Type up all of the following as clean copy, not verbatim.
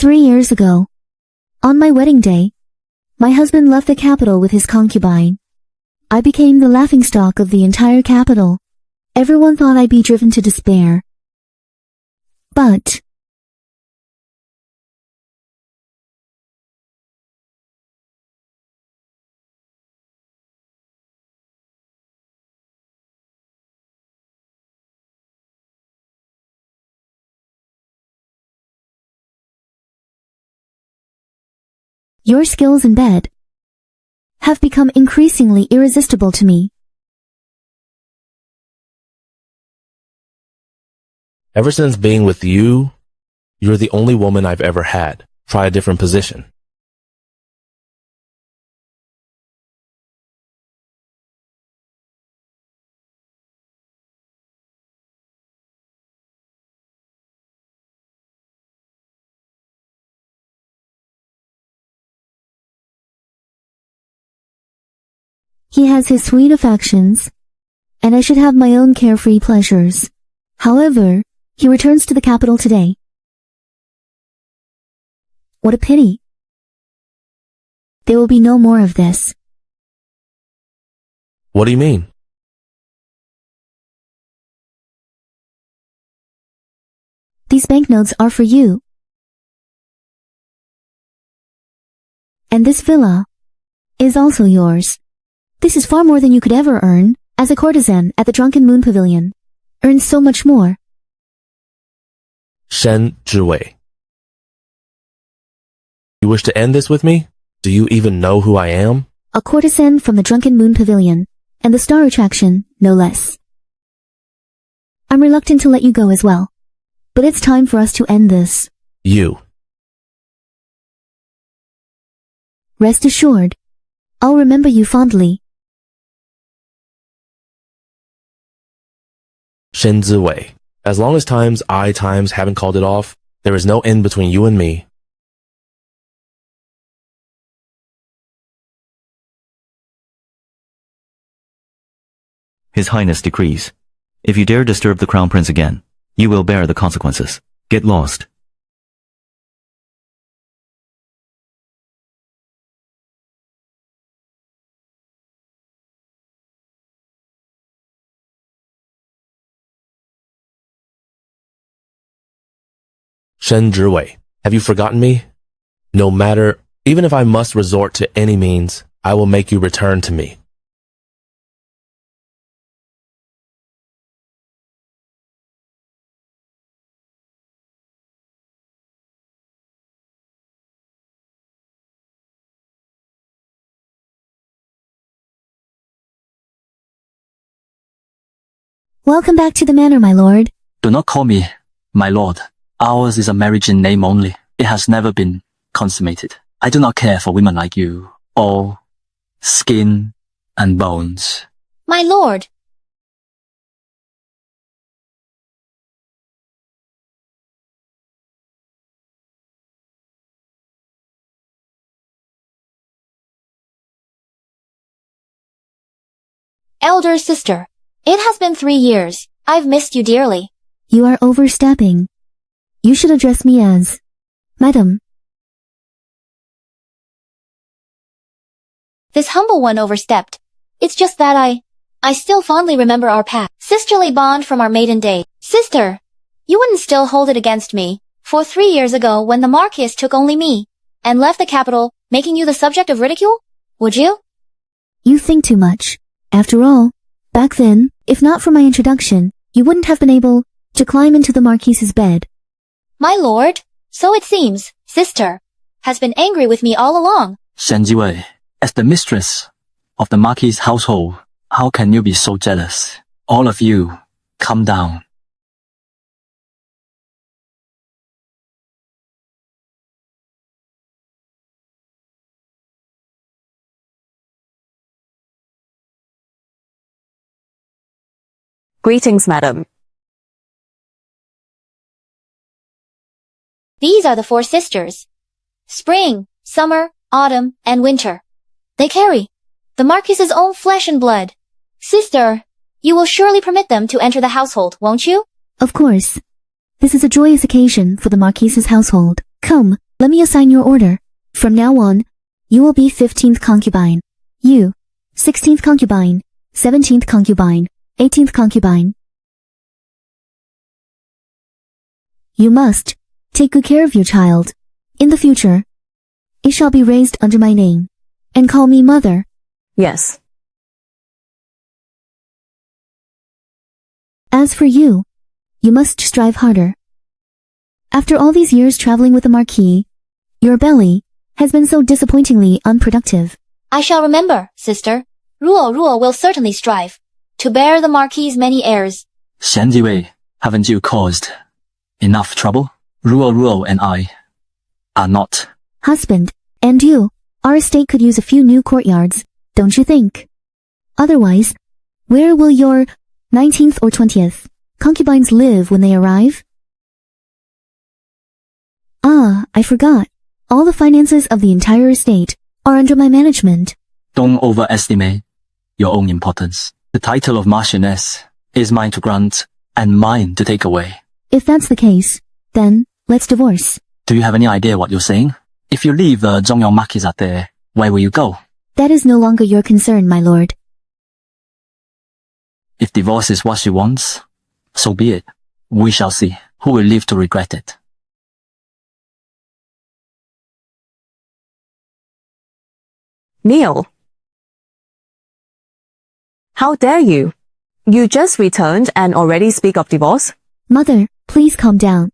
3 years ago, on my wedding day, my husband left the capital with his concubine. I became the laughingstock of the entire capital. Everyone thought I'd be driven to despair. But your skills in bed have become increasingly irresistible to me. Ever since being with you, you're the only woman I've ever had. Try a different position. He has his sweet affections, and I should have my own carefree pleasures. However, he returns to the capital today. What a pity. There will be no more of this. What do you mean? These banknotes are for you. And this villa is also yours. This is far more than you could ever earn as a courtesan at the Drunken Moon Pavilion. Earn so much more. Shen Zhiwei. You wish to end this with me? Do you even know who I am? A courtesan from the Drunken Moon Pavilion, and the star attraction, no less. I'm reluctant to let you go as well. But it's time for us to end this. You. Rest assured, I'll remember you fondly. Shen Ziwei. As long as I times haven't called it off, there is no end between you and me. His Highness decrees. If you dare disturb the Crown Prince again, you will bear the consequences. Get lost. Shen Zhiwei, have you forgotten me? No matter, even if I must resort to any means, I will make you return to me. Welcome back to the manor, my lord. Do not call me my lord. Ours is a marriage in name only. It has never been consummated. I do not care for women like you, all skin and bones. My lord. Elder sister, it has been 3 years. I've missed you dearly. You are overstepping. You should address me as Madam. This humble one overstepped. It's just that I still fondly remember our past sisterly bond from our maiden day. Sister, you wouldn't still hold it against me, for 3 years ago when the Marquis took only me, and left the capital, making you the subject of ridicule? Would you? You think too much. After all, back then, if not for my introduction, you wouldn't have been able to climb into the Marquis's bed. My lord, so it seems, sister, has been angry with me all along. Shen Jiwei, as the mistress of the Marquis' household, how can you be so jealous? All of you, calm down. Greetings, madam. These are the 4 sisters. Spring, summer, autumn, and winter. They carry the Marquis's own flesh and blood. Sister, you will surely permit them to enter the household, won't you? Of course. This is a joyous occasion for the Marquis's household. Come, Let me assign your order. From now on, you will be 15th concubine. You, 16th concubine, 17th concubine, 18th concubine. You must take good care of your child. In the future, it shall be raised under my name, and call me mother. Yes. As for you, you must strive harder. After all these years traveling with the Marquis, your belly has been so disappointingly unproductive. I shall remember, sister. Ruo will certainly strive to bear the Marquis's many heirs. Xianjiwei, haven't you caused enough trouble? Ruo and I are not. Husband, and you, our estate could use a few new courtyards, don't you think? Otherwise, where will your 19th or 20th concubines live when they arrive? Ah, I forgot. All the finances of the entire estate are under my management. Don't overestimate your own importance. The title of Marchioness is mine to grant and mine to take away. If that's the case, then let's divorce. Do you have any idea what you're saying? If you leave the Zhongyang Marquisate there, where will you go? That is no longer your concern, my lord. If divorce is what she wants, so be it. We shall see who will live to regret it. Neil. How dare you? You just returned and already speak of divorce? Mother, please calm down.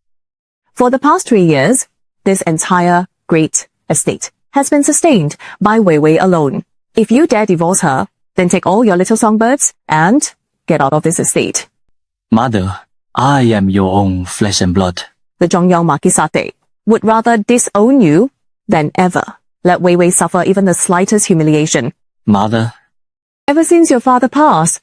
For the past 3 years, this entire great estate has been sustained by Wei Wei alone. If you dare divorce her, then take all your little songbirds and get out of this estate. Mother, I am your own flesh and blood. The Zhongyang Marquisate would rather disown you than ever let Wei Wei suffer even the slightest humiliation. Mother, Ever since your father passed,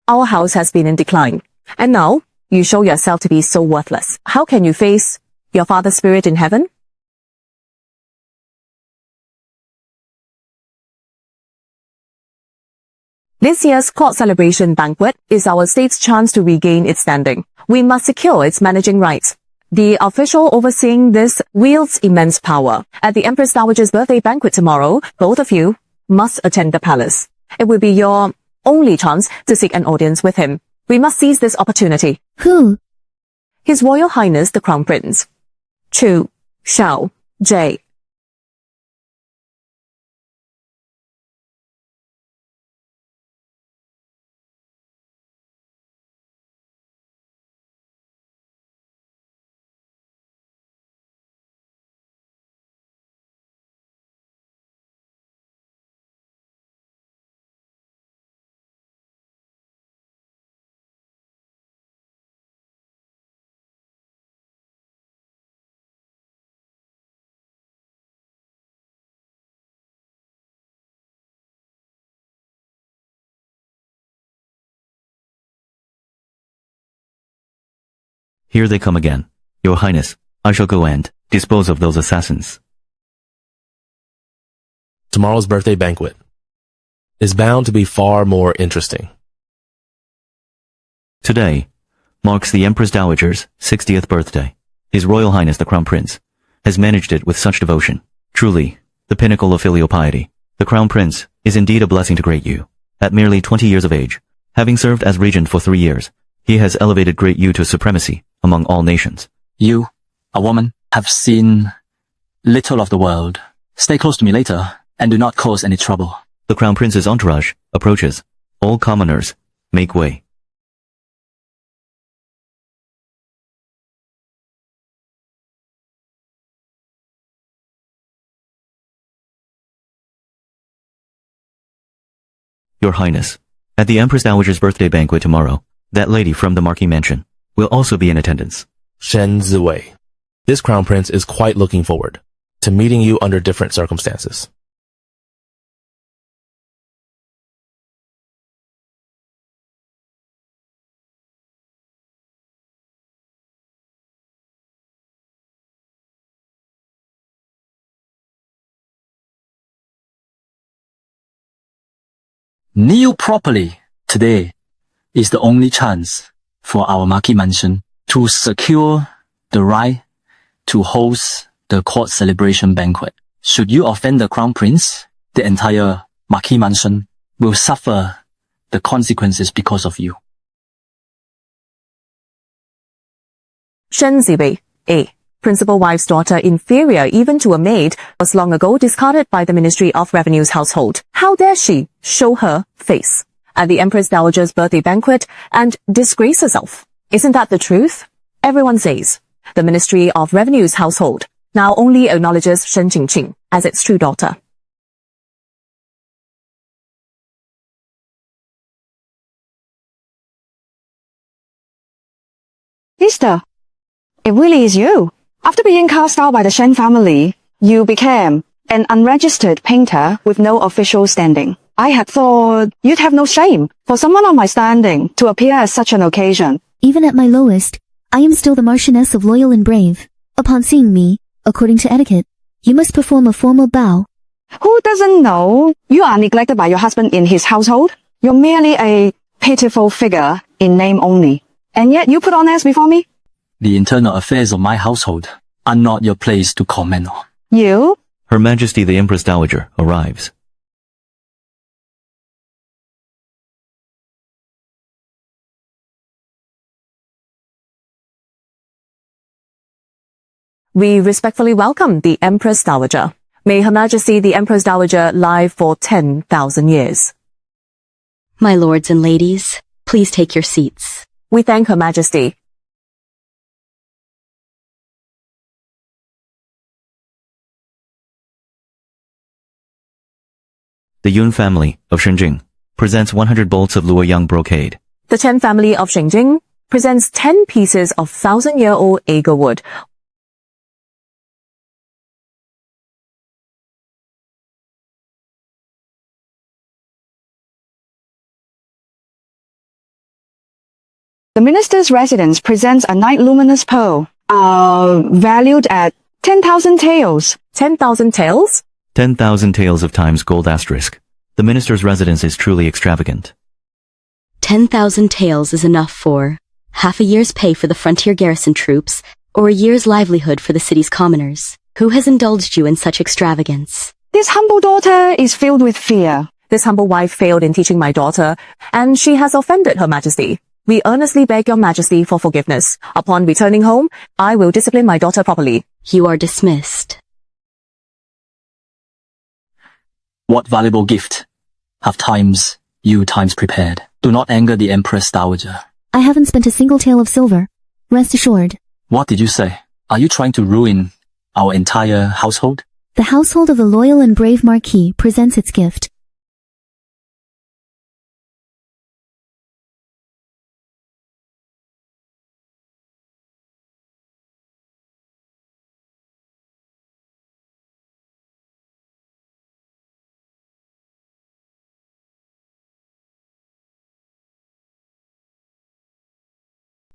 our house has been in decline. And now, you show yourself to be so worthless. How can you face your father's spirit in heaven? This year's court celebration banquet is our state's chance to regain its standing. We must secure its managing rights. The official overseeing this wields immense power. At the Empress Dowager's birthday banquet tomorrow, both of you must attend the palace. It will be your only chance to seek an audience with him. We must seize this opportunity. Who? His Royal Highness the Crown Prince. Chu, Xiao, Jie. Here they come again. Your Highness, I shall go and dispose of those assassins. Tomorrow's birthday banquet is bound to be far more interesting. Today marks the Empress Dowager's 60th birthday. His Royal Highness the Crown Prince has managed it with such devotion. Truly, the pinnacle of filial piety. The Crown Prince is indeed a blessing to great you. At merely 20 years of age, having served as regent for 3 years, he has elevated great you to supremacy among all nations. you, a woman, have seen little of the world. Stay close to me later and do not cause any trouble. The Crown Prince's entourage approaches. All commoners make way. Your Highness, at the Empress Dowager's birthday banquet tomorrow, that lady from the Marquis Mansion will also be in attendance. Shen Ziwei. This Crown Prince is quite looking forward to meeting you under different circumstances. Kneel properly. Today is the only chance for our Marquis Mansion to secure the right to host the court celebration banquet. Should you offend the crown prince, the entire Marquis mansion will suffer the consequences because of you. 申子为 A. Principal wife's daughter, inferior even to a maid, was long ago discarded by the Ministry of Revenue's household. How dare she show her face at the Empress Dowager's birthday banquet and disgrace herself? Isn't that the truth? Everyone says the Ministry of Revenue's household now only acknowledges Shen Qingqing as its true daughter. Sister, it really is you. After being cast out by the Shen family, you became an unregistered painter with no official standing. I had thought you'd have no shame for someone of my standing to appear at such an occasion. Even at my lowest, I am still the Marchioness of Loyal and Brave. Upon seeing me, according to etiquette, you must perform a formal bow. Who doesn't know you are neglected by your husband in his household? You're merely a pitiful figure in name only. And yet you put on airs before me? The internal affairs of my household are not your place to comment on. You? Her Majesty the Empress Dowager arrives. We respectfully welcome the Empress Dowager. May Her Majesty the Empress Dowager live for 10,000 years. My lords and ladies, please take your seats. We thank Her Majesty. The Yun family of Shenjing presents 100 bolts of Luoyang brocade. The Chen family of Shenjing presents 10 pieces of 1,000-year-old agar wood. The minister's residence presents a night luminous pearl, valued at 10,000 taels. 10,000 taels? 10,000 taels of times gold asterisk. The minister's residence is truly extravagant. 10,000 taels is enough for half a year's pay for the frontier garrison troops, or a year's livelihood for the city's commoners. Who has indulged you in such extravagance? This humble daughter is filled with fear. This humble wife failed in teaching my daughter, and she has offended Her Majesty. We earnestly beg Your Majesty for forgiveness. Upon returning home, I will discipline my daughter properly. You are dismissed. What valuable gift have you times prepared? Do not anger the Empress Dowager. I haven't spent a single tael of silver. Rest assured. What did you say? Are you trying to ruin our entire household? The household of the Loyal and Brave Marquis presents its gift.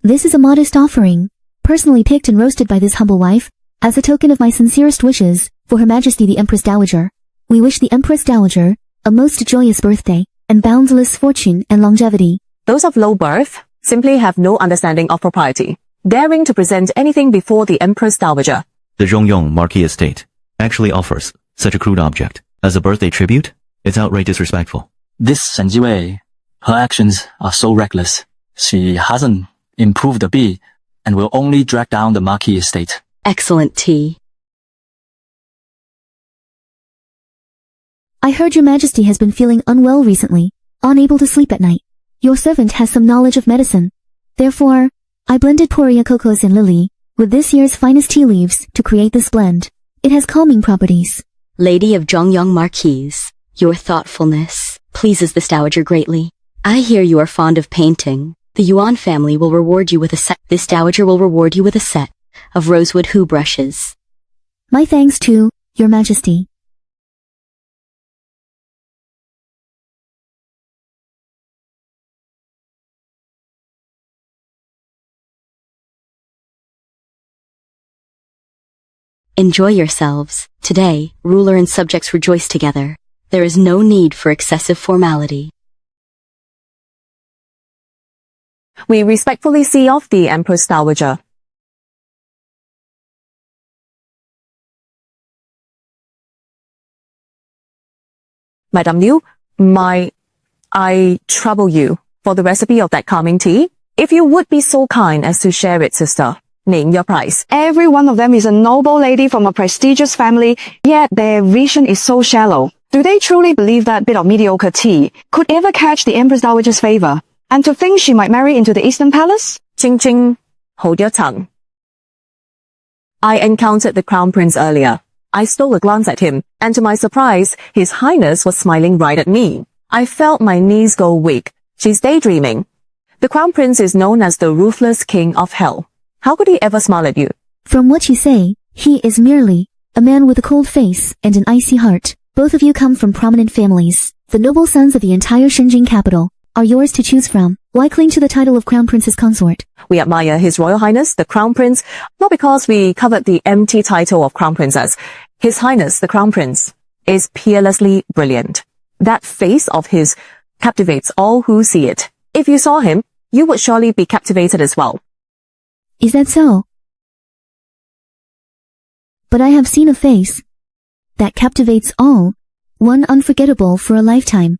This is a modest offering, personally picked and roasted by this humble wife, as a token of my sincerest wishes for Her Majesty the Empress Dowager. We wish the Empress Dowager a most joyous birthday and boundless fortune and longevity. Those of low birth simply have no understanding of propriety, daring to present anything before the Empress Dowager. The Zhongyong Marquis estate actually offers such a crude object as a birthday tribute. It's outright disrespectful. This Shen Jiwei, her actions are so reckless. She hasn't improved a bit and will only drag down the Marquis estate. Excellent tea. I heard Your Majesty has been feeling unwell recently, unable to sleep at night. Your servant has some knowledge of medicine. Therefore, I blended Poria cocos and lily with this year's finest tea leaves to create this blend. It has calming properties. Lady of Zhongyang Marquis, your thoughtfulness pleases this dowager greatly. I hear you are fond of painting. The Yuan family will reward you with a set. This dowager will reward you with a set of rosewood hue brushes. My thanks to Your Majesty. Enjoy yourselves. Today, ruler and subjects rejoice together. There is no need for excessive formality. We respectfully see off the Empress Dowager. Madame Liu, might I trouble you for the recipe of that calming tea? If you would be so kind as to share it, sister. Name your price. Every one of them is a noble lady from a prestigious family, yet their vision is so shallow. Do they truly believe that bit of mediocre tea could ever catch the Empress Dowager's favor? And to think she might marry into the Eastern Palace? Ching Ching, hold your tongue. I encountered the Crown Prince earlier. I stole a glance at him, and to my surprise, His Highness was smiling right at me. I felt my knees go weak. She's daydreaming. The Crown Prince is known as the ruthless king of hell. How could he ever smile at you? From what you say, he is merely a man with a cold face and an icy heart. Both of you come from prominent families. The noble sons of the entire Shenzhen capital are yours to choose from. Why cling to the title of Crown Princess Consort? We admire His Royal Highness, the Crown Prince, not because we covered the empty title of Crown Princess. His Highness, the Crown Prince, is peerlessly brilliant. That face of his captivates all who see it. If you saw him, you would surely be captivated as well. Is that so? But I have seen a face that captivates all, one unforgettable for a lifetime.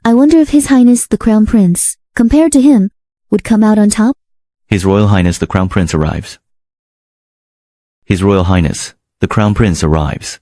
I wonder if His Highness the Crown Prince, compared to him, would come out on top? His Royal Highness the Crown Prince arrives. His Royal Highness the Crown Prince arrives.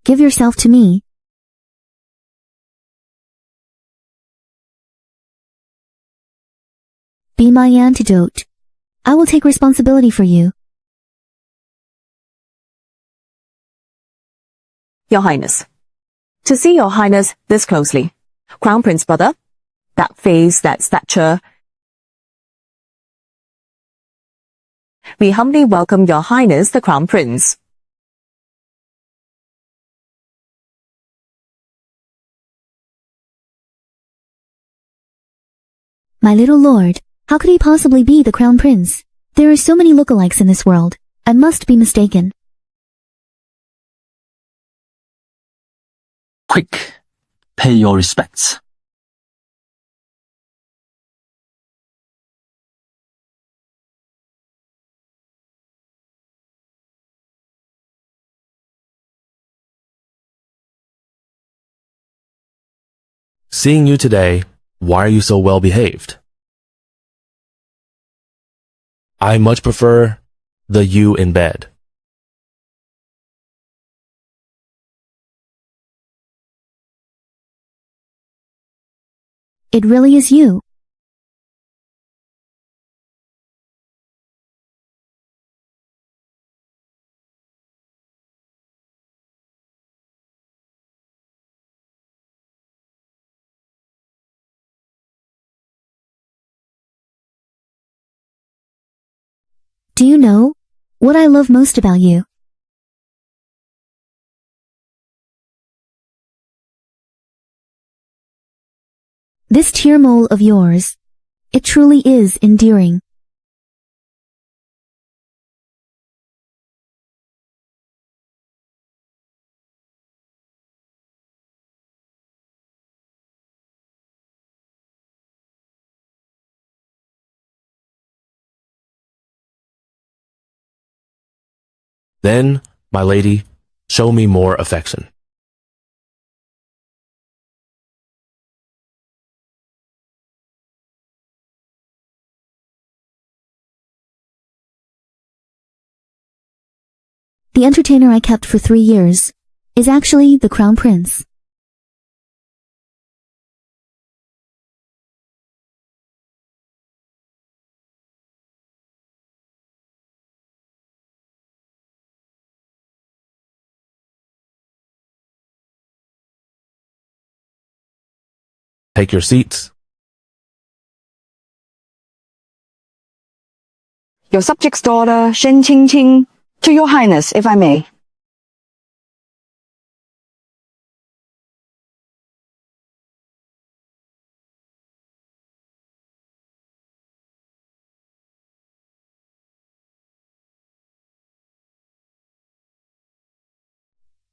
Give yourself to me. Be my antidote. I will take responsibility for you. Your Highness. To see Your Highness this closely. Crown Prince brother, that face, that stature. We humbly welcome Your Highness the Crown Prince. My little lord, how could he possibly be the Crown Prince? There are so many lookalikes in this world. I must be mistaken. Quick, pay your respects. Seeing you today, why are you so well behaved? I much prefer the you in bed. It really is you. Do you know what I love most about you? This tear mole of yours, it truly is endearing. Then, my lady, show me more affection. The entertainer I kept for 3 years is actually the Crown Prince. Take your seats. Your subject's daughter, Shen Qingqing. To your highness, if I may.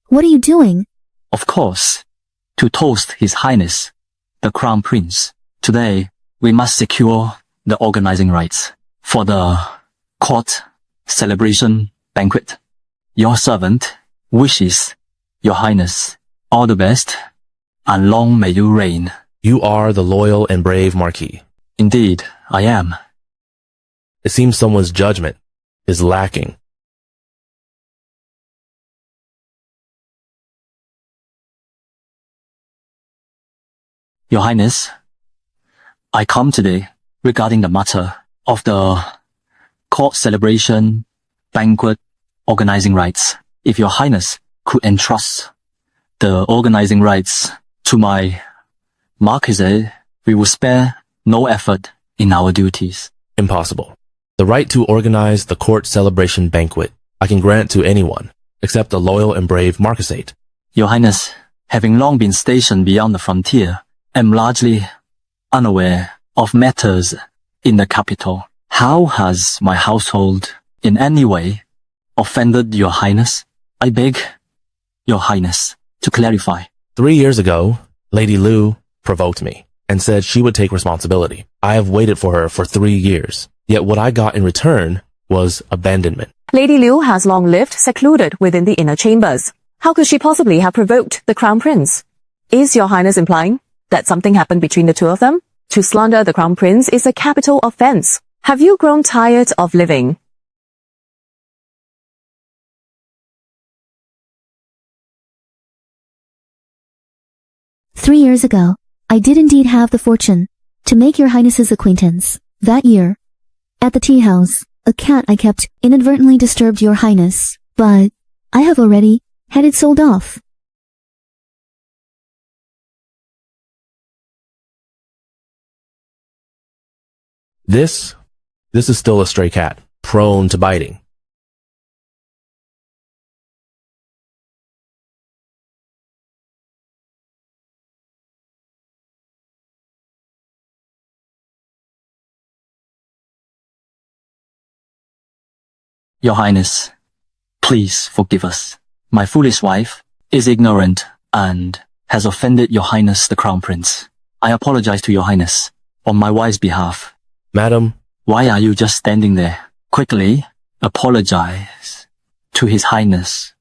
What are you doing? Of course, to toast His Highness, the Crown Prince. Today, we must secure the organizing rights for the court celebration banquet. Your servant wishes Your Highness all the best, and long may you reign. You are the loyal and brave Marquis. Indeed, I am. It seems someone's judgment is lacking. Your Highness, I come today regarding the matter of the court celebration banquet organizing rights. If Your Highness could entrust the organizing rights to my Marquise, we will spare no effort in our duties. Impossible. The right to organize the court celebration banquet I can grant to anyone except the loyal and brave Marquisate. Your Highness, having long been stationed beyond the frontier, am largely unaware of matters in the capital. How has my household in any way offended Your Highness? I beg Your Highness to clarify. 3 years ago, Lady Lu provoked me and said she would take responsibility. I have waited for her for 3 years, yet what I got in return was abandonment. Lady Liu has long lived secluded within the inner chambers. How could she possibly have provoked the Crown Prince? Is Your Highness implying that something happened between the two of them? To slander the Crown Prince is a capital offense. Have you grown tired of living? "3 years ago, I did indeed have the fortune to make Your Highness's acquaintance. That year, at the tea house, a cat I kept inadvertently disturbed Your Highness, but I have already had it sold off." This is still a stray cat, prone to biting. Your Highness, please forgive us. My foolish wife is ignorant and has offended Your Highness the Crown Prince. I apologize to Your Highness on my wife's behalf. Madam, Why are you just standing there? Quickly apologize to His Highness.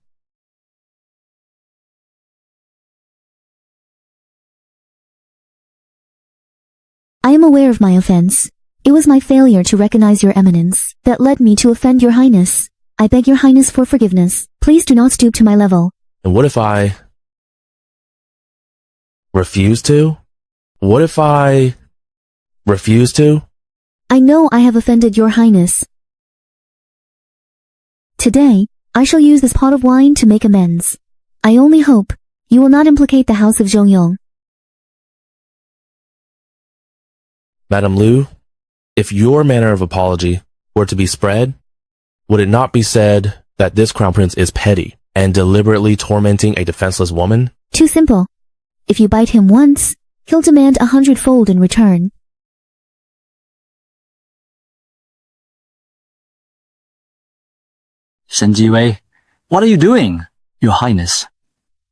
I am aware of my offense. It was my failure to recognize Your Eminence that led me to offend Your Highness. I beg Your Highness for forgiveness. Please do not stoop to my level. and what if I refuse to? What if I refuse to? I know I have offended Your Highness. Today, I shall use this pot of wine to make amends. I only hope you will not implicate the house of Zhongyong. Madame Lu, if your manner of apology were to be spread, would it not be said that this crown prince is petty and deliberately tormenting a defenseless woman? Too simple. If you bite him once, he'll demand 100-fold in return. Shen Jiwei, what are you doing? Your Highness,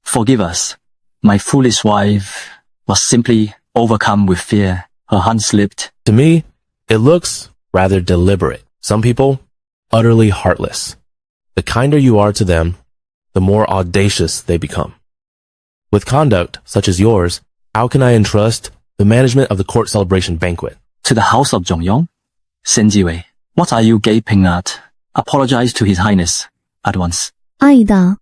forgive us. My foolish wife was simply overcome with fear. Her hand slipped. To me, it looks rather deliberate. Some people, utterly heartless. The kinder you are to them, the more audacious they become. With conduct such as yours, how can I entrust the management of the court celebration banquet? To the house of Zhongyong? Shen Jiwei, what are you gaping at? Apologize to His Highness at once. Aida.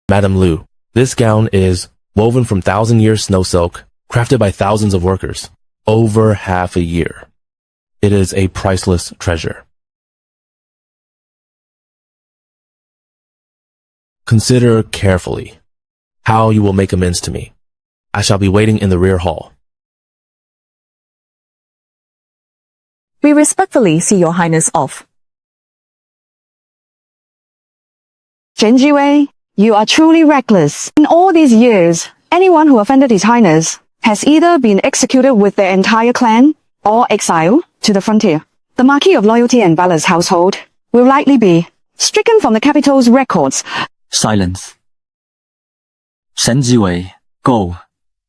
Madame Lu, this gown is woven from 1,000-year snow silk, crafted by thousands of workers, over half a year. It is a priceless treasure. Consider carefully how you will make amends to me. I shall be waiting in the rear hall. We respectfully see your highness off. Chen Jiwei, you are truly reckless. In all these years, anyone who offended His Highness has either been executed with their entire clan or exiled to the frontier. The Marquis of Loyalty and Valor's household will likely be stricken from the capital's records. Silence. Shen Ziwei, go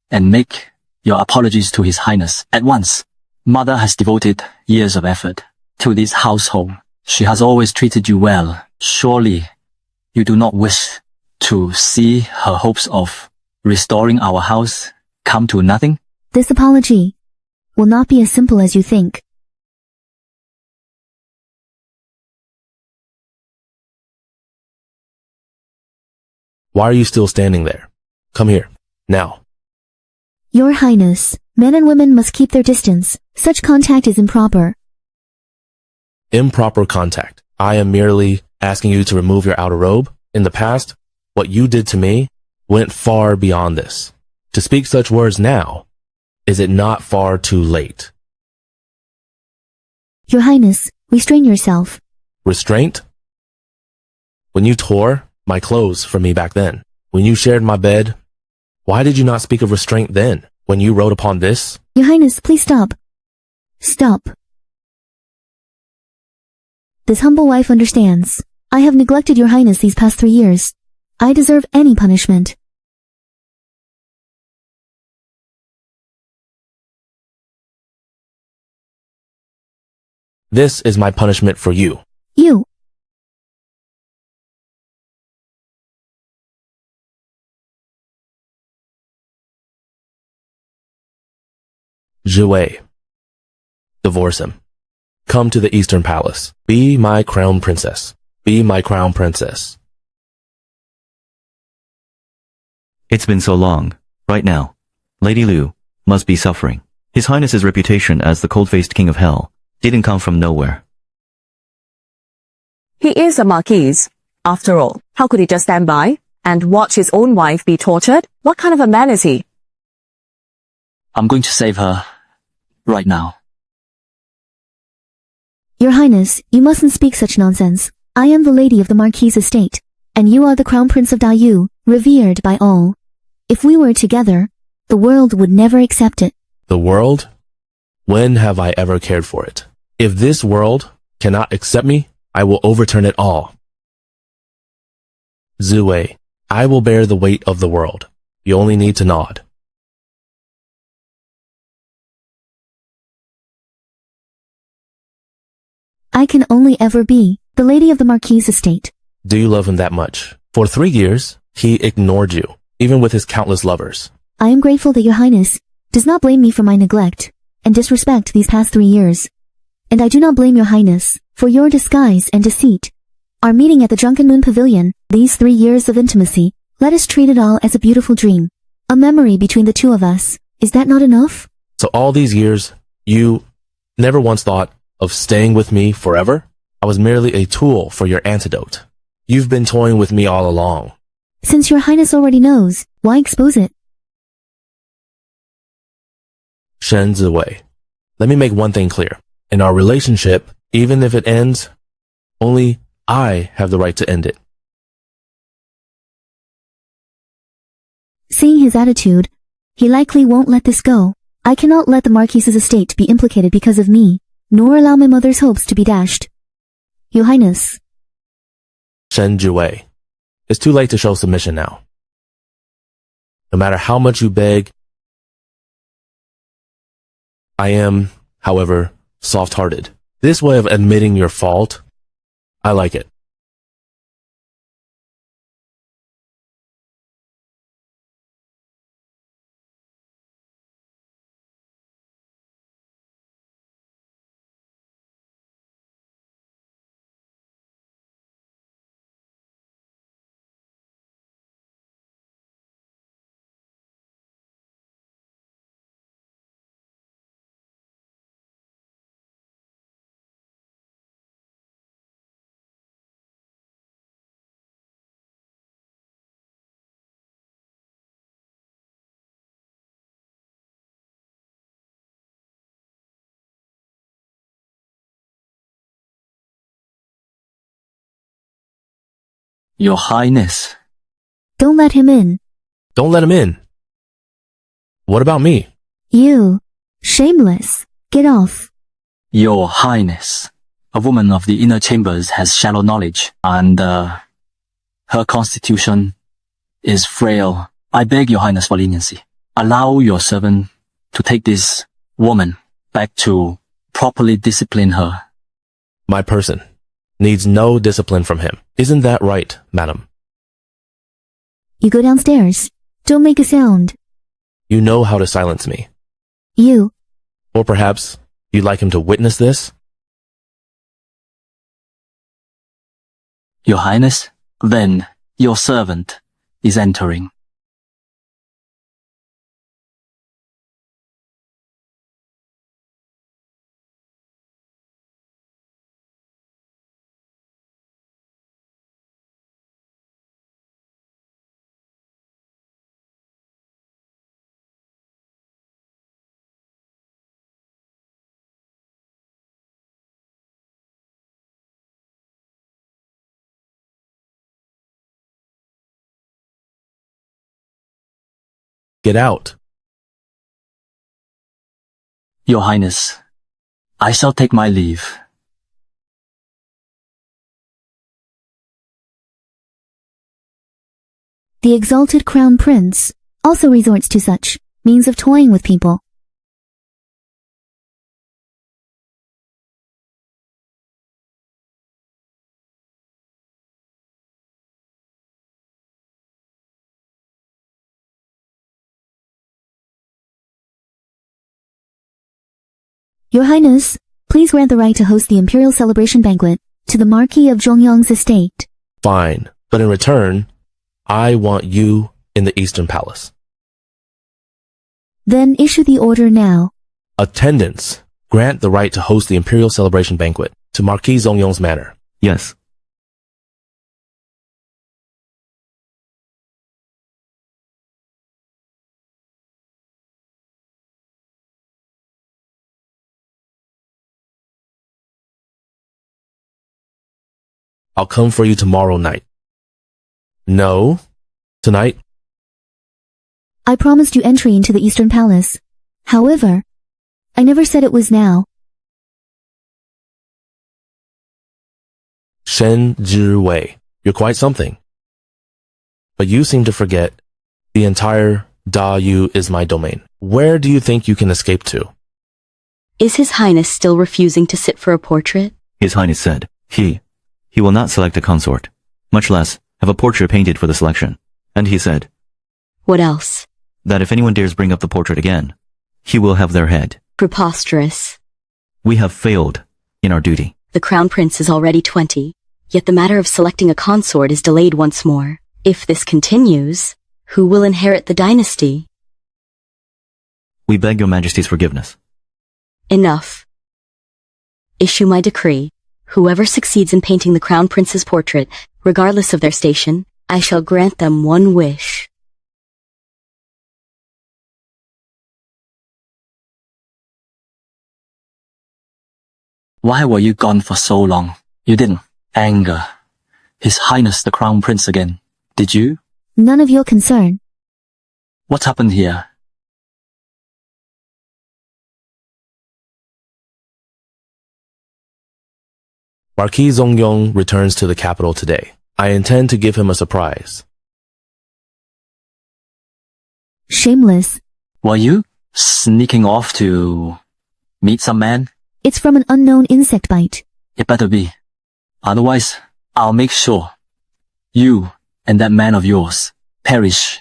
and make your apologies to His Highness at once. Mother has devoted years of effort to this household. She has always treated you well. Surely you do not wish to see her hopes of restoring our house come to nothing? This apology will not be as simple as you think. Why are you still standing there? Come here, now. Your Highness, men and women must keep their distance. Such contact is improper. Improper contact. I am merely asking you to remove your outer robe. In the past, what you did to me went far beyond this. To speak such words now, is it not far too late? Your Highness, restrain yourself. Restraint? When you tore my clothes from me back then, when you shared my bed, why did you not speak of restraint then, when you wrote upon this? Your Highness, please stop. Stop. This humble wife understands. I have neglected your Highness these past 3 years. I deserve any punishment. This is my punishment for you. You. Zhiwei. Divorce him. Come to the Eastern Palace. Be my crown princess. Be my crown princess. It's been so long. Right now, Lady Liu must be suffering. His Highness's reputation as the cold-faced king of hell didn't come from nowhere. He is a marquis. After all, how could he just stand by and watch his own wife be tortured? What kind of a man is he? I'm going to save her right now. Your Highness, you mustn't speak such nonsense. I am the lady of the Marquis' estate, and you are the Crown Prince of Dayu, revered by all. If we were together, the world would never accept it. The world? When have I ever cared for it? If this world cannot accept me, I will overturn it all. Ziwei, I will bear the weight of the world. You only need to nod. I can only ever be the lady of the Marquis' estate. Do you love him that much? For 3 years, he ignored you, even with his countless lovers. I am grateful that your Highness does not blame me for my neglect and disrespect these past 3 years. And I do not blame your Highness for your disguise and deceit. Our meeting at the Drunken Moon Pavilion, these 3 years of intimacy, let us treat it all as a beautiful dream. A memory between the two of us. Is that not enough? So all these years, you never once thought of staying with me forever? I was merely a tool for your antidote. You've been toying with me all along. Since your Highness already knows, why expose it? Shen Ziwei, let me make one thing clear. In our relationship, even if it ends, only I have the right to end it. Seeing his attitude, he likely won't let this go. I cannot let the Marquis's estate be implicated because of me, nor allow my mother's hopes to be dashed. Your Highness. Shen Ziwei, it's too late to show submission now. No matter how much you beg, I am, however, soft-hearted. This way of admitting your fault, I like it. Your Highness. Don't let him in. Don't let him in. What about me? You. Shameless. Get off. Your Highness. A woman of the inner chambers has shallow knowledge, and her constitution is frail. I beg your Highness for leniency. Allow your servant to take this woman back to properly discipline her. My person needs no discipline from him. Isn't that right, madam? You go downstairs. Don't make a sound. You know how to silence me. You. Or perhaps you'd like him to witness this? Your Highness, then your servant is entering. Get out. Your Highness, I shall take my leave. The exalted crown prince also resorts to such means of toying with people. Your Highness, please grant the right to host the imperial celebration banquet to the Marquis of Zhongyang's estate. Fine. But in return, I want you in the Eastern Palace. Then issue the order now. Attendants, grant the right to host the imperial celebration banquet to Marquis Zongyong's manor. Yes. I'll come for you tomorrow night. No, tonight. I promised you entry into the Eastern Palace. However, I never said it was now. Shen Zhi Wei, you're quite something. But you seem to forget the entire Da Yu is my domain. Where do you think you can escape to? Is His Highness still refusing to sit for a portrait? His Highness said, he will not select a consort, much less have a portrait painted for the selection. And he said, What else? that if anyone dares bring up the portrait again, he will have their head. Preposterous. We have failed in our duty. The Crown Prince is already 20, yet the matter of selecting a consort is delayed once more. If this continues, who will inherit the dynasty? We beg your Majesty's forgiveness. Enough. Issue my decree. Whoever succeeds in painting the Crown Prince's portrait, regardless of their station, I shall grant them one wish. Why were you gone for so long? You didn't anger His Highness the Crown Prince again, did you? None of your concern. What happened here? Marquis Zongyong returns to the capital today. I intend to give him a surprise. Shameless. Were you sneaking off to meet some man? It's from an unknown insect bite. It better be. Otherwise, I'll make sure you and that man of yours perish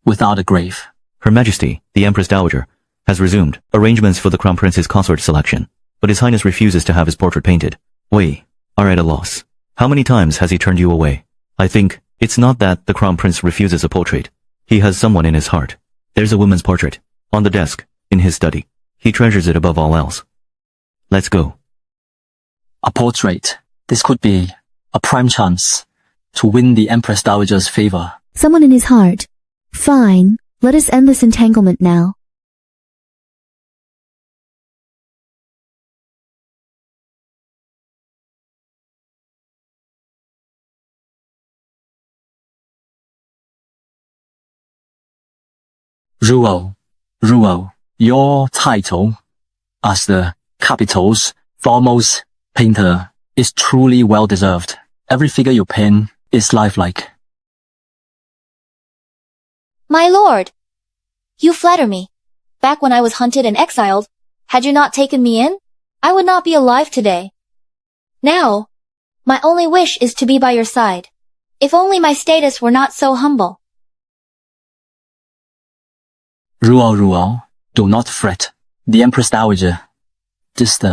without a grave. Her Majesty, the Empress Dowager, has resumed arrangements for the Crown Prince's consort selection, but His Highness refuses to have his portrait painted. We are at a loss. How many times has he turned you away? I think it's not that the Crown Prince refuses a portrait. He has someone in his heart. There's a woman's portrait on the desk in his study. He treasures it above all else. Let's go. A portrait. This could be a prime chance to win the Empress Dowager's favor. Someone in his heart. Fine. Let us end this entanglement now. Ruo, your title as the capital's foremost painter is truly well deserved. Every figure you paint is lifelike. My lord, you flatter me. Back when I was hunted and exiled, had you not taken me in, I would not be alive today. Now, my only wish is to be by your side. If only my status were not so humble. Ruo, do not fret. The Empress Dowager just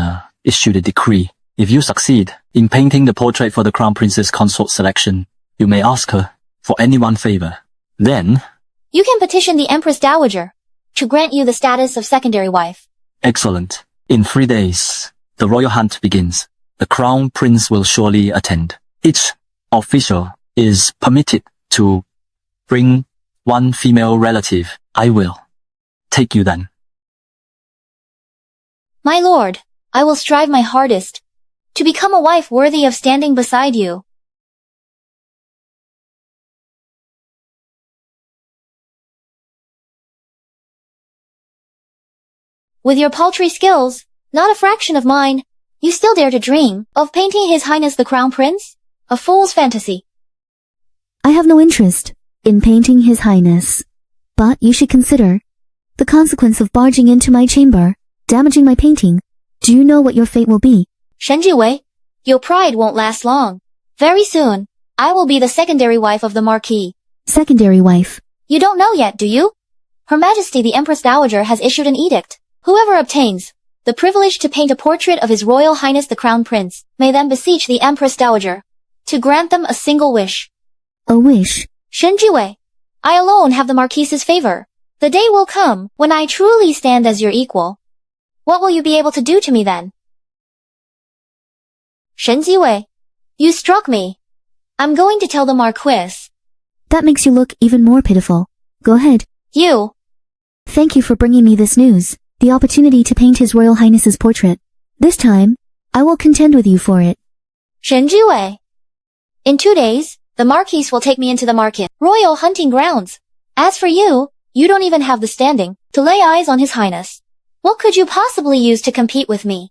issued a decree. If you succeed in painting the portrait for the Crown Prince's consort selection, you may ask her for any one favor. Then, You can petition the Empress Dowager to grant you the status of secondary wife. excellent. In 3 days, the royal hunt begins. The Crown Prince will surely attend. Each official is permitted to bring one female relative. I will take you then. My lord, I will strive my hardest to become a wife worthy of standing beside you. With your paltry skills, not a fraction of mine, you still dare to dream of painting His Highness the Crown Prince? A fool's fantasy. I have no interest in painting His Highness. But you should consider the consequence of barging into my chamber, damaging my painting. Do you know what your fate will be? Shen Jiwei, your pride won't last long. Very soon, I will be the secondary wife of the Marquis. Secondary wife. You don't know yet, do you? Her Majesty the Empress Dowager has issued an edict. Whoever obtains the privilege to paint a portrait of His Royal Highness the Crown Prince may then beseech the Empress Dowager to grant them a single wish. A wish. Shen Jiwei, I alone have the Marquis's favor. The day will come when I truly stand as your equal. What will you be able to do to me then? Shen Jiwei, you struck me. I'm going to tell the Marquis. That makes you look even more pitiful. Go ahead. You. Thank you for bringing me this news. The opportunity to paint His Royal Highness's portrait. This time, I will contend with you for it. Shen Jiwei. In 2 days, the Marquis will take me into the market, royal hunting grounds. As for you, you don't even have the standing to lay eyes on His Highness. What could you possibly use to compete with me?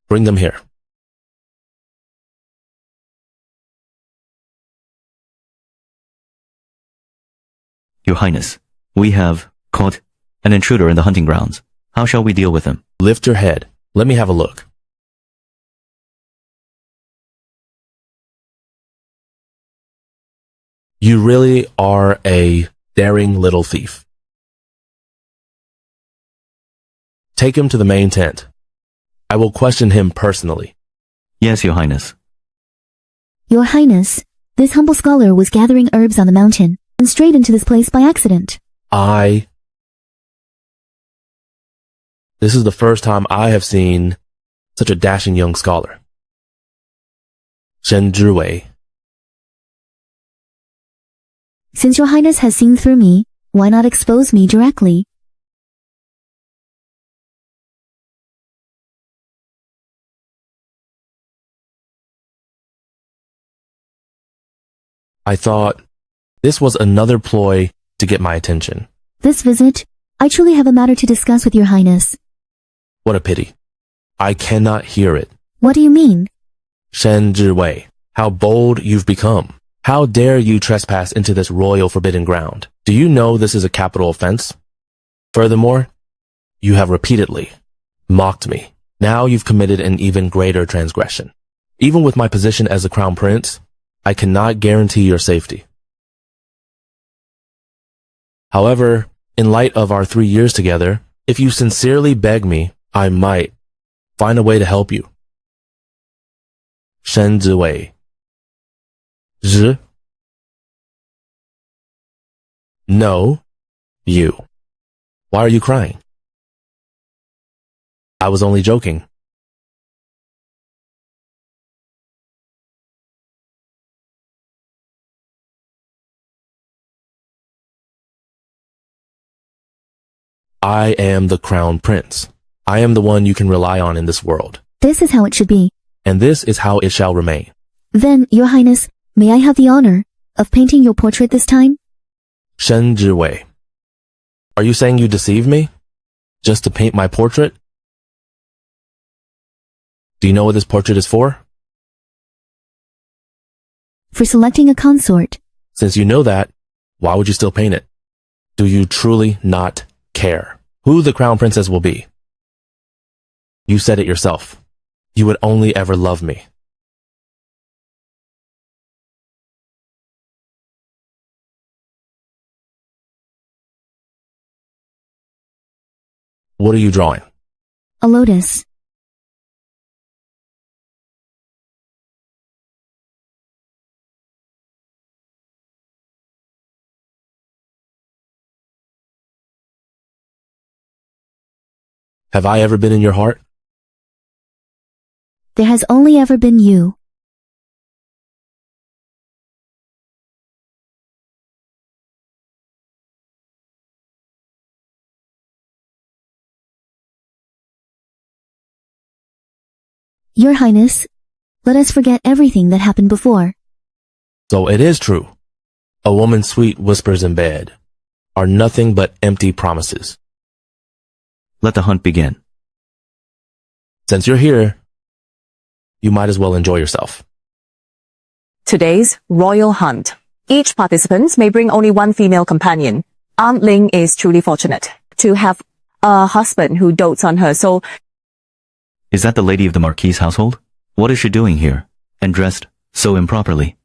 Bring them here. Your Highness, we have caught an intruder in the hunting grounds. How shall we deal with him? Lift your head. Let me have a look. You really are a daring little thief. Take him to the main tent. I will question him personally. Yes, Your Highness. Your Highness, this humble scholar was gathering herbs on the mountain and strayed into this place by accident. This is the first time I have seen such a dashing young scholar. Shen Zhiwei. Since Your Highness has seen through me, why not expose me directly? I thought this was another ploy to get my attention. This visit, I truly have a matter to discuss with Your Highness. What a pity. I cannot hear it. What do you mean? Shen Zhiwei, how bold you've become. How dare you trespass into this royal forbidden ground? Do you know this is a capital offense? Furthermore, you have repeatedly mocked me. Now you've committed an even greater transgression. Even with my position as the Crown Prince, I cannot guarantee your safety. However, in light of our 3 years together, if you sincerely beg me, I might find a way to help you. Shen Ziwei. Zhi? No, you. Why are you crying? I was only joking. I am the crown prince. I am the one you can rely on in this world. This is how it should be. And this is how it shall remain. Then, Your Highness, may I have the honor of painting your portrait this time? Shen Zhiwei. Are you saying you deceived me? Just to paint my portrait? Do you know what this portrait is for? For selecting a consort. Since you know that, why would you still paint it? Do you truly not care who the crown princess will be? You said it yourself. You would only ever love me. What are you drawing? A lotus. Have I ever been in your heart? There has only ever been you. Your Highness, let us forget everything that happened before. So it is true. A woman's sweet whispers in bed are nothing but empty promises. Let the hunt begin. Since you're here, you might as well enjoy yourself. Today's royal hunt. Each participant may bring only one female companion. Aunt Ling is truly fortunate to have a husband who dotes on her, so Is that the lady of the Marquis' household? What is she doing here, and dressed so improperly?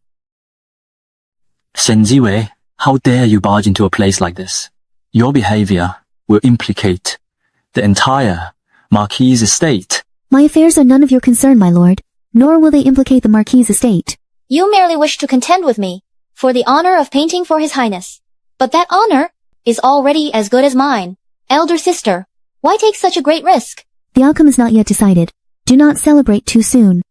Shen Ziwei, how dare you barge into a place like this? Your behavior will implicate the entire Marquis' estate. My affairs are none of your concern, my lord, nor will they implicate the Marquis' estate. You merely wish to contend with me for the honor of painting for His Highness. But that honor is already as good as mine. Elder sister, why take such a great risk? The outcome is not yet decided. Do not celebrate too soon.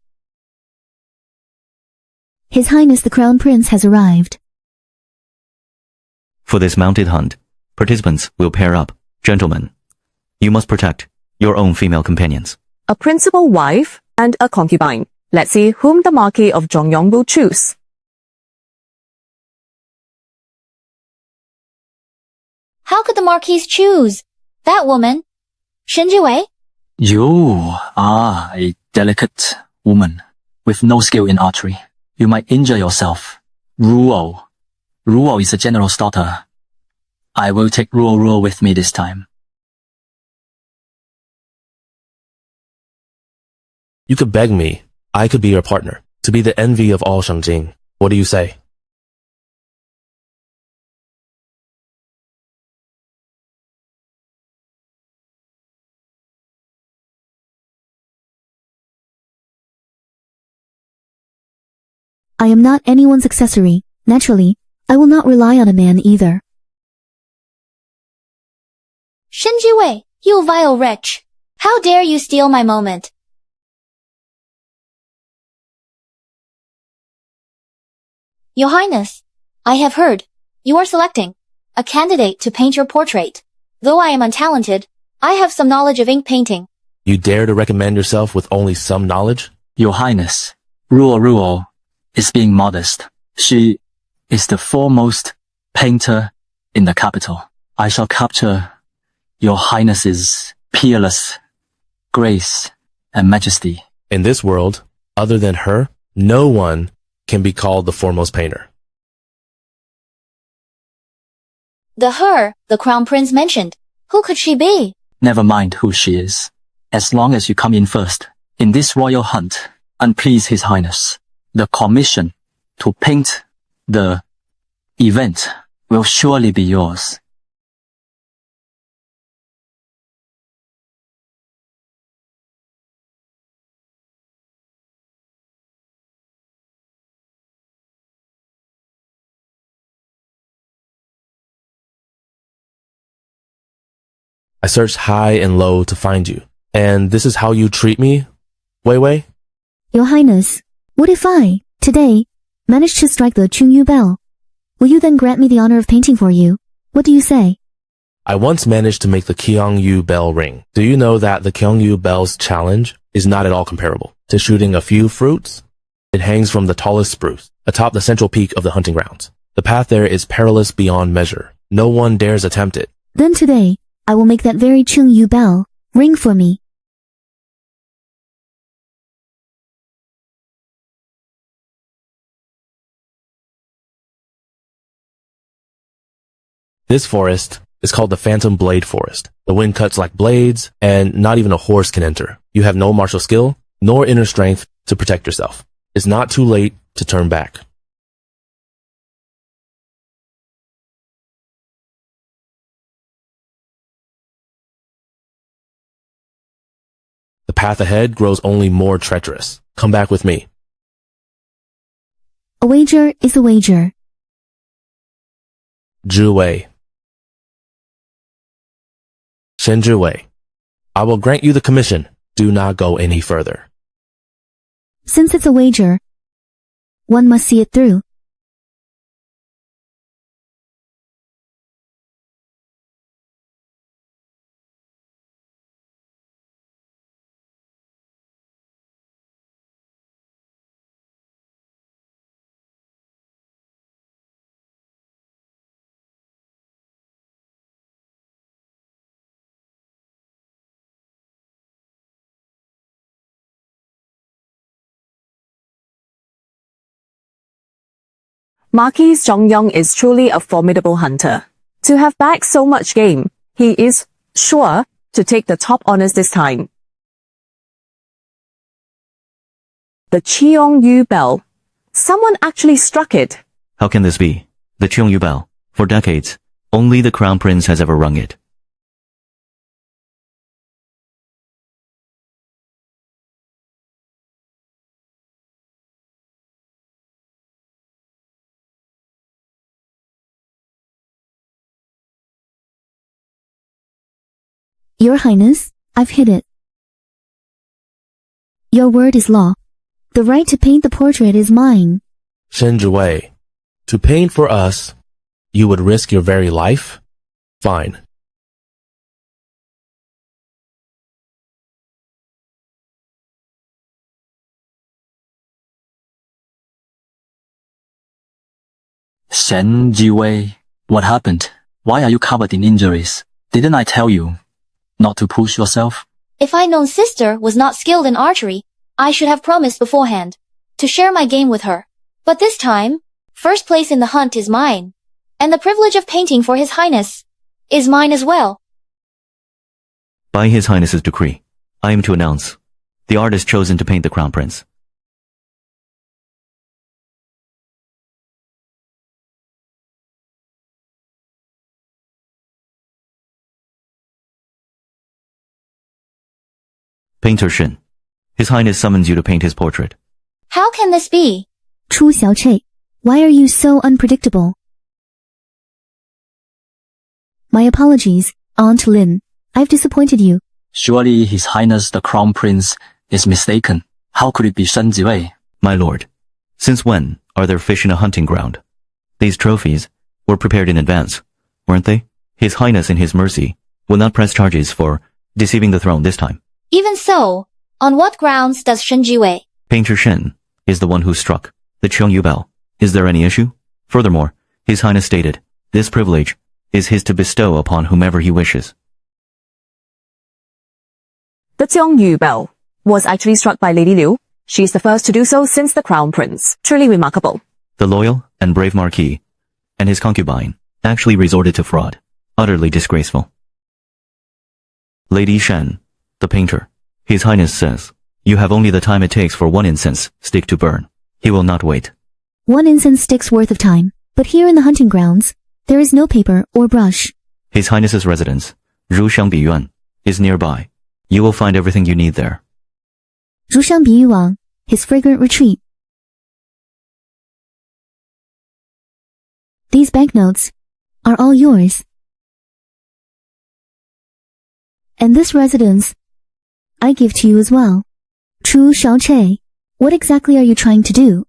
His Highness the Crown Prince has arrived. For this mounted hunt, participants will pair up. Gentlemen, you must protect your own female companions. a principal wife and a concubine. Let's see whom the Marquis of Zhongyong will choose. How could the Marquis choose that woman? Shen Jiwei? You are a delicate woman with no skill in archery. You might injure yourself. Ruo. Ruo is the general's daughter. I will take Ruo with me this time. You could beg me. I could be your partner, to be the envy of all Shangjing. What do you say? I am not anyone's accessory. Naturally, I will not rely on a man either. Shen Jiwei, you vile wretch! How dare you steal my moment? Your Highness, I have heard you are selecting a candidate to paint your portrait. Though I am untalented, I have some knowledge of ink painting. You dare to recommend yourself with only some knowledge? Your Highness, Ruo is being modest. She is the foremost painter in the capital. I shall capture Your Highness's peerless grace and majesty. In this world, other than her, no one can be called the foremost painter. The Crown Prince mentioned. Who could she be? Never mind who she is, as long as you come in first. In this royal hunt, and please His Highness, the commission to paint the event will surely be yours. I searched high and low to find you. And this is how you treat me, Wei Wei? Your Highness, what if I, today, manage to strike the Chungyu bell? Will you then grant me the honor of painting for you? What do you say? I once managed to make the Qiangyu bell ring. Do you know that the Qiangyu bell's challenge is not at all comparable to shooting a few fruits? It hangs from the tallest spruce, atop the central peak of the hunting grounds. The path there is perilous beyond measure. No one dares attempt it. Then today, I will make that very Qiangyu bell ring for me. This forest is called the Phantom Blade Forest. The wind cuts like blades, and not even a horse can enter. You have no martial skill, nor inner strength to protect yourself. It's not too late to turn back. The path ahead grows only more treacherous. Come back with me. A wager is a wager. 知位 Shen Wei. I will grant you the commission. Do not go any further. Since it's a wager, one must see it through. Marquis Zhongyong is truly a formidable hunter. To have bagged so much game, he is sure to take the top honors this time. The Qiangyu bell. Someone actually struck it. How can this be? The Qiangyu bell. For decades, only the crown prince has ever rung it. Your Highness, I've hit it. Your word is law. The right to paint the portrait is mine. Shen Wei. To paint for us, you would risk your very life? Fine. Shen Jiwei, what happened? Why are you covered in injuries? Didn't I tell you not to push yourself? If I'd known sister was not skilled in archery, I should have promised beforehand to share my game with her. But this time, first place in the hunt is mine, and the privilege of painting for His Highness is mine as well. By His Highness's decree, I am to announce the artist chosen to paint the crown prince. Painter Shen. His Highness summons you to paint his portrait. How can this be? Chu Xiaoche, why are you so unpredictable? My apologies, Aunt Lin. I've disappointed you. Surely His Highness the Crown Prince is mistaken. How could it be Shen Jiwei? My lord, since when are there fish in a hunting ground? These trophies were prepared in advance, weren't they? His Highness in his mercy will not press charges for deceiving the throne this time. Even so, on what grounds does Shen Jiwei? Painter Shen is the one who struck the Qiangyu bell. Is there any issue? Furthermore, His Highness stated, this privilege is his to bestow upon whomever he wishes. The Qiangyu bell was actually struck by Lady Liu. She is the first to do so since the crown prince. Truly remarkable. The loyal and brave marquis and his concubine actually resorted to fraud. Utterly disgraceful. Lady Shen, the painter, His Highness says, you have only the time it takes for one incense stick to burn. He will not wait. One incense stick's worth of time, but here in the hunting grounds, there is no paper or brush. His Highness's residence, Ruxiang Biyuan, is nearby. You will find everything you need there. Ruxiang Biyuan, his fragrant retreat. These banknotes are all yours. And this residence, I give to you as well. Chu Xiaoche, what exactly are you trying to do?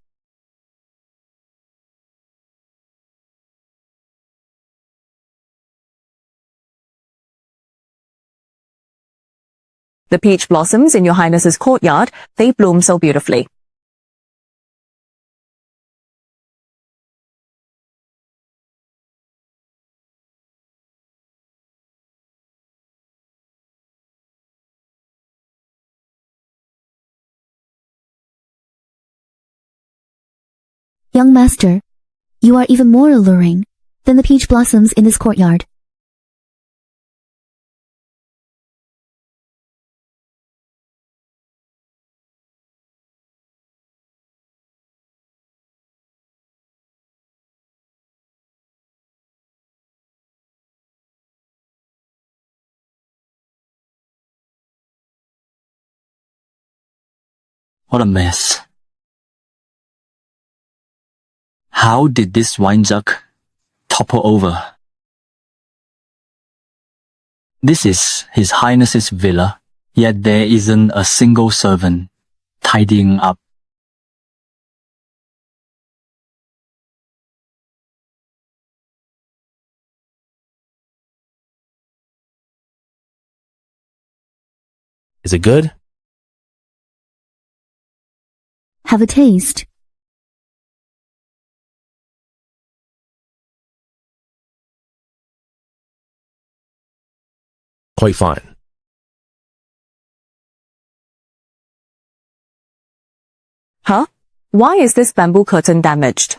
The peach blossoms in your highness's courtyard, they bloom so beautifully. Young master, you are even more alluring than the peach blossoms in this courtyard. What a mess. How did this wine jug topple over? This is His Highness's villa, yet there isn't a single servant tidying up. Is it good? Have a taste. Quite fine. Huh? Why is this bamboo curtain damaged?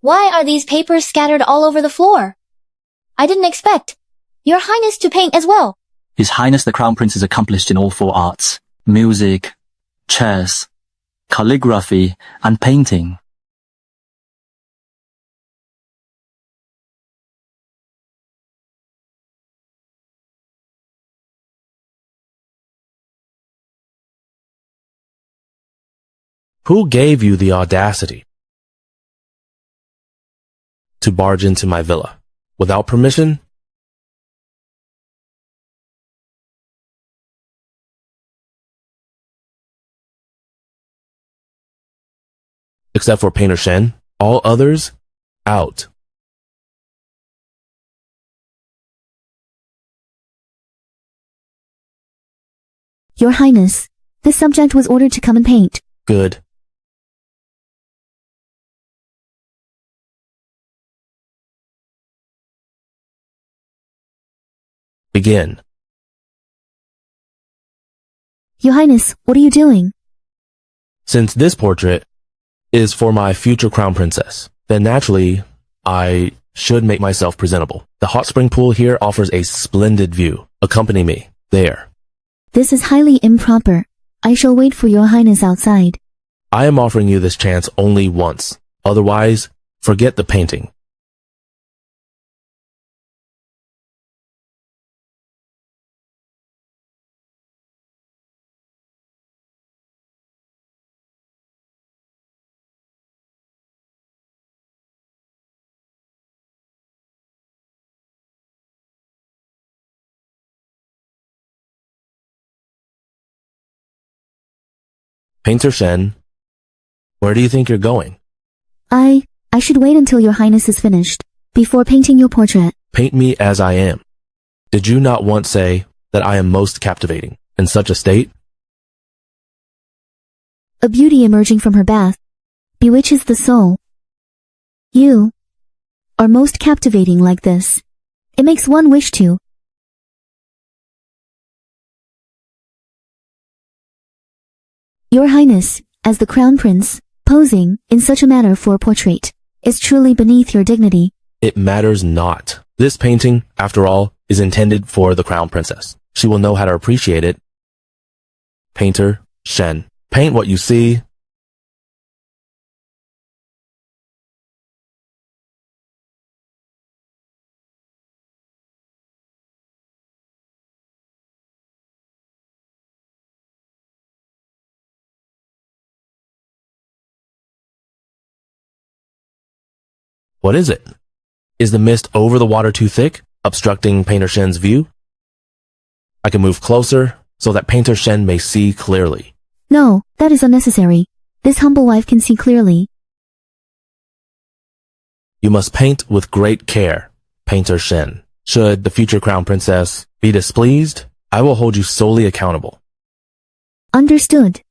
Why are these papers scattered all over the floor? I didn't expect Your Highness to paint as well. His Highness the Crown Prince is accomplished in all four arts: music, chess, calligraphy, and painting. Who gave you the audacity to barge into my villa without permission? Except for Painter Shen, all others, out. Your Highness, this subject was ordered to come and paint. Good. Begin. Your Highness, what are you doing? Since this portrait is for my future crown princess, then naturally, I should make myself presentable. The hot spring pool here offers a splendid view. Accompany me. There. This is highly improper. I shall wait for Your Highness outside. I am offering you this chance only once. Otherwise, forget the painting. Painter Shen, where do you think you're going? I should wait until Your Highness is finished before painting your portrait. Paint me as I am. Did you not once say that I am most captivating in such a state? A beauty emerging from her bath bewitches the soul. You are most captivating like this. It makes one wish to. Your Highness, as the Crown Prince, posing in such a manner for a portrait, is truly beneath your dignity. It matters not. This painting, after all, is intended for the Crown Princess. She will know how to appreciate it. Painter Shen, paint what you see. What is it? Is the mist over the water too thick, obstructing Painter Shen's view? I can move closer so that Painter Shen may see clearly. No, that is unnecessary. this humble wife can see clearly. You must paint with great care, Painter Shen. Should the future crown princess be displeased, I will hold you solely accountable. Understood.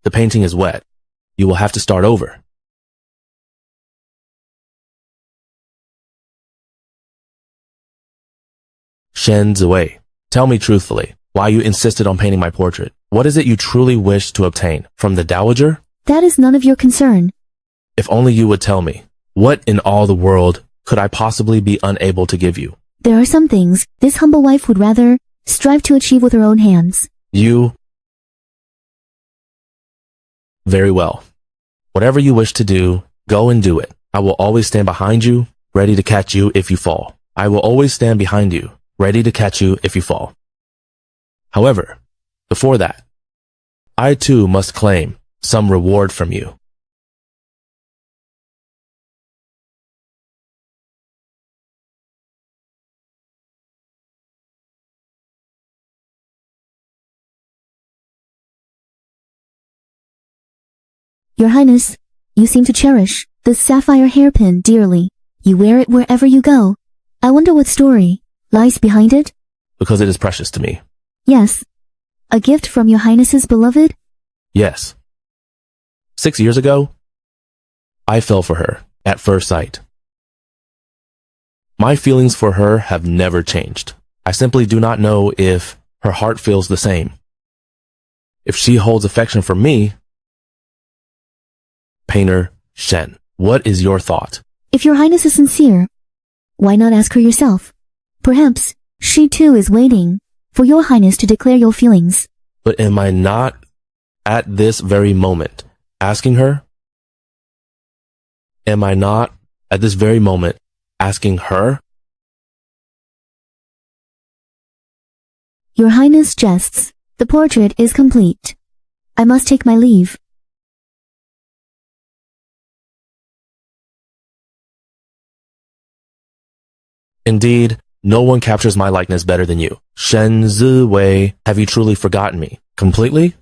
The painting is wet. You will have to start over. Shen Ziwei, tell me truthfully why you insisted on painting my portrait. What is it you truly wish to obtain from the dowager? That is none of your concern. If only you would tell me. What in all the world could I possibly be unable to give you? There are some things this humble wife would rather strive to achieve with her own hands. You... Very well. Whatever you wish to do, go and do it. I will always stand behind you, ready to catch you if you fall. I will always stand behind you, ready to catch you if you fall. However, before that, I too must claim some reward from you. Your Highness, you seem to cherish this sapphire hairpin dearly. You wear it wherever you go. I wonder what story lies behind it? Because it is precious to me. Yes. A gift from your Highness's beloved? Yes. 6 years ago, I fell for her at first sight. My feelings for her have never changed. I simply do not know if her heart feels the same. If she holds affection for me, Painter Shen, what is your thought? If your Highness is sincere, why not ask her yourself? Perhaps she too is waiting for your Highness to declare your feelings. But am I not at this very moment asking her? Am I not at this very moment asking her? Your Highness jests. The portrait is complete. I must take my leave. Indeed, no one captures my likeness better than you. Shen Ziwei, have you truly forgotten me? Completely?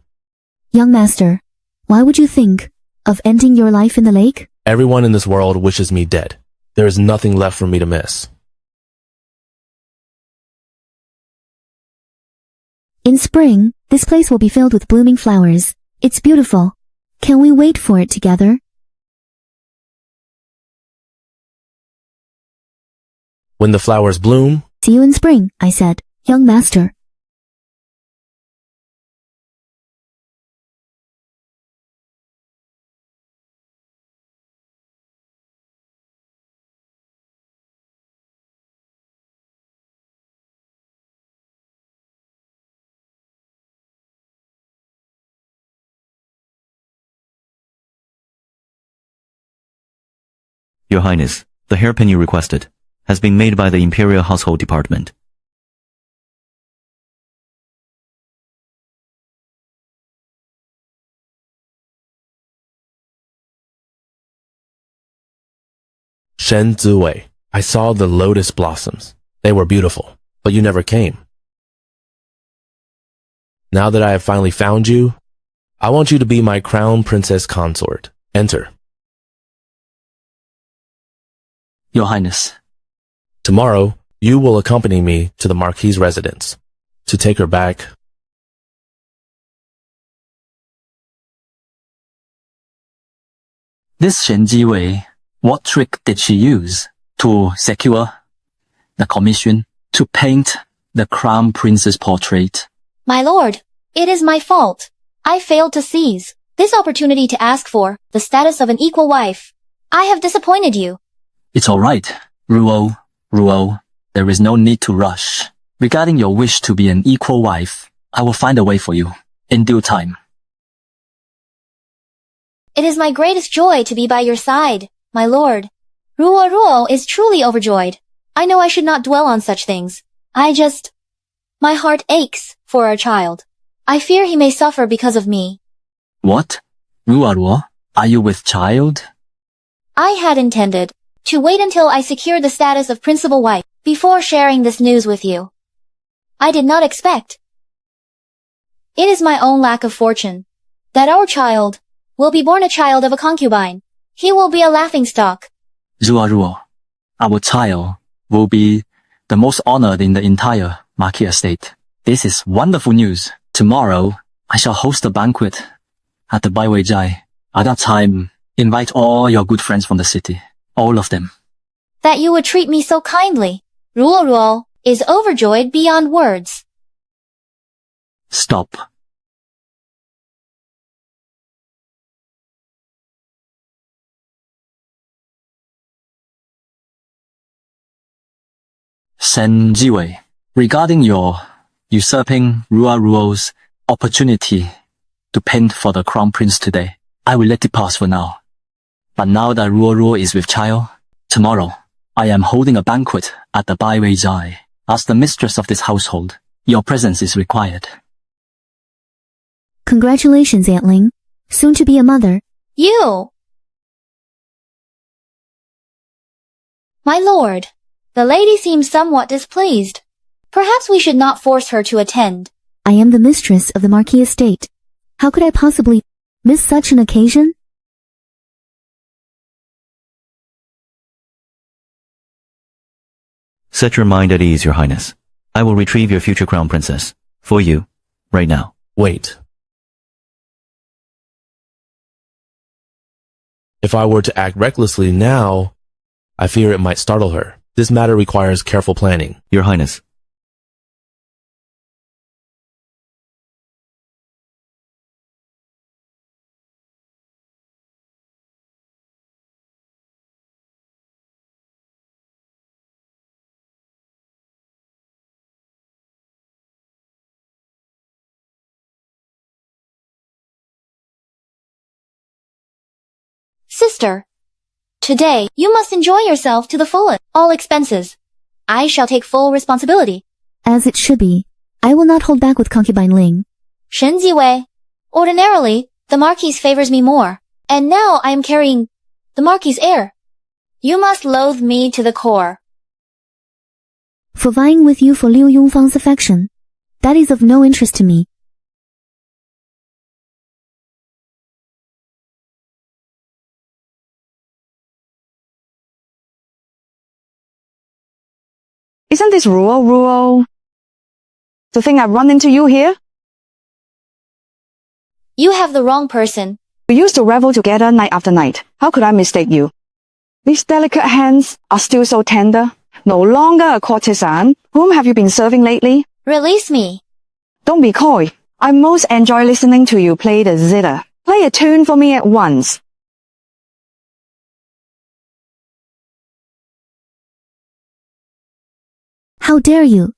Young master, why would you think of ending your life in the lake? Everyone in this world wishes me dead. There is nothing left for me to miss. In spring, this place will be filled with blooming flowers. It's beautiful. Can we wait for it together? When the flowers bloom, See you in spring, I said, young master. Your Highness, the hairpin you requested has been made by the Imperial Household Department. Shen Ziwei, I saw the lotus blossoms. They were beautiful, but you never came. Now that I have finally found you, I want you to be my crown princess consort. Enter. Your Highness. Tomorrow, you will accompany me to the Marquis's residence to take her back. This Shen Jiwei, what trick did she use to secure the commission to paint the crown prince's portrait? My lord, it is my fault. I failed to seize this opportunity to ask for the status of an equal wife. I have disappointed you. It's all right, Ruo. There is no need to rush. Regarding your wish to be an equal wife, I will find a way for you in due time. It is my greatest joy to be by your side, my lord. Ruo is truly overjoyed. I know I should not dwell on such things. My heart aches for our child. I fear he may suffer because of me. What? Ruo, are you with child? I had intended to wait until I secured the status of principal wife before sharing this news with you. I did not expect. It is my own lack of fortune that our child will be born a child of a concubine. He will be a laughingstock. Ruo, our child will be the most honored in the entire Marquis estate. This is wonderful news. Tomorrow, I shall host a banquet at the Baiwei Zhai. At that time, invite all your good friends from the city. All of them. That you would treat me so kindly. Ruo is overjoyed beyond words. Stop. Shen Jiwei, regarding your usurping Ruo's opportunity to paint for the crown prince today, I will let it pass for now. But now that Ruo is with child, tomorrow I am holding a banquet at the Baiwei Zhai. As the mistress of this household, your presence is required. Congratulations, Aunt Ling. Soon to be a mother. You! My lord, the lady seems somewhat displeased. Perhaps we should not force her to attend. I am the mistress of the Marquis estate. How could I possibly miss such an occasion? Set your mind at ease, Your Highness. I will retrieve your future crown princess. For you. Right now. Wait. If I were to act recklessly now, I fear it might startle her. This matter requires careful planning. Your Highness. Sister, today you must enjoy yourself to the fullest. All expenses. I shall take full responsibility. As it should be. I will not hold back with concubine Ling. Shen Ziwei. Ordinarily, the Marquis favors me more. And now I am carrying the Marquis' heir. You must loathe me to the core. For vying with you for Liu Yongfang's affection. That is of no interest to me. Isn't this Ruo? To think I've run into you here? You have the wrong person. We used to revel together night after night. How could I mistake you? These delicate hands are still so tender. No longer a courtesan. Whom have you been serving lately? Release me. Don't be coy. I most enjoy listening to you play the zither. Play a tune for me at once. How dare you?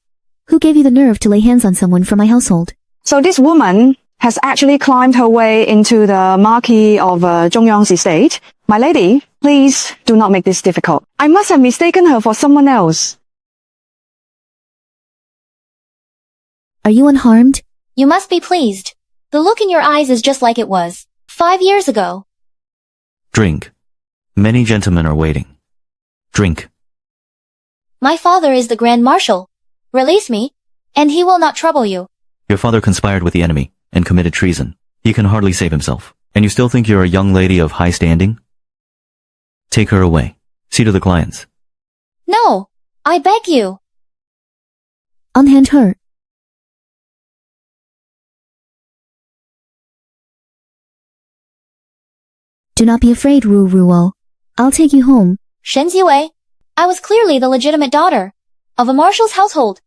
Who gave you the nerve to lay hands on someone from my household? So this woman has actually climbed her way into the Marquis of Zhongyang's estate. My lady, please do not make this difficult. I must have mistaken her for someone else. Are you unharmed? You must be pleased. The look in your eyes is just like it was 5 years ago. Drink. Many gentlemen are waiting. Drink. My father is the Grand Marshal. Release me, and he will not trouble you. Your father conspired with the enemy and committed treason. He can hardly save himself. And you still think you're a young lady of high standing? Take her away. See to the clients. No, I beg you. Unhand her. Do not be afraid, Ruo. I'll take you home. Shen Ziwei, I was clearly the legitimate daughter of a marshal's household,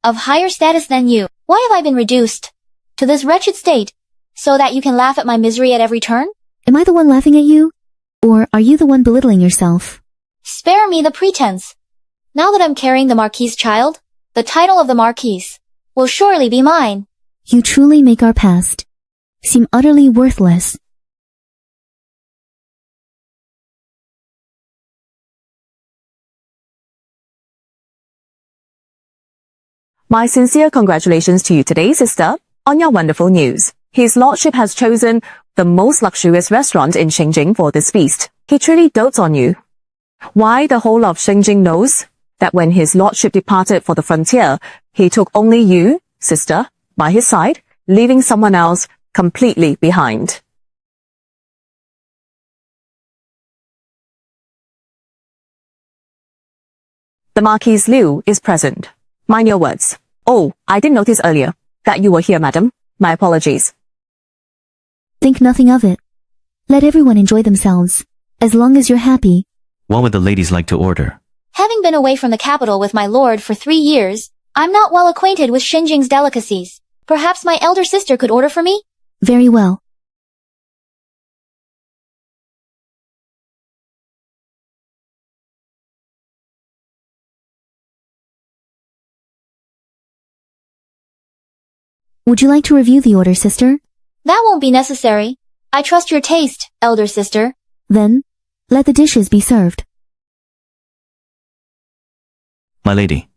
of higher status than you. Why have I been reduced to this wretched state, so that you can laugh at my misery at every turn? Am I the one laughing at you? Or are you the one belittling yourself? Spare me the pretense. Now that I'm carrying the Marquis' child, the title of the Marquis will surely be mine. You truly make our past seem utterly worthless. My sincere congratulations to you today, sister, on your wonderful news. His lordship has chosen the most luxurious restaurant in Xinjing for this feast. He truly dotes on you. Why the whole of Xinjing knows that when his lordship departed for the frontier, he took only you, sister, by his side, leaving someone else completely behind. The Marquis Liu is present. Mind your words. Oh, I didn't notice earlier that you were here, madam. My apologies. Think nothing of it. Let everyone enjoy themselves. As long as you're happy. What would the ladies like to order? Having been away from the capital with my lord for 3 years, I'm not well acquainted with Xinjing's delicacies. Perhaps my elder sister could order for me? Very well. Would you like to review the order, sister? That won't be necessary. I trust your taste, elder sister. Then, let the dishes be served. My lady,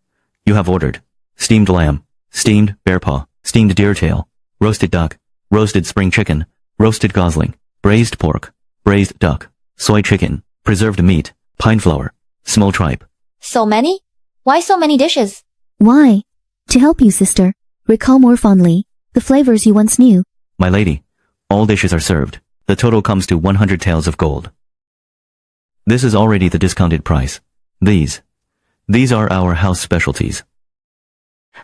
you have ordered steamed lamb, steamed bear paw, steamed deer tail, roasted duck, roasted spring chicken, roasted gosling, braised pork, braised duck, soy chicken, preserved meat, pine flower, small tripe. So many? Why so many dishes? Why? To help you, sister. Recall more fondly the flavors you once knew. My lady, all dishes are served. The total comes to 100 taels of gold. This is already the discounted price. These are our house specialties.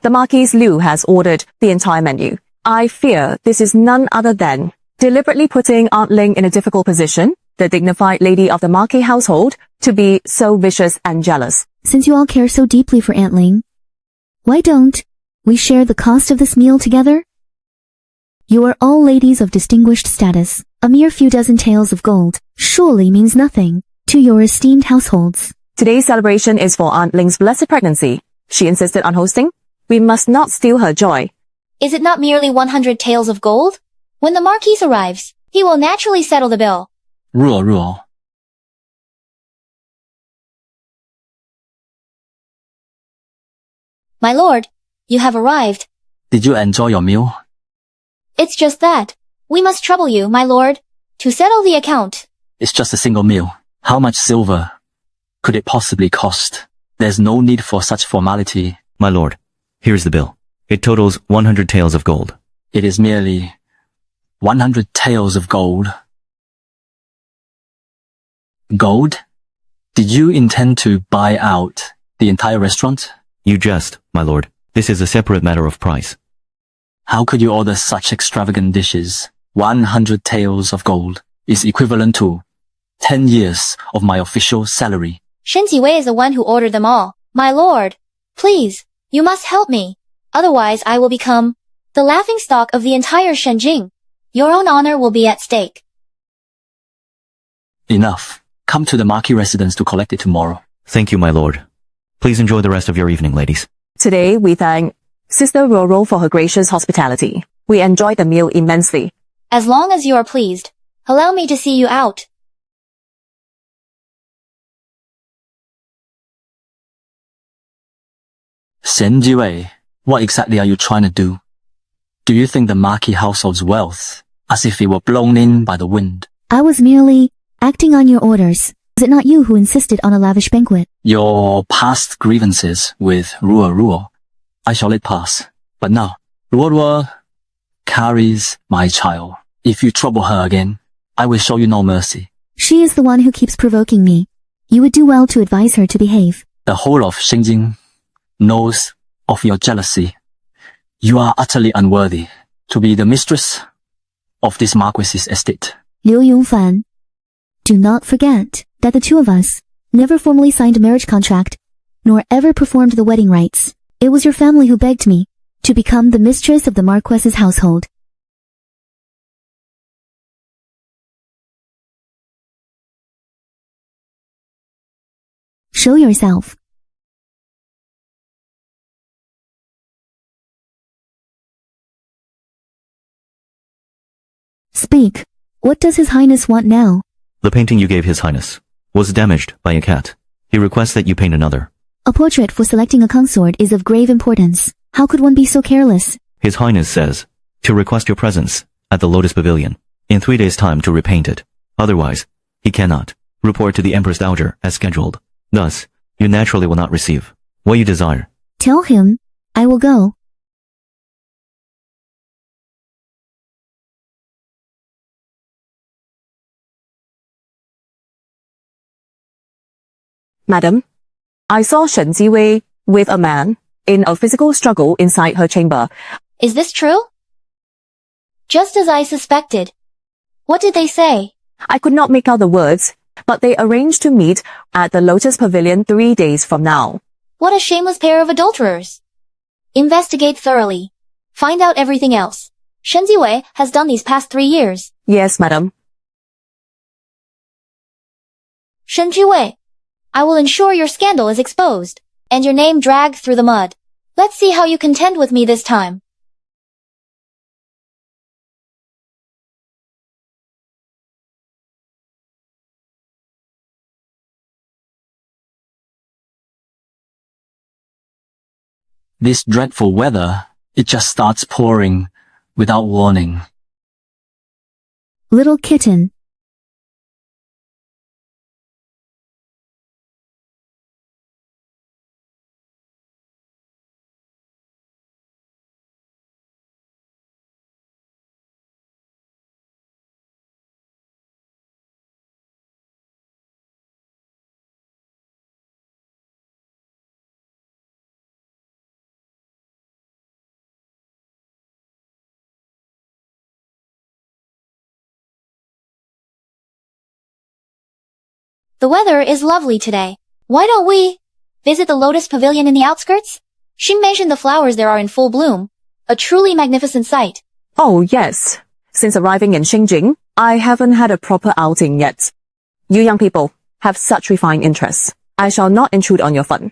The Marquis Liu has ordered the entire menu. I fear this is none other than deliberately putting Aunt Ling in a difficult position, the dignified lady of the Marquis household, to be so vicious and jealous. Since you all care so deeply for Aunt Ling, why don't we share the cost of this meal together? You are all ladies of distinguished status. A mere few dozen taels of gold surely means nothing to your esteemed households. Today's celebration is for Aunt Ling's blessed pregnancy. She insisted on hosting. We must not steal her joy. Is it not merely 100 taels of gold? When the Marquis arrives, he will naturally settle the bill. Ruo. My lord, you have arrived. Did you enjoy your meal? It's just that. We must trouble you, my lord, to settle the account. It's just a single meal. How much silver could it possibly cost? There's no need for such formality. My lord, here's the bill. It totals 100 taels of gold. It is merely 100 taels of gold. Gold? Did you intend to buy out the entire restaurant? You jest, my lord. This is a separate matter of price. How could you order such extravagant dishes? 100 taels of gold is equivalent to 10 years of my official salary. Shen Jiwei is the one who ordered them all. My lord, please, you must help me. Otherwise I will become the laughingstock of the entire Shenjing. Your own honor will be at stake. Enough. Come to the Marquis residence to collect it tomorrow. Thank you, my lord. Please enjoy the rest of your evening, ladies. Today we thank Sister Roro for her gracious hospitality. We enjoyed the meal immensely. As long as you are pleased, allow me to see you out. Shen Jiwei, what exactly are you trying to do? Do you think the Marquis household's wealth as if it were blown in by the wind? I was merely acting on your orders. Was it not you who insisted on a lavish banquet? Your past grievances with Ruo, I shall let pass. But now, Ruo carries my child. If you trouble her again, I will show you no mercy. She is the one who keeps provoking me. You would do well to advise her to behave. The whole of Xinjing knows of your jealousy. You are utterly unworthy to be the mistress of this Marquis's estate. Liu Yongfan, do not forget that the two of us never formally signed a marriage contract, nor ever performed the wedding rites. It was your family who begged me to become the mistress of the Marquess's household. Show yourself. Speak. What does His Highness want now? The painting you gave His Highness was damaged by a cat. He requests that you paint another. A portrait for selecting a consort is of grave importance. How could one be so careless? His Highness says to request your presence at the Lotus Pavilion in 3 days' time to repaint it. Otherwise, he cannot report to the Empress Dowager as scheduled. Thus, you naturally will not receive what you desire. Tell him, I will go. Madam, I saw Shen Ziwei with a man in a physical struggle inside her chamber. Is this true? Just as I suspected. What did they say? I could not make out the words, but they arranged to meet at the Lotus Pavilion 3 days from now. What a shameless pair of adulterers. Investigate thoroughly. Find out everything else. Shen Ziwei has done these past 3 years. Yes, madam. Shen Ziwei, I will ensure your scandal is exposed, and your name dragged through the mud. Let's see how you contend with me this time. This dreadful weather, it just starts pouring without warning. Little kitten. The weather is lovely today. Why don't we visit the Lotus Pavilion in the outskirts? She mentioned the flowers there are in full bloom. A truly magnificent sight. Oh, yes. Since arriving in Xinjing, I haven't had a proper outing yet. You young people have such refined interests. I shall not intrude on your fun.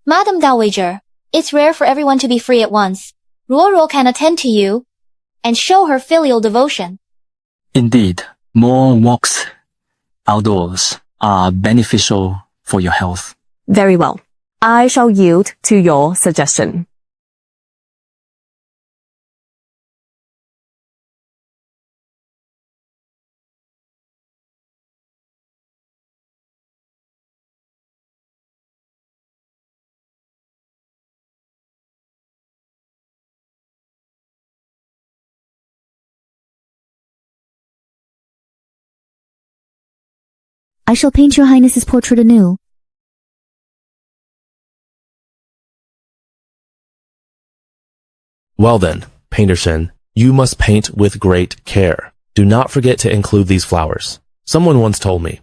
Madam Dowager, it's rare for everyone to be free at once. Ruo can attend to you and show her filial devotion. Indeed, more walks outdoors are beneficial for your health. Very well. I shall yield to your suggestion. I shall paint your highness's portrait anew. Well then, Painter Shen, you must paint with great care. Do not forget to include these flowers. Someone once told me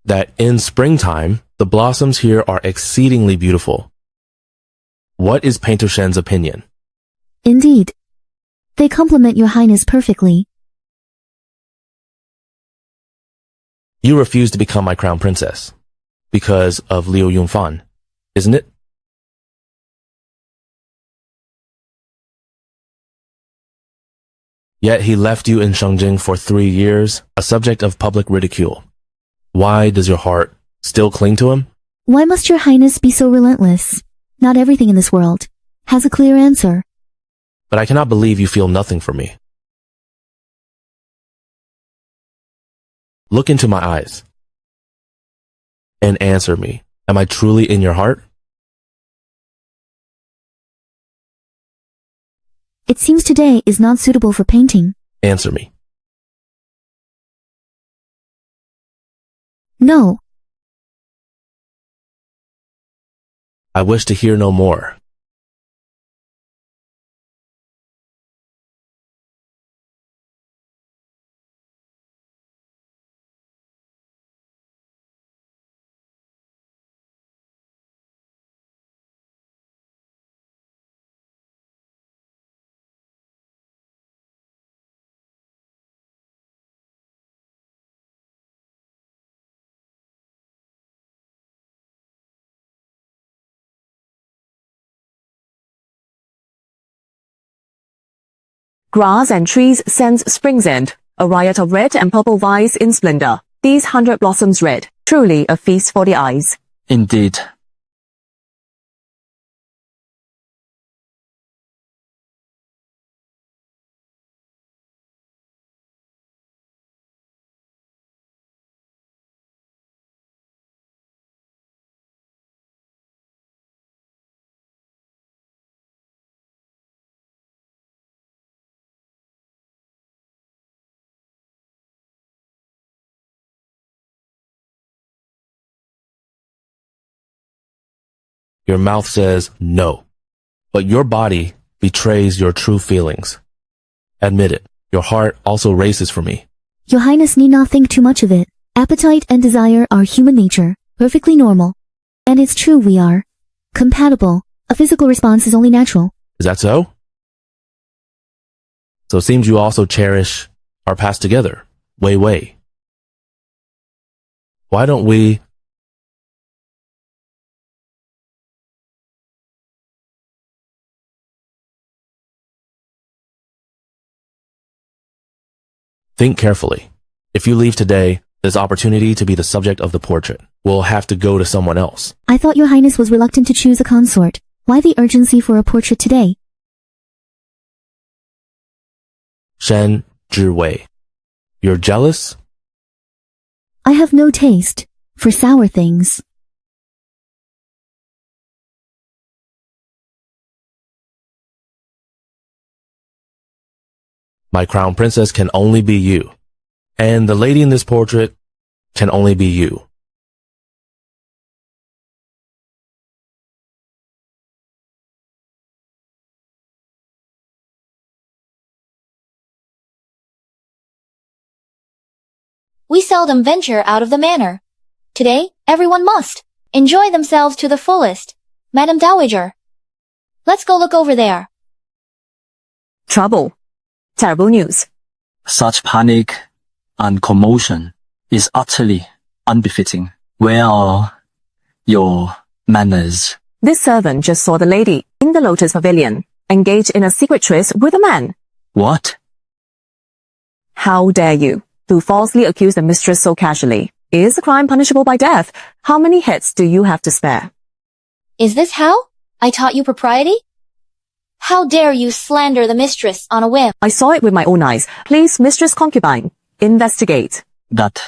that in springtime, the blossoms here are exceedingly beautiful. What is Painter Shen's opinion? Indeed. They complement your highness perfectly. You refuse to become my crown princess because of Liu Yunfan, isn't it? Yet he left you in Shengjing for 3 years, a subject of public ridicule. Why does your heart still cling to him? Why must your highness be so relentless? Not everything in this world has a clear answer. But I cannot believe you feel nothing for me. Look into my eyes and answer me. Am I truly in your heart? It seems today is not suitable for painting. Answer me. No. I wish to hear no more. Grass and trees sense spring's end, a riot of red and purple vies in splendor. These 100 blossoms red, truly a feast for the eyes. Indeed. Your mouth says no, but your body betrays your true feelings. Admit it, your heart also races for me. Your Highness need not think too much of it. Appetite and desire are human nature, perfectly normal. And it's true we are compatible. A physical response is only natural. Is that so? So it seems you also cherish our past together. Wei. Why don't we... Think carefully. If you leave today, this opportunity to be the subject of the portrait will have to go to someone else. I thought your Highness was reluctant to choose a consort. Why the urgency for a portrait today? Shen Zhiwei. You're jealous? I have no taste for sour things. My crown princess can only be you. And the lady in this portrait can only be you. We seldom venture out of the manor. Today, everyone must enjoy themselves to the fullest. Madam Dowager, let's go look over there. Trouble. Terrible news. Such panic and commotion is utterly unbefitting. Where are your manners? This servant just saw the lady in the Lotus Pavilion, engaged in a secret tryst with a man. What? How dare you to falsely accuse the mistress so casually? Is the crime punishable by death? How many hits do you have to spare? Is this how I taught you propriety? How dare you slander the mistress on a whim? I saw it with my own eyes. Please, mistress concubine, investigate. That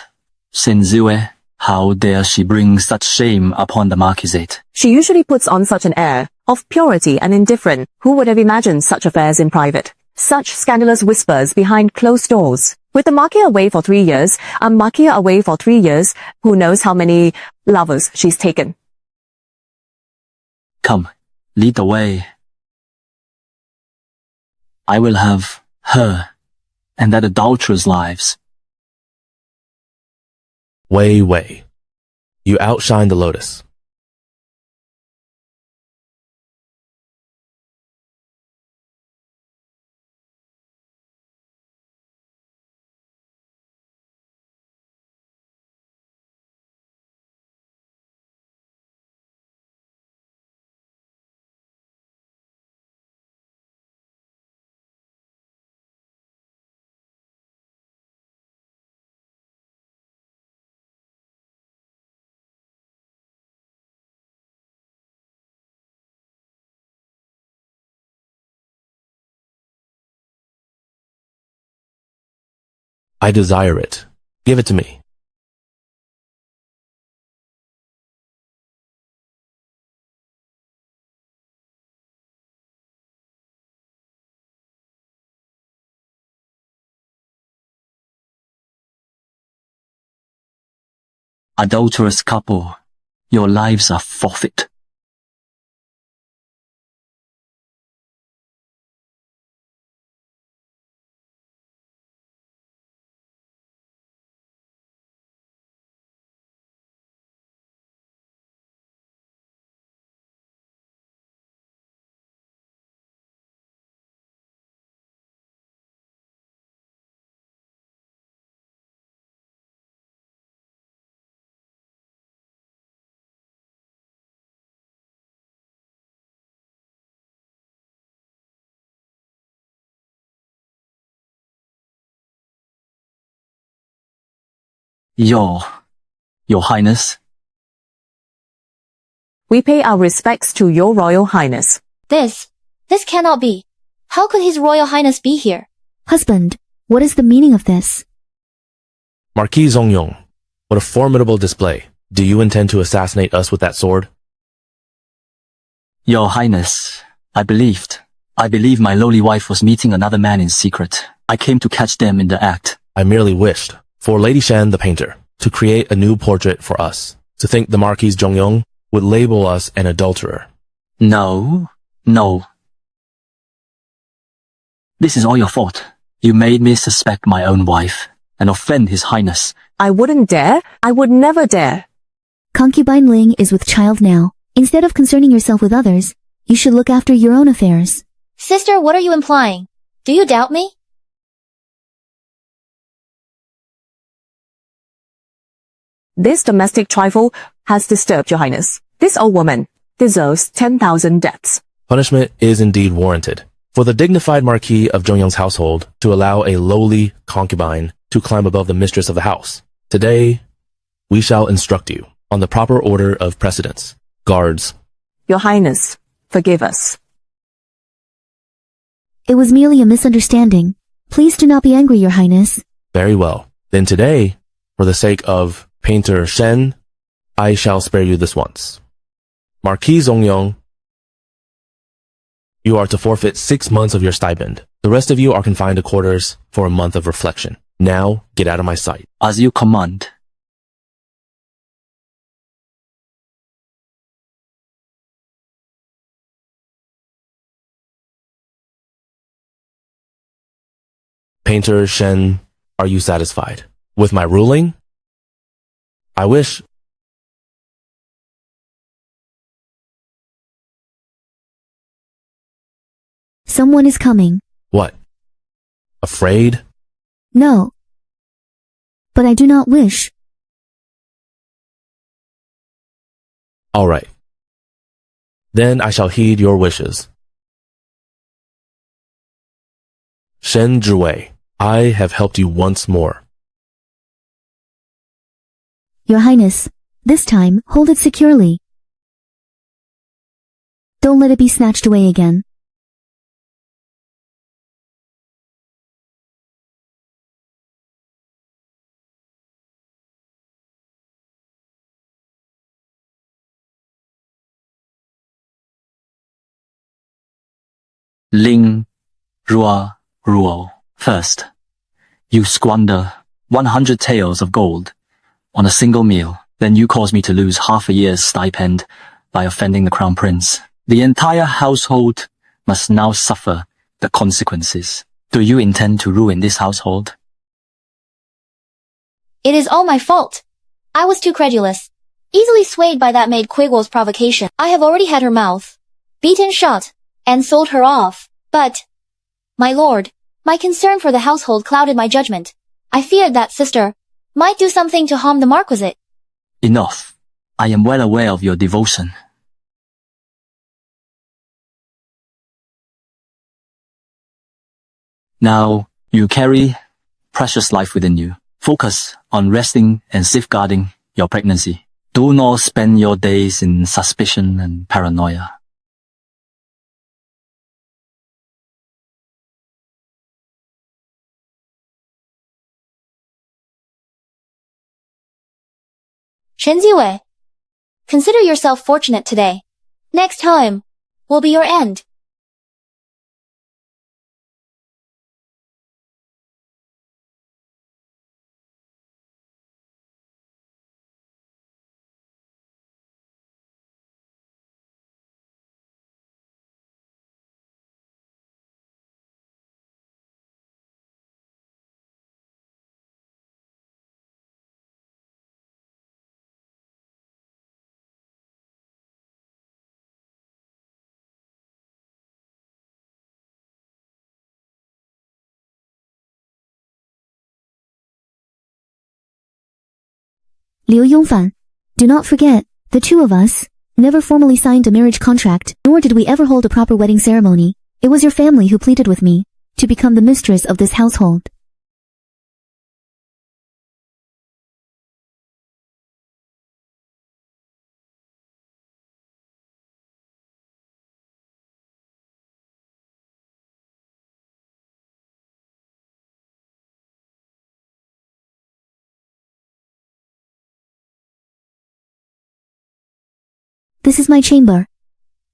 Senzue, how dare she bring such shame upon the marquisate? She usually puts on such an air of purity and indifference. Who would have imagined such affairs in private? Such scandalous whispers behind closed doors. With the marquis away for 3 years, and marquis away for 3 years, who knows how many lovers she's taken. Come, lead the way. I will have her and that adulterer's lives. Wei. You outshine the lotus. I desire it. Give it to me. Adulterous couple, your lives are forfeit. Your Highness. We pay our respects to your Royal Highness. This cannot be. How could His Royal Highness be here? Husband, what is the meaning of this? Marquis Zongyong, what a formidable display. Do you intend to assassinate us with that sword? Your Highness, I believe my lowly wife was meeting another man in secret. I came to catch them in the act. I merely wished for Lady Shen, the painter, to create a new portrait for us. To think the Marquis Zongyong would label us an adulterer. No. This is all your fault. You made me suspect my own wife and offend His Highness. I wouldn't dare. I would never dare. Concubine Ling is with child now. Instead of concerning yourself with others, you should look after your own affairs. Sister, what are you implying? Do you doubt me? This domestic trifle has disturbed your highness. This old woman deserves 10,000 deaths. Punishment is indeed warranted for the dignified Marquis of Zhongyang's household to allow a lowly concubine to climb above the mistress of the house. Today, we shall instruct you on the proper order of precedence. Guards. Your highness, forgive us. It was merely a misunderstanding. Please do not be angry, your highness. Very well. Then today, for the sake of Painter Shen, I shall spare you this once. Marquis Zongyong, you are to forfeit 6 months of your stipend. The rest of you are confined to quarters for a month of reflection. Now, get out of my sight. As you command. Painter Shen, are you satisfied with my ruling? I wish. Someone is coming. What? Afraid? No. But I do not wish. All right. Then I shall heed your wishes. Shen Zhiwei, I have helped you once more. Your highness, this time, hold it securely. Don't let it be snatched away again. Ling Rua Ruo. First, you squander 100 taels of gold on a single meal. Then you cause me to lose half a year's stipend by offending the Crown Prince. The entire household must now suffer the consequences. Do you intend to ruin this household? It is all my fault. I was too credulous, easily swayed by that maid Quiguo's provocation. I have already had her mouth beaten shut and sold her off. But, my lord, my concern for the household clouded my judgment. I feared that sister might do something to harm the marquisate. Enough. I am well aware of your devotion. Now, you carry precious life within you. Focus on resting and safeguarding your pregnancy. Do not spend your days in suspicion and paranoia. Shen Ziwei, consider yourself fortunate today. Next time will be your end. Liu Yongfan, do not forget, the two of us never formally signed a marriage contract, nor did we ever hold a proper wedding ceremony. It was your family who pleaded with me to become the mistress of this household. This is my chamber.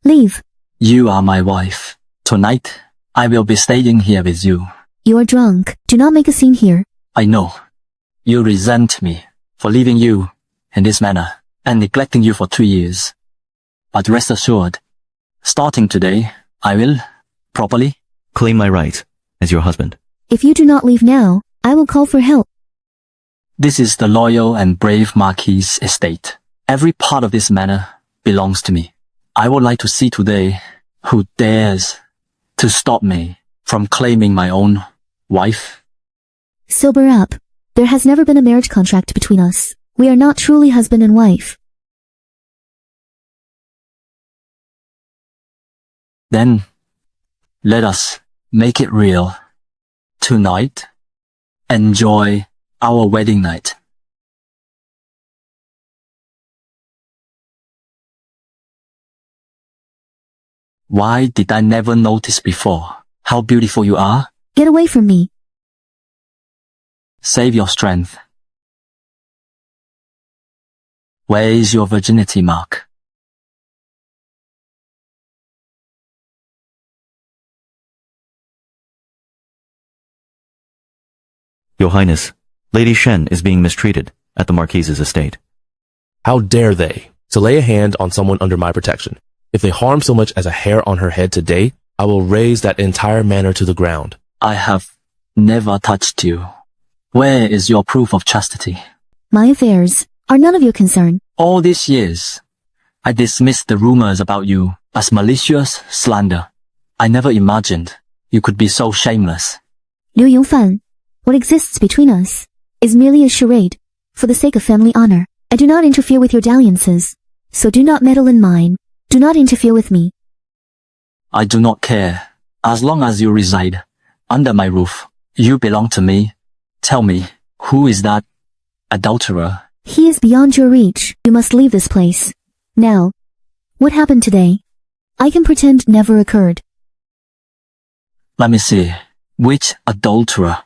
Leave. You are my wife. Tonight, I will be staying here with you. You are drunk. Do not make a scene here. I know. You resent me for leaving you in this manner and neglecting you for 2 years. But rest assured, starting today, I will, properly, claim my rights as your husband. If you do not leave now, I will call for help. This is the loyal and brave Marquis's estate. Every part of this manor belongs to me. I would like to see today who dares to stop me from claiming my own wife. Sober up. There has never been a marriage contract between us. We are not truly husband and wife. Then, let us make it real. Tonight, enjoy our wedding night. Why did I never notice before how beautiful you are? Get away from me. Save your strength. Where is your virginity mark? Your Highness, Lady Shen is being mistreated at the Marquise's estate. How dare they to lay a hand on someone under my protection? If they harm so much as a hair on her head today, I will raise that entire manor to the ground. I have never touched you. Where is your proof of chastity? My affairs are none of your concern. All these years, I dismissed the rumors about you as malicious slander. I never imagined you could be so shameless. Liu Yongfan, what exists between us is merely a charade for the sake of family honor. I do not interfere with your dalliances, so do not meddle in mine. Do not interfere with me. I do not care. As long as you reside under my roof, you belong to me. Tell me, who is that adulterer? He is beyond your reach. You must leave this place. Now, what happened today? I can pretend never occurred. Let me see. Which adulterer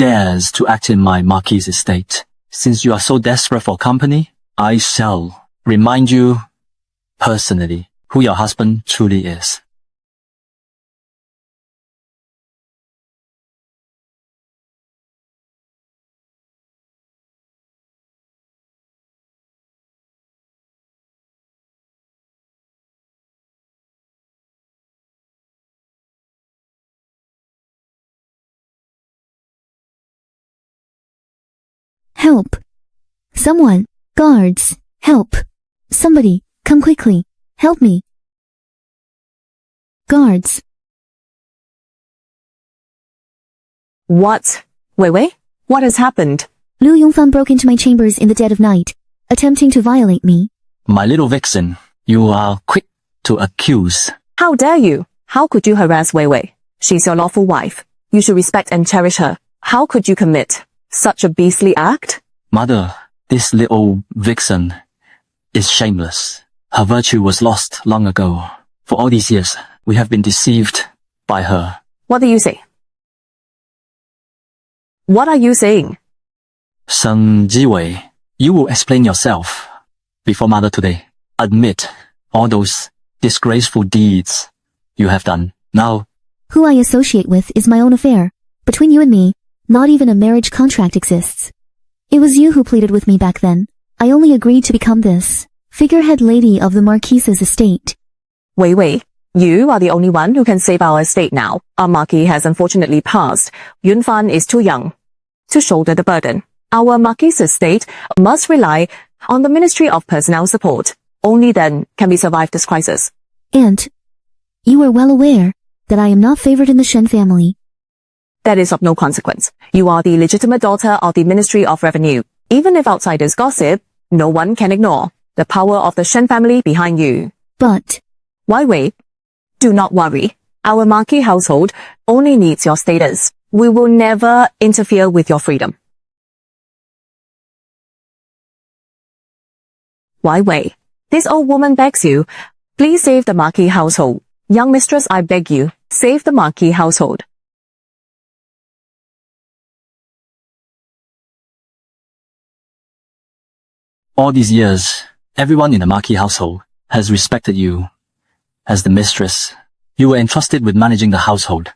dares to act in my Marquis's estate? Since you are so desperate for company, I shall remind you personally who your husband truly is. Help! Someone! Guards! Help! Somebody! Come quickly! Help me! Guards! What? Wei, what has happened? Liu Yongfan broke into my chambers in the dead of night, attempting to violate me. My little vixen, you are quick to accuse. How dare you? How could you harass Wei? She's your lawful wife. You should respect and cherish her. How could you commit such a beastly act? Mother, this little vixen is shameless. Her virtue was lost long ago. For all these years, we have been deceived by her. What do you say? What are you saying? Shen Jiwei, you will explain yourself before Mother today. Admit all those disgraceful deeds you have done. Now, Who I associate with is my own affair. Between you and me, not even a marriage contract exists. It was you who pleaded with me back then. I only agreed to become this figurehead lady of the Marquise's estate. Wei, you are the only one who can save our estate now. Our Marquis has unfortunately passed. Yunfan is too young to shoulder the burden. Our Marquis's estate must rely on the Ministry of Personnel Support. Only then can we survive this crisis. And you are well aware that I am not favored in the Shen family. That is of no consequence. You are the legitimate daughter of the Ministry of Revenue. Even if outsiders gossip, no one can ignore the power of the Shen family behind you. But Why wait? Do not worry. Our Marquis household only needs your status. We will never interfere with your freedom. Why wait? This old woman begs you, please save the Marquis household. Young mistress, I beg you, save the Marquis household. all these years, everyone in the Marquis household has respected you as the mistress. You were entrusted with managing the household.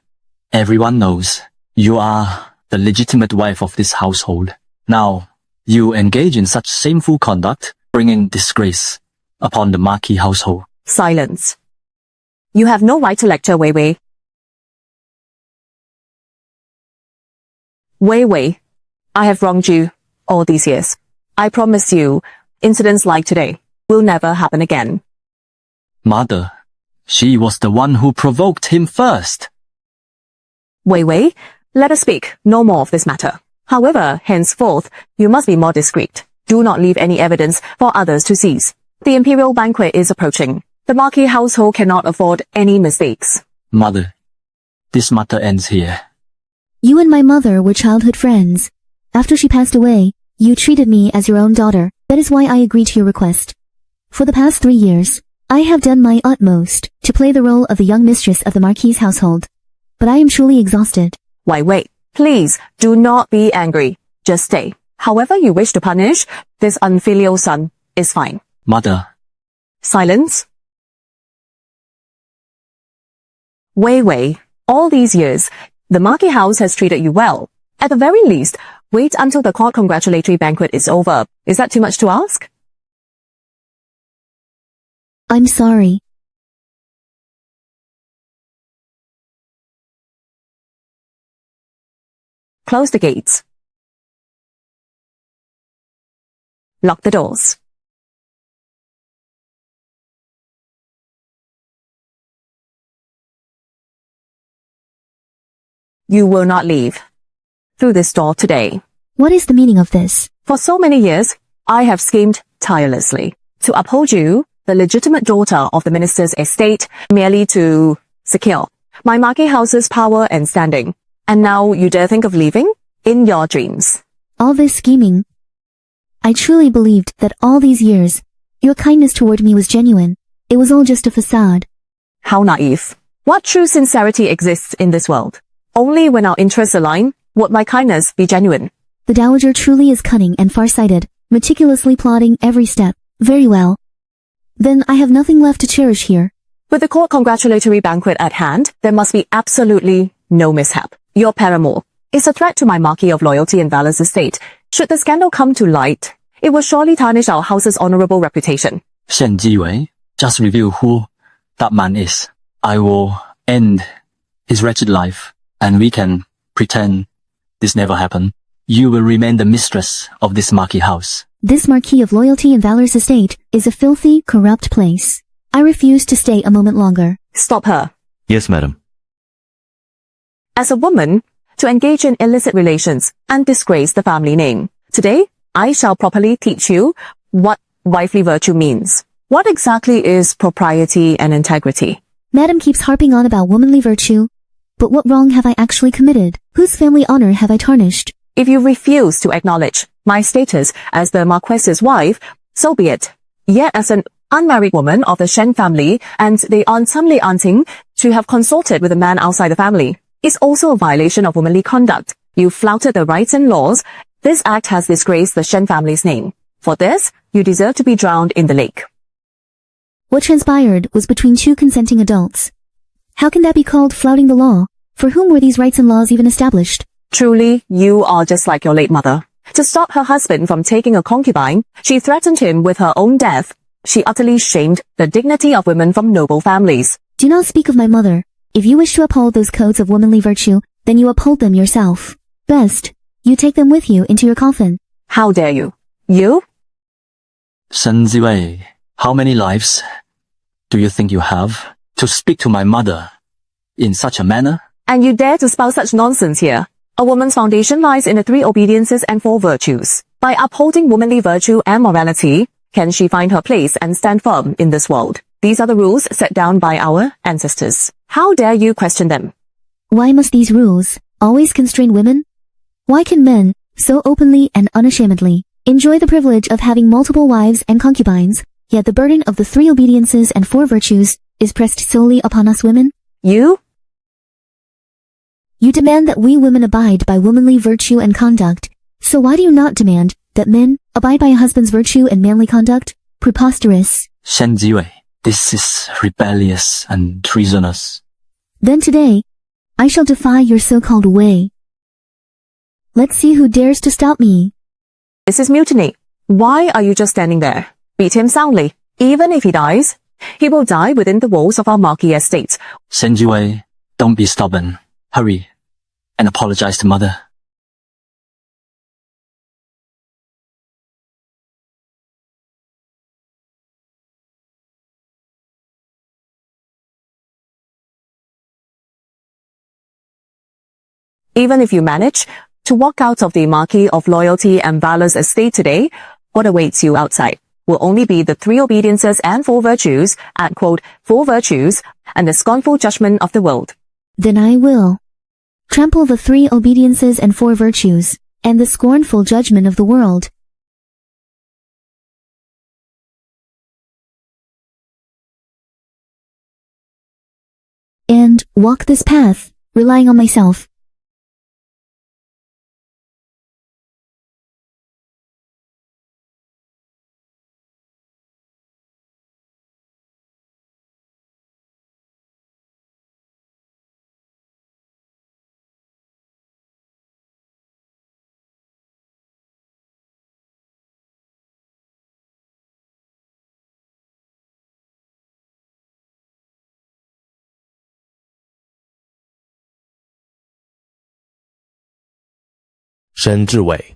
Everyone knows you are the legitimate wife of this household. Now, you engage in such shameful conduct, bringing disgrace upon the Marquis household. Silence. You have no right to lecture, Wei Wei. Wei Wei, I have wronged you all these years. I promise you, incidents like today will never happen again. Mother, she was the one who provoked him first. Wei Wei, let us speak no more of this matter. However, henceforth, you must be more discreet. Do not leave any evidence for others to seize. The imperial banquet is approaching. The Marquis household cannot afford any mistakes. Mother, this matter ends here. You and my mother were childhood friends. After she passed away, you treated me as your own daughter. That is why I agreed to your request. For the past 3 years, I have done my utmost to play the role of the young mistress of the Marquis household. But I am truly exhausted. Wei Wei, please do not be angry. Just stay. However you wish to punish this unfilial son is fine. Mother. Silence. Wei Wei, all these years, the Marquis house has treated you well. At the very least, wait until the court congratulatory banquet is over. Is that too much to ask? I'm sorry. Close the gates. Lock the doors. You will not leave through this door today. What is the meaning of this? For so many years, I have schemed tirelessly to uphold you, the legitimate daughter of the minister's estate, merely to secure my Marquis house's power and standing. And now you dare think of leaving? In your dreams. All this scheming. I truly believed that all these years, your kindness toward me was genuine. It was all just a facade. How naive. What true sincerity exists in this world? Only when our interests align would my kindness be genuine. The dowager truly is cunning and far-sighted, meticulously plotting every step. Very well. Then I have nothing left to cherish here. With the court congratulatory banquet at hand, there must be absolutely no mishap. Your paramour is a threat to my Marquis of Loyalty and Valor's estate. Should the scandal come to light, it will surely tarnish our house's honorable reputation. Shen Jiwei, just reveal who that man is. I will end his wretched life, and we can pretend this never happened. You will remain the mistress of this Marquis house. This Marquis of Loyalty and Valor's estate is a filthy, corrupt place. I refuse to stay a moment longer. Stop her. Yes, madam. As a woman, to engage in illicit relations and disgrace the family name. Today, I shall properly teach you what wifely virtue means. What exactly is propriety and integrity? Madam keeps harping on about womanly virtue. But what wrong have I actually committed? Whose family honor have I tarnished? If you refuse to acknowledge my status as the Marquess's wife, so be it. Yet as an unmarried woman of the Shen family and the untimely aunting to have consulted with a man outside the family is also a violation of womanly conduct. You flouted the rights and laws. This act has disgraced the Shen family's name. For this, you deserve to be drowned in the lake. What transpired was between two consenting adults. How can that be called flouting the law? For whom were these rights and laws even established? Truly, you are just like your late mother. To stop her husband from taking a concubine, she threatened him with her own death. She utterly shamed the dignity of women from noble families. Do not speak of my mother. If you wish to uphold those codes of womanly virtue, then you uphold them yourself. Best, you take them with you into your coffin. How dare you? You? Shen Ziwei, how many lives do you think you have to speak to my mother in such a manner? And you dare to spout such nonsense here? A woman's foundation lies in the 3 obediences and 4 virtues. By upholding womanly virtue and morality, can she find her place and stand firm in this world. These are the rules set down by our ancestors. How dare you question them? Why must these rules always constrain women? Why can men, so openly and unashamedly, enjoy the privilege of having multiple wives and concubines, yet the burden of the 3 obediences and 4 virtues is pressed solely upon us women? You demand that we women abide by womanly virtue and conduct. So why do you not demand that men abide by a husband's virtue and manly conduct? Preposterous. Shen Ziwei, this is rebellious and treasonous. Then today, I shall defy your so-called way. Let's see who dares to stop me. This is mutiny. Why are you just standing there? Beat him soundly. Even if he dies, He will die within the walls of our marquee estate. Senjiwei, don't be stubborn. Hurry and apologize to mother. Even if you manage to walk out of the Marquis of Loyalty and Valor's estate today, what awaits you outside will only be the 3 obediences and 4 virtues, and quote, 4 virtues, and the scornful judgment of the world. Then I will trample the 3 obediences and 4 virtues, and the scornful judgment of the world. And walk this path, relying on myself. Shen Zhiwei.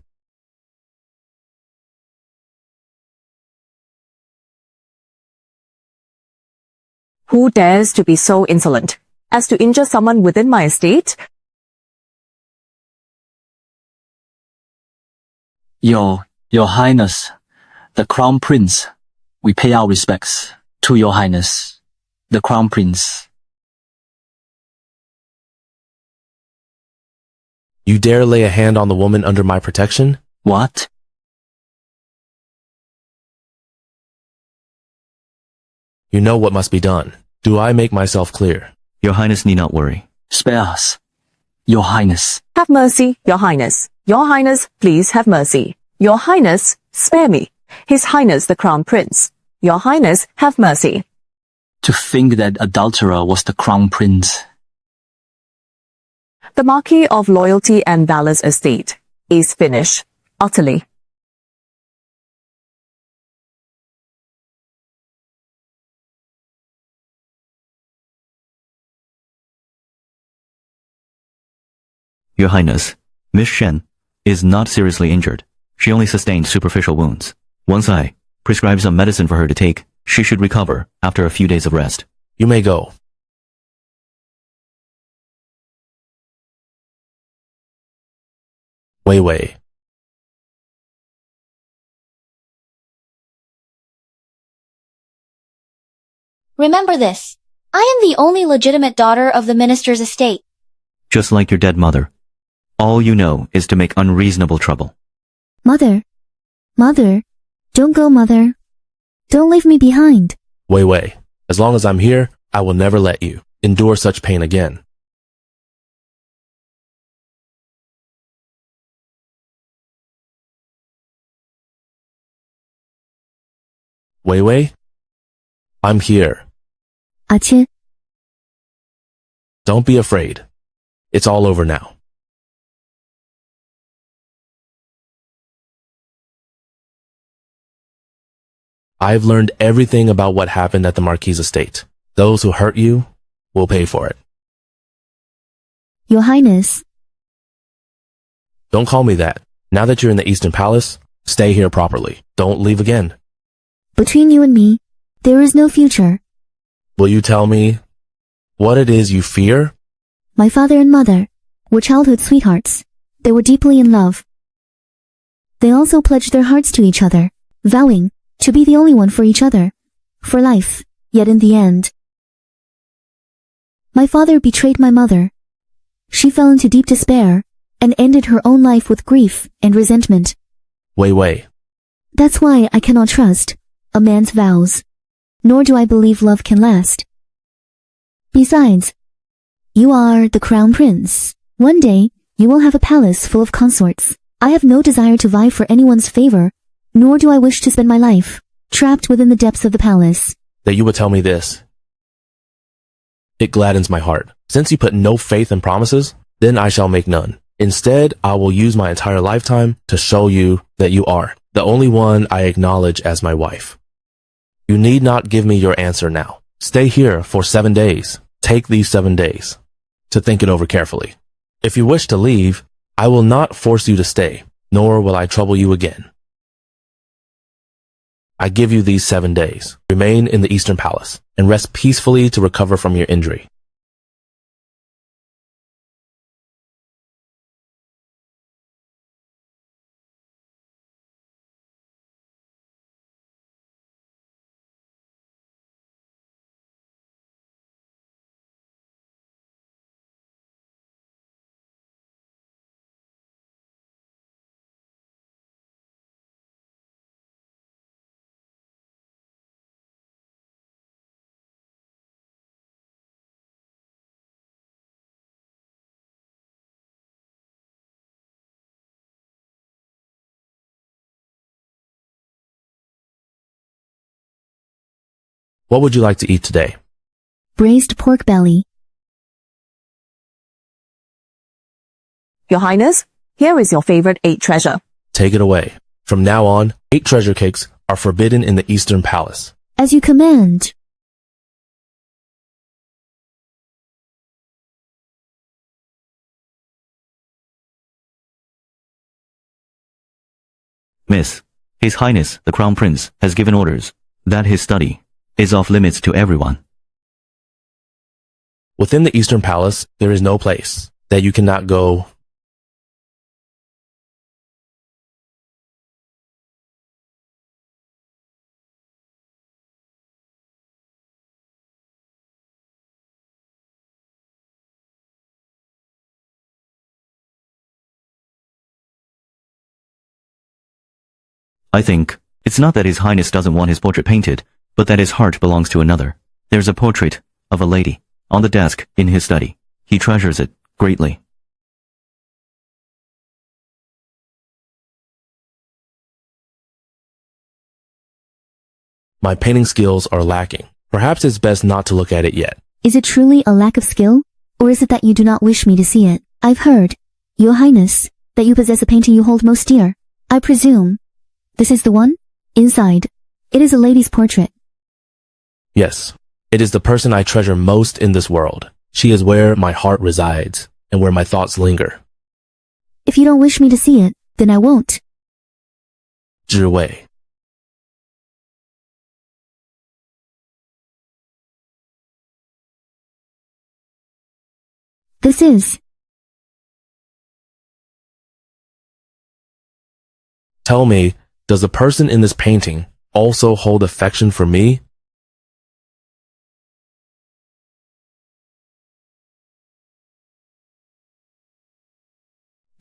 Who dares to be so insolent as to injure someone within my estate? Your Highness, the Crown Prince, we pay our respects to Your Highness, the Crown Prince. You dare lay a hand on the woman under my protection? What? You know what must be done. Do I make myself clear? Your Highness need not worry. Spare us, Your Highness. Have mercy, Your Highness. Your Highness, please have mercy. Your Highness, spare me. His Highness the Crown Prince. Your Highness, have mercy. To think that adulterer was the Crown Prince. The Marquis of Loyalty and Valor's estate is finished, utterly. Your Highness, Miss Shen is not seriously injured. She only sustained superficial wounds. Once I prescribe some medicine for her to take, she should recover after a few days of rest. You may go. Wei Wei. Remember this. I am the only legitimate daughter of the minister's estate. Just like your dead mother. All you know is to make unreasonable trouble. Mother. Mother. Don't go, Mother. Don't leave me behind. Wei Wei. As long as I'm here, I will never let you endure such pain again. Wei Wei? I'm here. Ache. Don't be afraid. It's all over now. I've learned everything about what happened at the Marquis' estate. Those who hurt you will pay for it. Your Highness. Don't call me that. Now that you're in the Eastern Palace, stay here properly. Don't leave again. Between you and me, there is no future. Will you tell me what it is you fear? My father and mother were childhood sweethearts. They were deeply in love. They also pledged their hearts to each other, vowing to be the only one for each other, for life. Yet in the end, my father betrayed my mother. She fell into deep despair and ended her own life with grief and resentment. Wei Wei. That's why I cannot trust a man's vows, nor do I believe love can last. Besides, you are the Crown Prince. One day, you will have a palace full of consorts. I have no desire to vie for anyone's favor, nor do I wish to spend my life trapped within the depths of the palace. That you would tell me this. It gladdens my heart. Since you put no faith in promises, then I shall make none. Instead, I will use my entire lifetime to show you that you are the only one I acknowledge as my wife. You need not give me your answer now. Stay here for 7 days. Take these 7 days to think it over carefully. If you wish to leave, I will not force you to stay, nor will I trouble you again. I give you these 7 days. Remain in the Eastern Palace and rest peacefully to recover from your injury. What would you like to eat today? Braised pork belly. Your Highness, here is your favorite 8 treasure. Take it away. From now on, 8 treasure cakes are forbidden in the Eastern Palace. As you command. Miss, His Highness, the Crown Prince, has given orders that his study is off limits to everyone. Within the Eastern Palace, there is no place that you cannot go. I think it's not that His Highness doesn't want his portrait painted, but that his heart belongs to another. There's a portrait of a lady on the desk in his study. He treasures it greatly. My painting skills are lacking. Perhaps it's best not to look at it yet. Is it truly a lack of skill? Or is it that you do not wish me to see it? I've heard, Your Highness, that you possess a painting you hold most dear. I presume this is the one? Inside, it is a lady's portrait. Yes, it is the person I treasure most in this world. She is where my heart resides and where my thoughts linger. If you don't wish me to see it, then I won't. 知味. This is. Tell me, does the person in this painting also hold affection for me?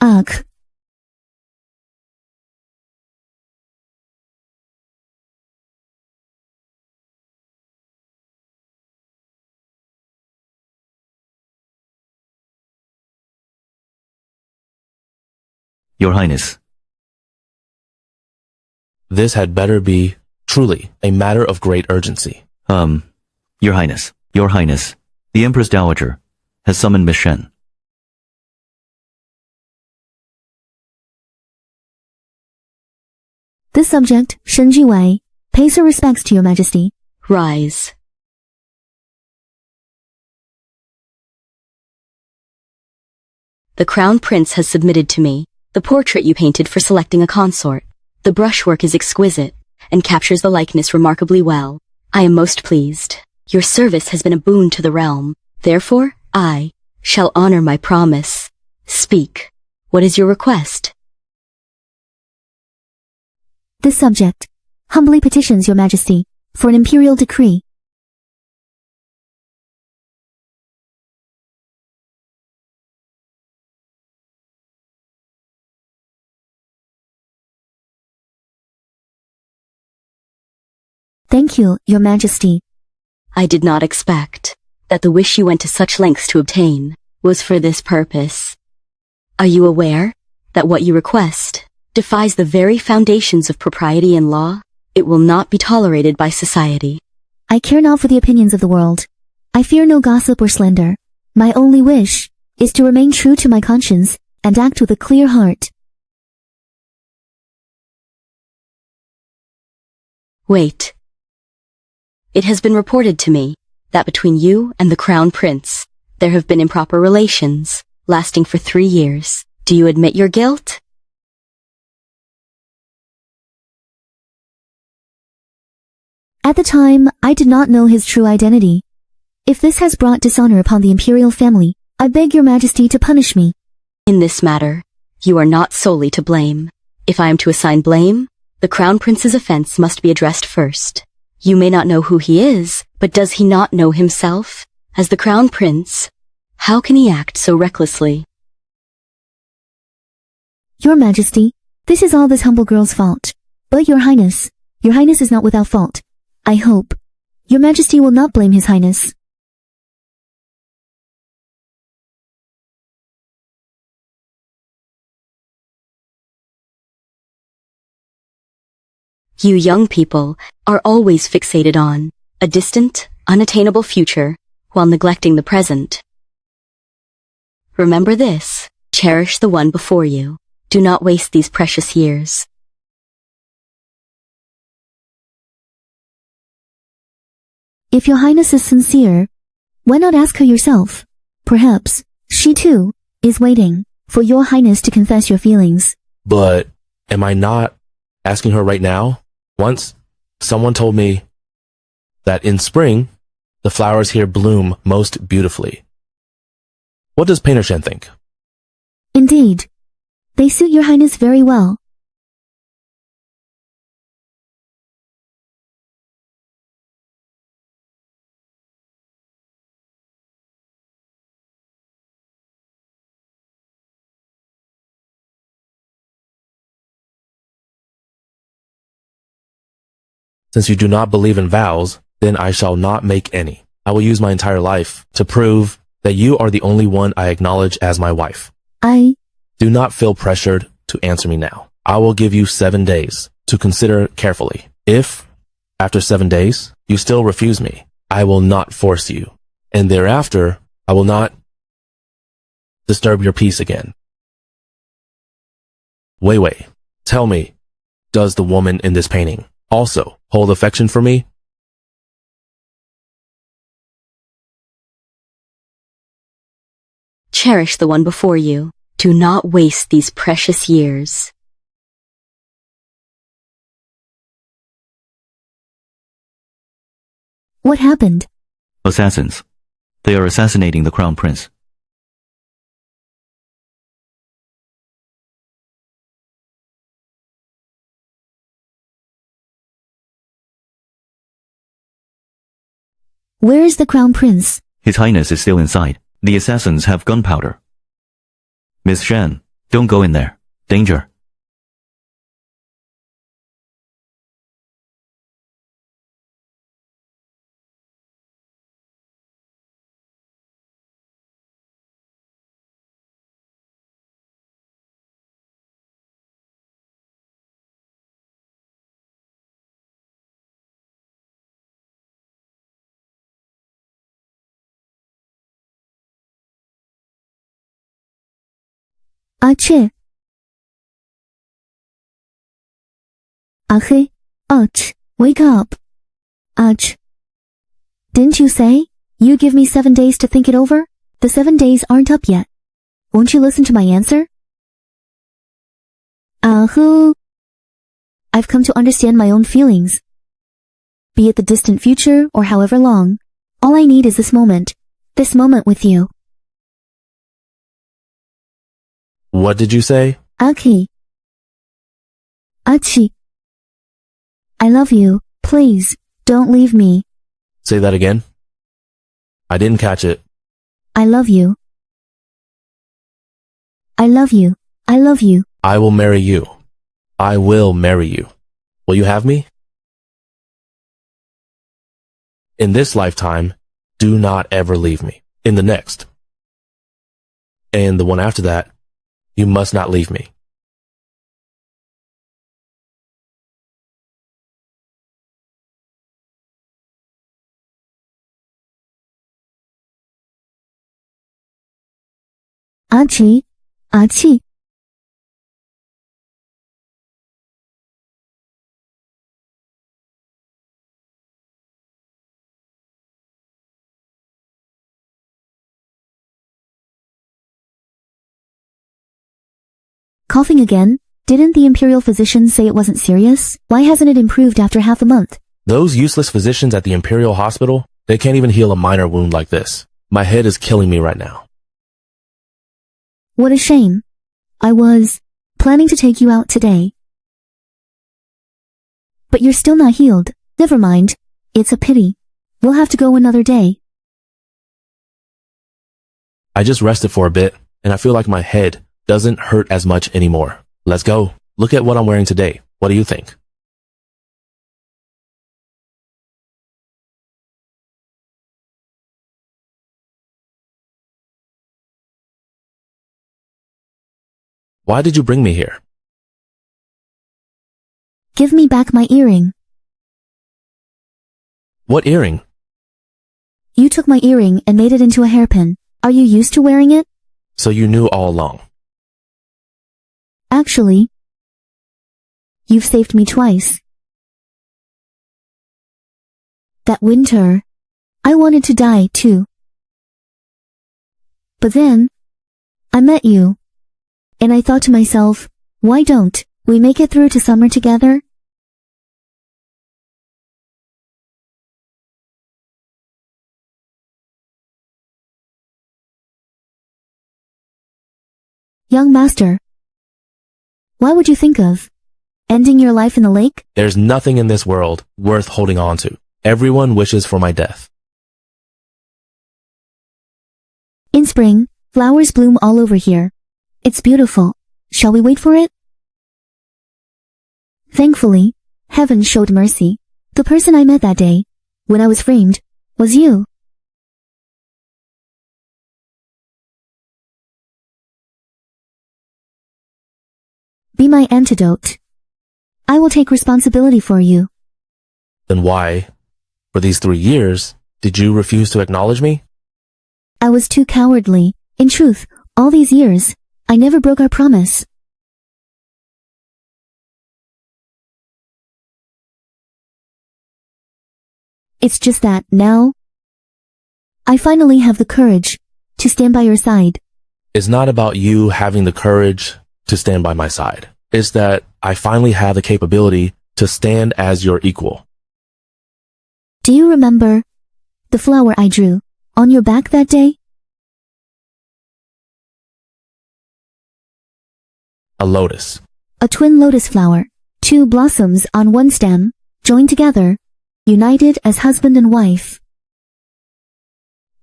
Ugh. Your Highness. This had better be, truly, a matter of great urgency. Your Highness. Your Highness. The Empress Dowager has summoned Miss Shen. This subject, Shen Jiwei, pays her respects to your majesty. Rise. The Crown Prince has submitted to me the portrait you painted for selecting a consort. The brushwork is exquisite and captures the likeness remarkably well. I am most pleased. Your service has been a boon to the realm. Therefore, I shall honor my promise. Speak. What is your request? This subject humbly petitions your majesty for an imperial decree. Thank you, your majesty. I did not expect that the wish you went to such lengths to obtain was for this purpose. Are you aware that what you request defies the very foundations of propriety and law? It will not be tolerated by society. I care not for the opinions of the world. I fear no gossip or slander. My only wish is to remain true to my conscience and act with a clear heart. Wait. It has been reported to me that between you and the Crown Prince, there have been improper relations, lasting for 3 years. Do you admit your guilt? At the time, I did not know his true identity. If this has brought dishonor upon the imperial family, I beg your majesty to punish me. In this matter, you are not solely to blame. If I am to assign blame, the Crown Prince's offense must be addressed first. You may not know who he is, but does he not know himself? As the Crown Prince, how can he act so recklessly? Your Majesty, this is all this humble girl's fault. But Your Highness is not without fault. I hope Your Majesty will not blame His Highness. You young people are always fixated on a distant, unattainable future while neglecting the present. Remember this, cherish the one before you. Do not waste these precious years. If Your Highness is sincere, why not ask her yourself? Perhaps she too is waiting for Your Highness to confess your feelings. But am I not asking her right now? Once, someone told me that in spring, the flowers here bloom most beautifully. What does Painter Shen think? Indeed, they suit Your Highness very well. Since you do not believe in vows, then I shall not make any. I will use my entire life to prove that you are the only one I acknowledge as my wife. Do not feel pressured to answer me now. I will give you 7 days to consider carefully. If, after 7 days, you still refuse me, I will not force you. And thereafter, I will not disturb your peace again. Wei Wei, tell me, does the woman in this painting also hold affection for me? Cherish the one before you. Do not waste these precious years. What happened? Assassins. They are assassinating the Crown Prince. Where is the Crown Prince? His Highness is still inside. The assassins have gunpowder. Miss Shen, don't go in there. Danger. Ache. Ahe. Ach. Wake up. Ach. Didn't you say you give me 7 days to think it over? The 7 days aren't up yet. Won't you listen to my answer? Ahoo. I've come to understand my own feelings. Be it the distant future or however long, all I need is this moment with you. What did you say? Aki. Achi. I love you. Please, don't leave me. Say that again. I didn't catch it. I love you. I love you. I love you. I will marry you. I will marry you. Will you have me? In this lifetime, do not ever leave me. In the next. And the one after that, you must not leave me. Achi. Achi. Coughing again? Didn't the imperial physicians say it wasn't serious? Why hasn't it improved after half a month? Those useless physicians at the Imperial Hospital, they can't even heal a minor wound like this. My head is killing me right now. What a shame. I was planning to take you out today. But you're still not healed. Never mind. It's a pity. We'll have to go another day. I just rested for a bit, and I feel like my head doesn't hurt as much anymore. Let's go. Look at what I'm wearing today. What do you think? Why did you bring me here? Give me back my earring. What earring? You took my earring and made it into a hairpin. Are you used to wearing it? So you knew all along. Actually, you've saved me twice. That winter, I wanted to die too. But then, I met you. And I thought to myself, why don't we make it through to summer together? Young master, why would you think of ending your life in the lake? There's nothing in this world worth holding on to. Everyone wishes for my death. In spring, flowers bloom all over here. It's beautiful. Shall we wait for it? Thankfully, heaven showed mercy. The person I met that day, when I was framed, was you. Be my antidote. I will take responsibility for you. Then why, for these 3 years, did you refuse to acknowledge me? I was too cowardly. In truth, all these years, I never broke our promise. It's just that, now, I finally have the courage to stand by your side. It's not about you having the courage to stand by my side. It's that I finally have the capability to stand as your equal. Do you remember the flower I drew on your back that day? A lotus. A twin lotus flower, 2 blossoms on one stem, joined together, united as husband and wife.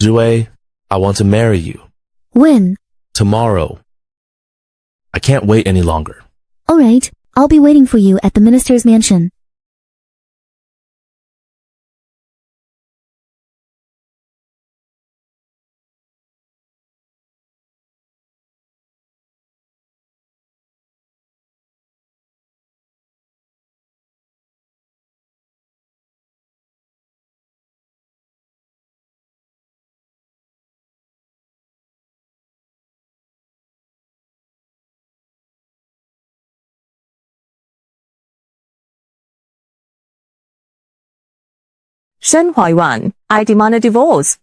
Zue, I want to marry you. When? Tomorrow. I can't wait any longer. All right, I'll be waiting for you at the minister's mansion. Shen Huaiwan, I demand a divorce.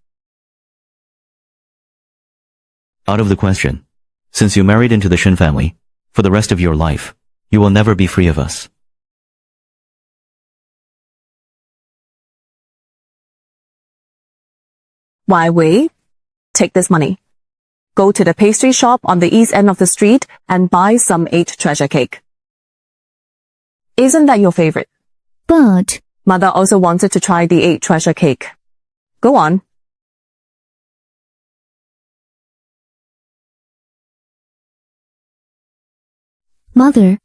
Out of the question. Since you married into the Shen family, for the rest of your life, you will never be free of us. Why wait? Take this money. Go to the pastry shop on the east end of the street and buy some 8 treasure cake. Isn't that your favorite? But Mother also wanted to try the 8 treasure cake. Go on. Mother,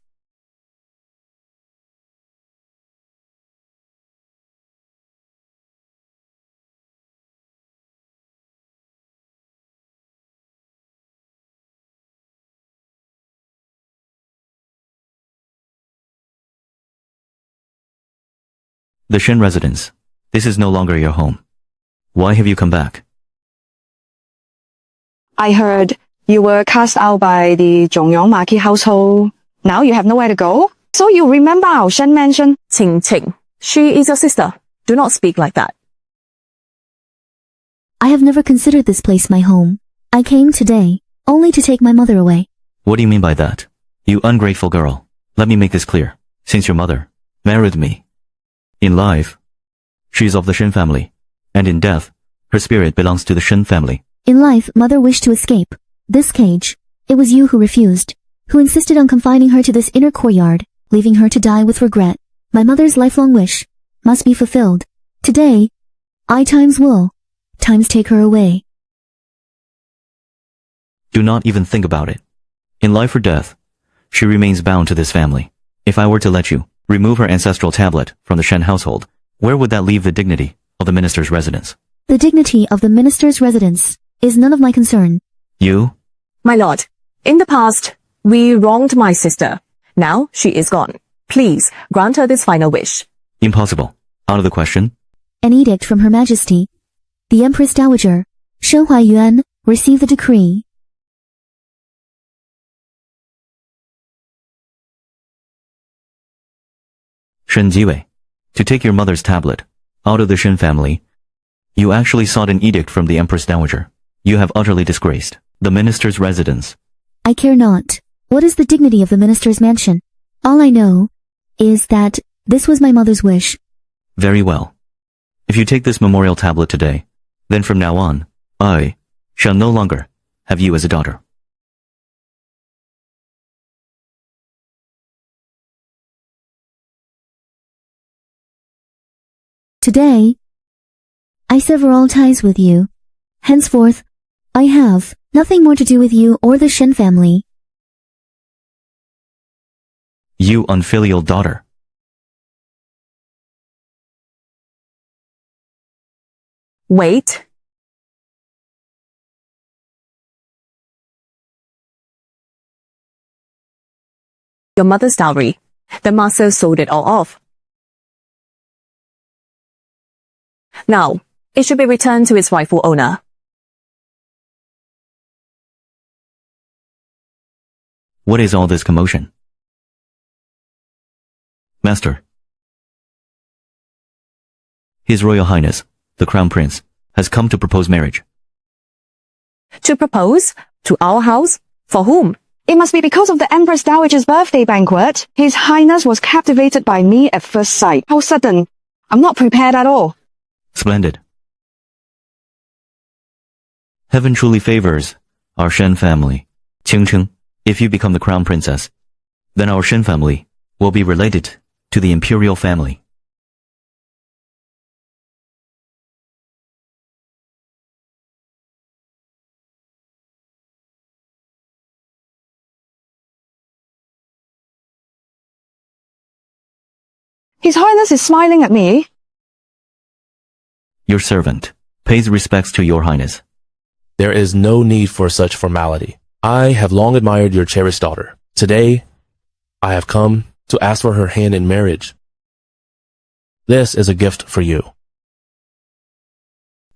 The Shen residence. This is no longer your home. Why have you come back? I heard you were cast out by the Zhongyong Marquis household. Now you have nowhere to go? So you remember our Shen mansion? Qing Qing. She is your sister. Do not speak like that. I have never considered this place my home. I came today, only to take my mother away. What do you mean by that? You ungrateful girl. Let me make this clear. Since your mother married me, in life, she is of the Shen family, and in death, her spirit belongs to the Shen family. In life, mother wished to escape this cage. It was you who refused, who insisted on confining her to this inner courtyard, leaving her to die with regret. My mother's lifelong wish must be fulfilled. Today, I times will, times take her away. Do not even think about it. In life or death, she remains bound to this family. If I were to let you remove her ancestral tablet from the Shen household, where would that leave the dignity of the minister's residence? The dignity of the minister's residence is none of my concern. You? My lord, in the past, we wronged my sister. Now she is gone. Please grant her this final wish. Impossible. Out of the question. An edict from Her Majesty, the Empress Dowager, Shen Huaiyuan, received the decree. Shen Jiwei, to take your mother's tablet out of the Shen family, you actually sought an edict from the Empress Dowager. You have utterly disgraced the minister's residence. I care not. What is the dignity of the minister's mansion? All I know is that this was my mother's wish. Very well. If you take this memorial tablet today, then from now on, I shall no longer have you as a daughter. Today, I sever all ties with you. Henceforth, I have nothing more to do with you or the Shen family. You unfilial daughter. Wait. Your mother's dowry. The master sold it all off. Now, it should be returned to its rightful owner. What is all this commotion? Master. His Royal Highness, the Crown Prince, has come to propose marriage. To propose? To our house? For whom? It must be because of the Empress Dowager's birthday banquet. His Highness was captivated by me at first sight. How sudden. I'm not prepared at all. Splendid. Heaven truly favors our Shen family. Qingcheng, if you become the Crown Princess, then our Shen family will be related to the imperial family. His Highness is smiling at me. Your servant pays respects to your Highness. There is no need for such formality. I have long admired your cherished daughter. Today, I have come to ask for her hand in marriage. This is a gift for you.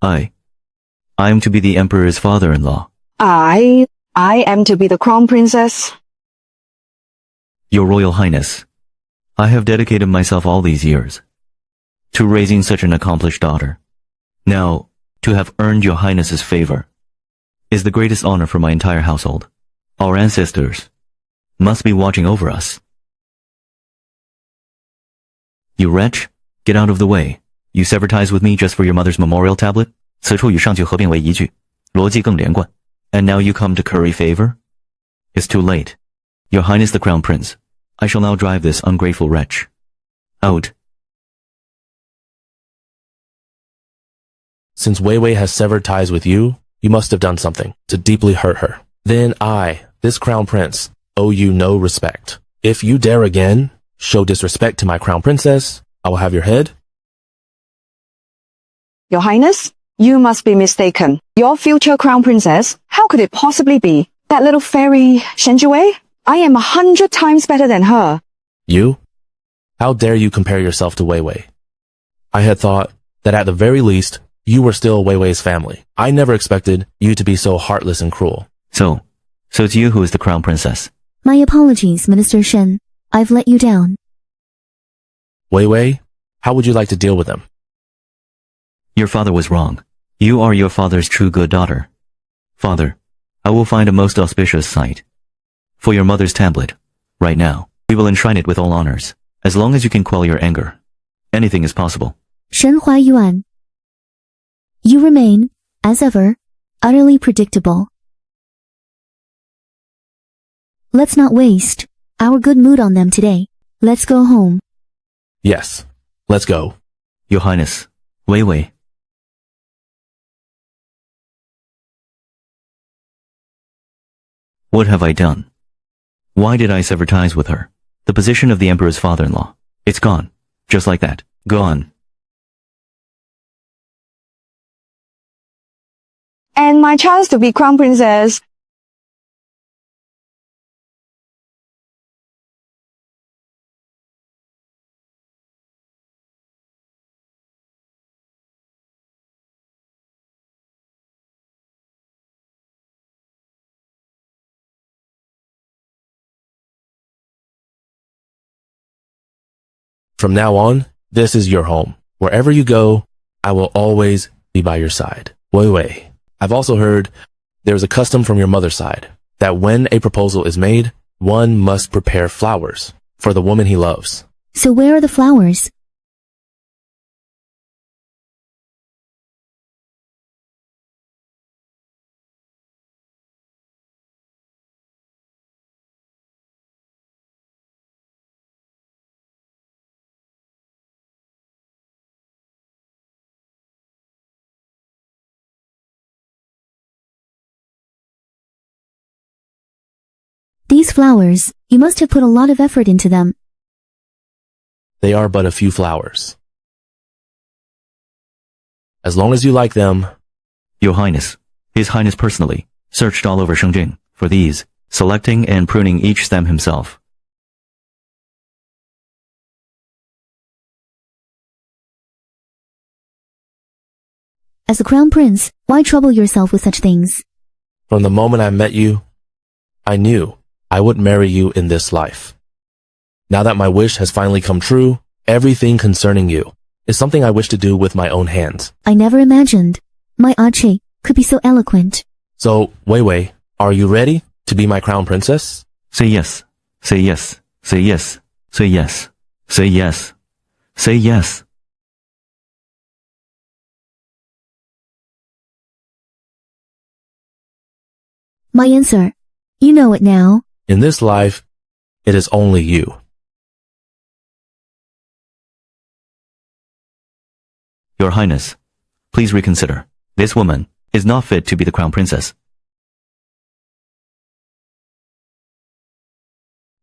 I am to be the Emperor's father-in-law. I am to be the Crown Princess. Your Royal Highness, I have dedicated myself all these years to raising such an accomplished daughter. Now, to have earned your Highness's favor is the greatest honor for my entire household. Our ancestors must be watching over us. You wretch, get out of the way. You sever ties with me just for your mother's memorial tablet? 此处与上句合并为一句，逻辑更连贯。And now you come to curry favor? It's too late. Your Highness the Crown Prince, I shall now drive this ungrateful wretch out. Since Wei Wei has severed ties with you, you must have done something to deeply hurt her. Then I, this Crown Prince, owe you no respect. If you dare again show disrespect to my Crown Princess, I will have your head. Your Highness, you must be mistaken. Your future Crown Princess, how could it possibly be? That little fairy Shen Jiwei? I am 100 times better than her. You? How dare you compare yourself to Wei Wei? I had thought that at the very least, you were still Wei Wei's family. I never expected you to be so heartless and cruel. So it's you who is the Crown Princess. My apologies, Minister Shen. I've let you down. Wei Wei, how would you like to deal with them? Your father was wrong. You are your father's true good daughter. Father, I will find a most auspicious site for your mother's tablet Right now, we will enshrine it with all honors. As long as you can quell your anger, anything is possible. 神怀yuan. You remain, as ever, utterly predictable. Let's not waste our good mood on them today. Let's go home. Yes, let's go. Your Highness, Wei Wei. What have I done? Why did I sever ties with her? The position of the Emperor's father-in-law. It's gone. Just like that. Gone. And my chance to be crown princess. From now on, this is your home. Wherever you go, I will always be by your side. Wei Wei. I've also heard there's a custom from your mother's side that when a proposal is made, one must prepare flowers for the woman he loves. So where are the flowers? These flowers, you must have put a lot of effort into them. They are but a few flowers. As long as you like them. Your Highness, His Highness personally, searched all over Shengjing for these, selecting and pruning each stem himself. As a crown prince, why trouble yourself with such things? From the moment I met you, I knew I would marry you in this life. Now that my wish has finally come true, everything concerning you is something I wish to do with my own hands. I never imagined my Ache could be so eloquent. So, Wei Wei, are you ready to be my crown princess? Say yes. Say yes. Say yes. Say yes. Say yes. Say yes. My answer. You know it now. In this life, it is only you. Your Highness, please reconsider. This woman is not fit to be the crown princess.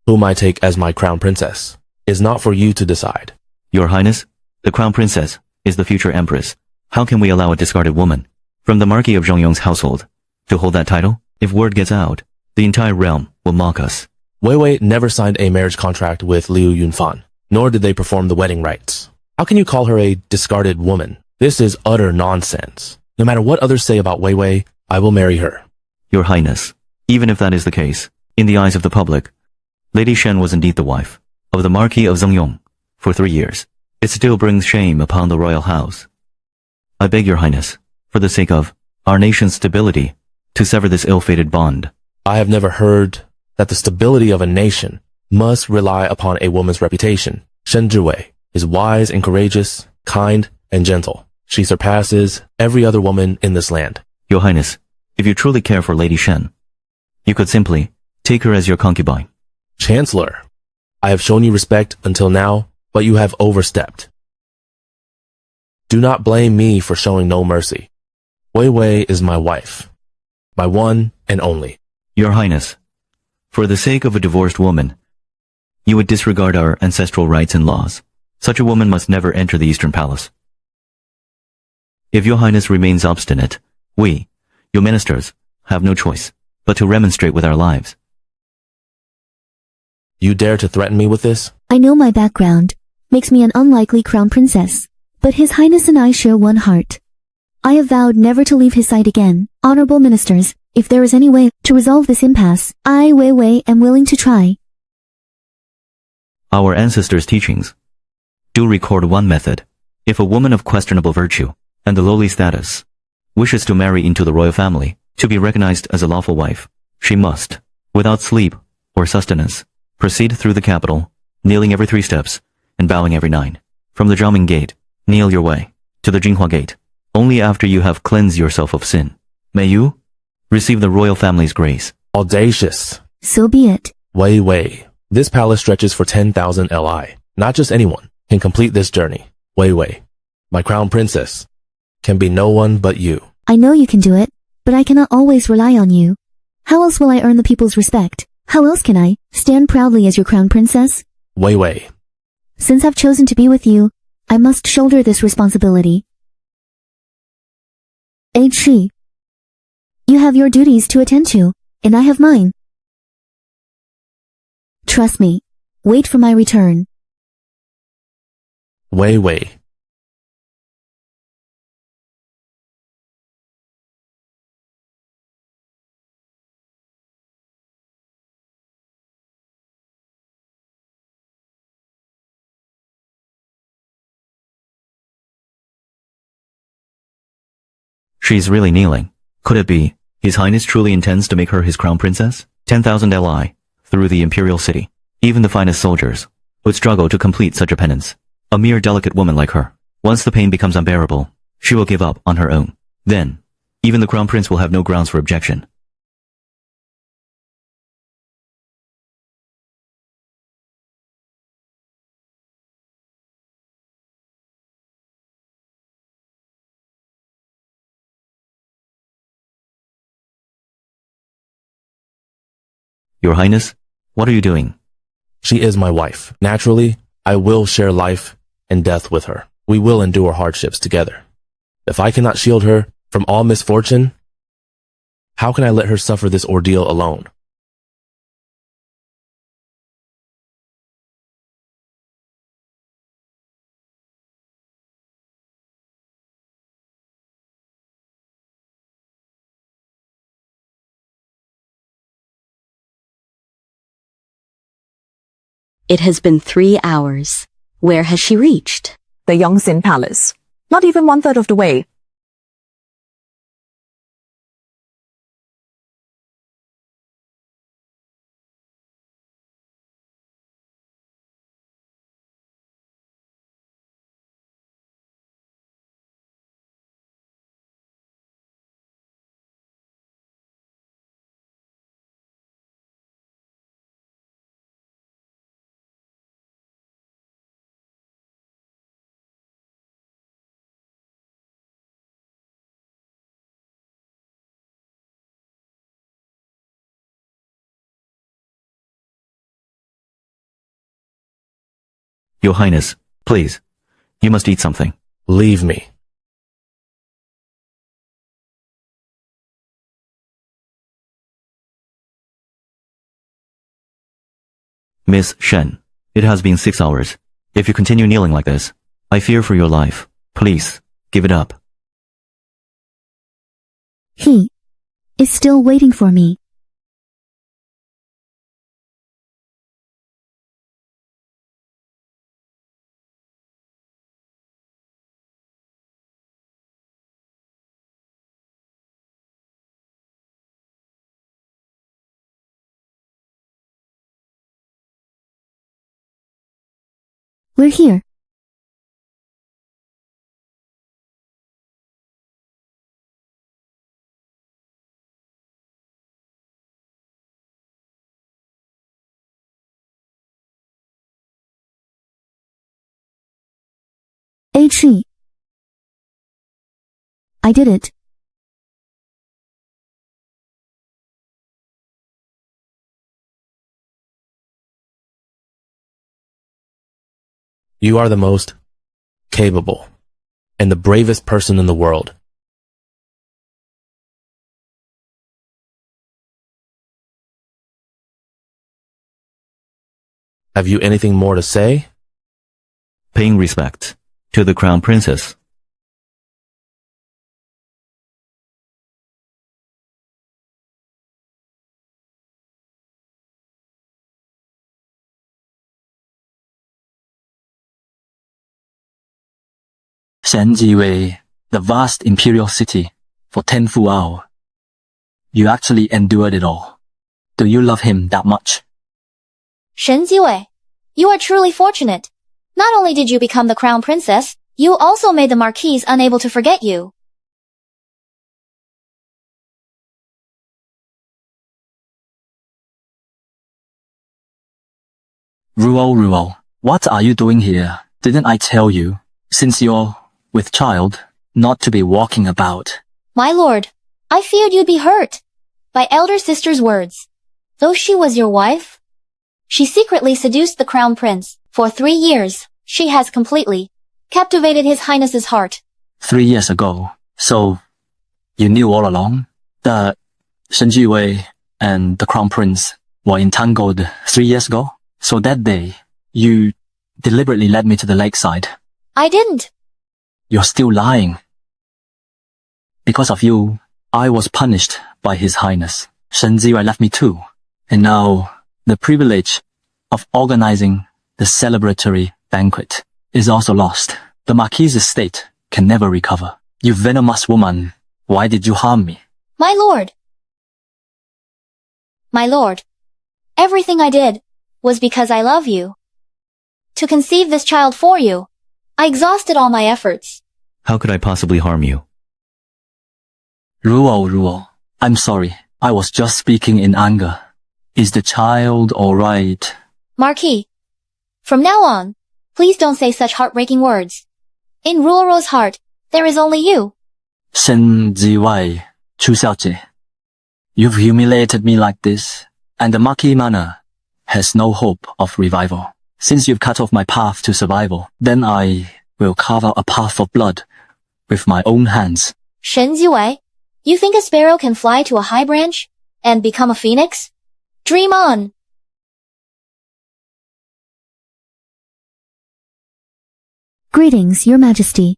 Whom I take as my crown princess is not for you to decide. Your Highness, the crown princess is the future empress. How can we allow a discarded woman from the Marquis of Zhongyong's household to hold that title? If word gets out, the entire realm will mock us. Wei Wei never signed a marriage contract with Liu Yunfan, nor did they perform the wedding rites. How can you call her a discarded woman? This is utter nonsense. No matter what others say about Wei Wei, I will marry her. Your Highness, even if that is the case, in the eyes of the public, Lady Shen was indeed the wife of the Marquis of Zhongyong for 3 years. It still brings shame upon the royal house. I beg your Highness, for the sake of our nation's stability, to sever this ill-fated bond. I have never heard that the stability of a nation must rely upon a woman's reputation. Shen Zhiwei is wise and courageous, kind and gentle. She surpasses every other woman in this land. Your Highness, if you truly care for Lady Shen, you could simply take her as your concubine. Chancellor, I have shown you respect until now, but you have overstepped. Do not blame me for showing no mercy. Wei Wei is my wife, my one and only. Your Highness, for the sake of a divorced woman, you would disregard our ancestral rights and laws. Such a woman must never enter the Eastern Palace. If your Highness remains obstinate, we, your ministers, have no choice but to remonstrate with our lives. You dare to threaten me with this? I know my background makes me an unlikely crown princess, but His Highness and I share one heart. I have vowed never to leave his side again. Honorable ministers, if there is any way to resolve this impasse, I, Wei Wei, am willing to try. Our ancestors' teachings do record one method. If a woman of questionable virtue and the lowly status wishes to marry into the royal family to be recognized as a lawful wife, she must, without sleep or sustenance, Proceed through the capital, kneeling every 3 steps, and bowing every 9. From the Zhaoming Gate, kneel your way to the Jinghua Gate, only after you have cleansed yourself of sin. May you receive the royal family's grace. Audacious. So be it. Wei Wei. This palace stretches for 10,000 li. Not just anyone can complete this journey. Wei Wei, my crown princess, can be no one but you. I know you can do it, but I cannot always rely on you. How else will I earn the people's respect? How else can I stand proudly as your crown princess? Wei Wei. Since I've chosen to be with you, I must shoulder this responsibility. Shi. You have your duties to attend to, and I have mine. Trust me. Wait for my return. Wei Wei. She's really kneeling. Could it be His Highness truly intends to make her his crown princess? 10,000 li through the imperial city. Even the finest soldiers would struggle to complete such a penance. A mere delicate woman like her. Once the pain becomes unbearable, she will give up on her own. Then, even the crown prince will have no grounds for objection. Your Highness, what are you doing? She is my wife. Naturally, I will share life and death with her. We will endure hardships together. If I cannot shield her from all misfortune, how can I let her suffer this ordeal alone? It has been 3 hours. Where has she reached? The Yongxin Palace. Not even 1/3 of the way. Your Highness, please. You must eat something. Leave me. Miss Shen, it has been 6 hours. If you continue kneeling like this, I fear for your life. Please, give it up. He is still waiting for me. We're here. Shi. I did it. You are the most capable and the bravest person in the world. Have you anything more to say? Paying respect to the crown princess. Shenjiwei, the vast imperial city, for 10 full hours. You actually endured it all. Do you love him that much? Shen Jiwei, you are truly fortunate. Not only did you become the crown princess, you also made the marquise unable to forget you. Ruo, what are you doing here? Didn't I tell you, since you're with child, not to be walking about? My lord, I feared you'd be hurt by elder sister's words. Though she was your wife, she secretly seduced the crown prince. For 3 years, she has completely captivated his highness's heart. 3 years ago. So, you knew all along that Shen Jiwei and the crown prince were entangled 3 years ago? So that day, you deliberately led me to the lakeside. I didn't. You're still lying. Because of you, I was punished by His Highness. Shen Jiwei left me too. And now, the privilege of organizing the celebratory banquet is also lost. The Marquise's estate can never recover. You venomous woman, why did you harm me? My lord. My lord. Everything I did was because I love you. To conceive this child for you, I exhausted all my efforts. How could I possibly harm you? Ruo, I'm sorry. I was just speaking in anger. Is the child alright? Marquis, from now on, please don't say such heartbreaking words. In Ruoro's heart, there is only you. Shen Jiwei, Chu Xiaojie. You've humiliated me like this, and the Marquis Manor has no hope of revival. Since you've cut off my path to survival, then I will carve out a path of blood with my own hands. Shen Jiwei, you think a sparrow can fly to a high branch and become a phoenix? Dream on! Greetings, Your Majesty.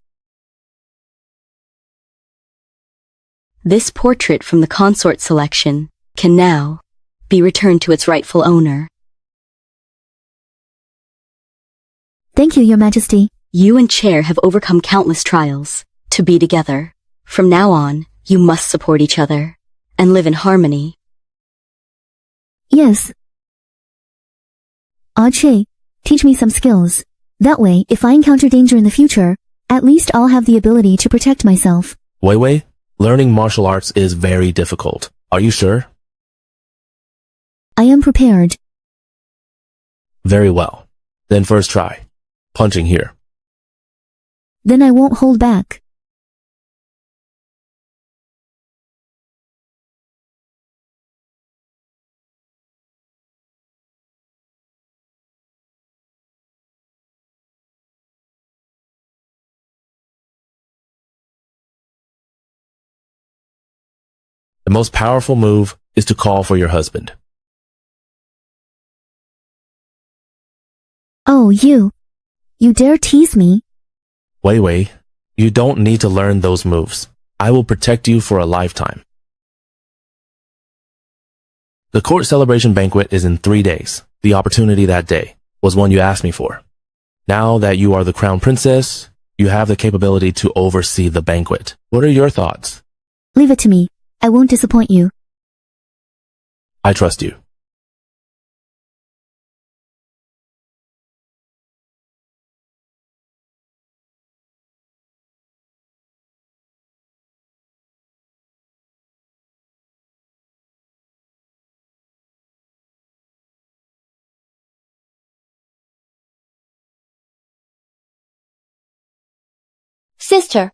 This portrait from the consort selection can now be returned to its rightful owner. Thank you, Your Majesty. You and Chair have overcome countless trials to be together. From now on, you must support each other and live in harmony. Yes. Che, teach me some skills. That way, if I encounter danger in the future, at least I'll have the ability to protect myself. Wei, learning martial arts is very difficult. Are you sure? I am prepared. Very well. Then first try. Punching here. Then I won't hold back. The most powerful move is to call for your husband. Oh, you dare tease me? Wei, you don't need to learn those moves. I will protect you for a lifetime. The court celebration banquet is in 3 days. The opportunity that day was one you asked me for. Now that you are the crown princess, you have the capability to oversee the banquet. What are your thoughts? Leave it to me. I won't disappoint you. I trust you. Sister.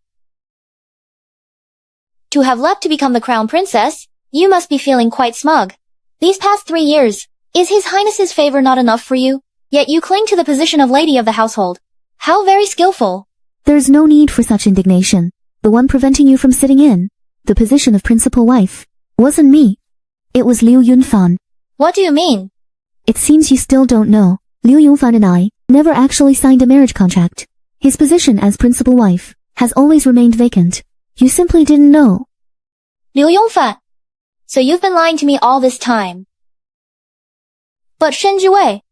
To have left to become the crown princess, you must be feeling quite smug. These past 3 years, is His Highness's favor not enough for you? Yet you cling to the position of lady of the household. How very skillful. There's no need for such indignation. The one preventing you from sitting in the position of principal wife wasn't me. It was Liu Yunfan. What do you mean? It seems you still don't know. Liu Yunfan and I never actually signed a marriage contract. His position as principal wife has always remained vacant. You simply didn't know. Liu Yongfan. So you've been lying to me all this time. But Shen Jiwei,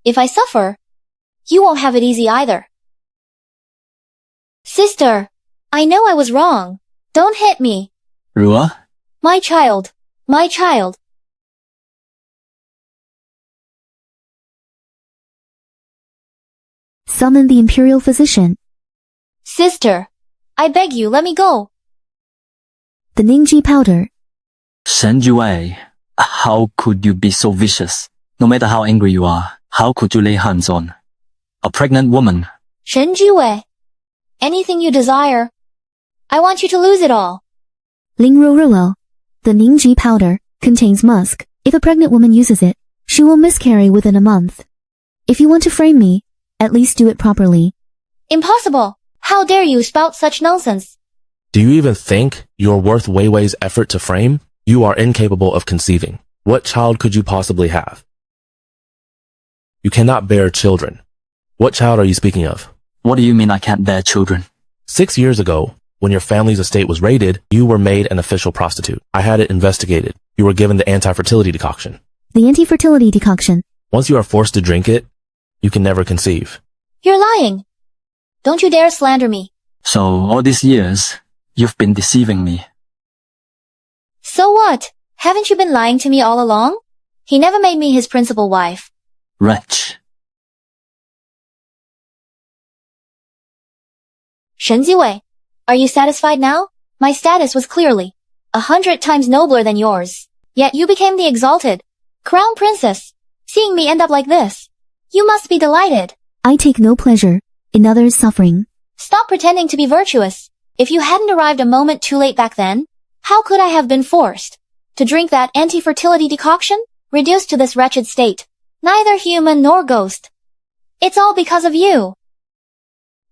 if I suffer, you won't have it easy either. Sister, I know I was wrong. Don't hit me. Ruo? My child. My child. Summon the imperial physician. Sister, I beg you, let me go. The Ningji powder. Shen Juwei, how could you be so vicious? No matter how angry you are, how could you lay hands on a pregnant woman? Shen Jiwei. Anything you desire. I want you to lose it all. Ling Ruo. The Ningji powder contains musk. If a pregnant woman uses it, she will miscarry within a month. If you want to frame me, at least do it properly. Impossible. How dare you spout such nonsense? Do you even think you're worth Wei Wei's effort to frame? You are incapable of conceiving. What child could you possibly have? You cannot bear children. What child are you speaking of? What do you mean I can't bear children? 6 years ago, when your family's estate was raided, you were made an official prostitute. I had it investigated. You were given the anti-fertility decoction. The anti-fertility decoction. Once you are forced to drink it, you can never conceive. You're lying. Don't you dare slander me. So all these years, you've been deceiving me. So what? Haven't you been lying to me all along? He never made me his principal wife. Wretch. Shen Ziwei, are you satisfied now? My status was clearly 100 times nobler than yours. Yet you became the exalted crown princess. Seeing me end up like this, you must be delighted. I take no pleasure in others' suffering. Stop pretending to be virtuous. If you hadn't arrived a moment too late back then, how could I have been forced to drink that anti-fertility decoction? Reduced to this wretched state, neither human nor ghost. It's all because of you.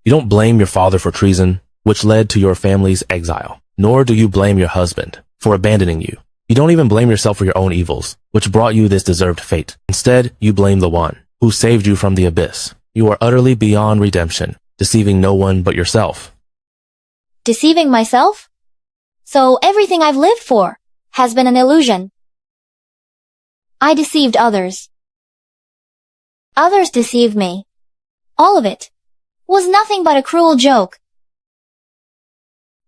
You don't blame your father for treason, which led to your family's exile. Nor do you blame your husband for abandoning you. You don't even blame yourself for your own evils, which brought you this deserved fate. Instead, you blame the one who saved you from the abyss. You are utterly beyond redemption, deceiving no one but yourself. Deceiving myself? So everything I've lived for has been an illusion. I deceived others. Others deceived me. All of it was nothing but a cruel joke.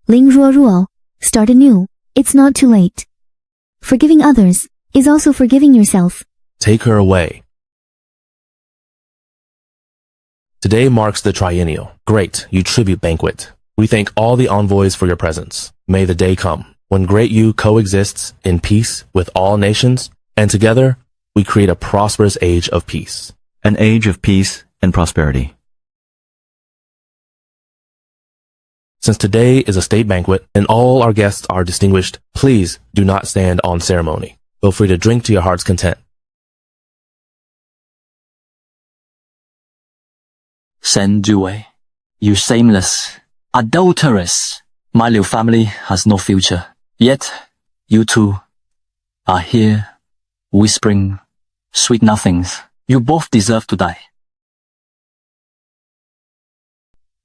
Ling Ruo. Start anew. It's not too late. Forgiving others is also forgiving yourself. Take her away. Today marks the triennial. Great, you tribute banquet. We thank all the envoys for your presence. May the day come when Great You coexists in peace with all nations, and together we create a prosperous age of peace. An age of peace and prosperity. Since today is a state banquet and all our guests are distinguished, please do not stand on ceremony. Feel free to drink to your heart's content. Shen Juwei, you shameless, adulteress. My Liu family has no future. Yet, you two are here, whispering sweet nothings. You both deserve to die.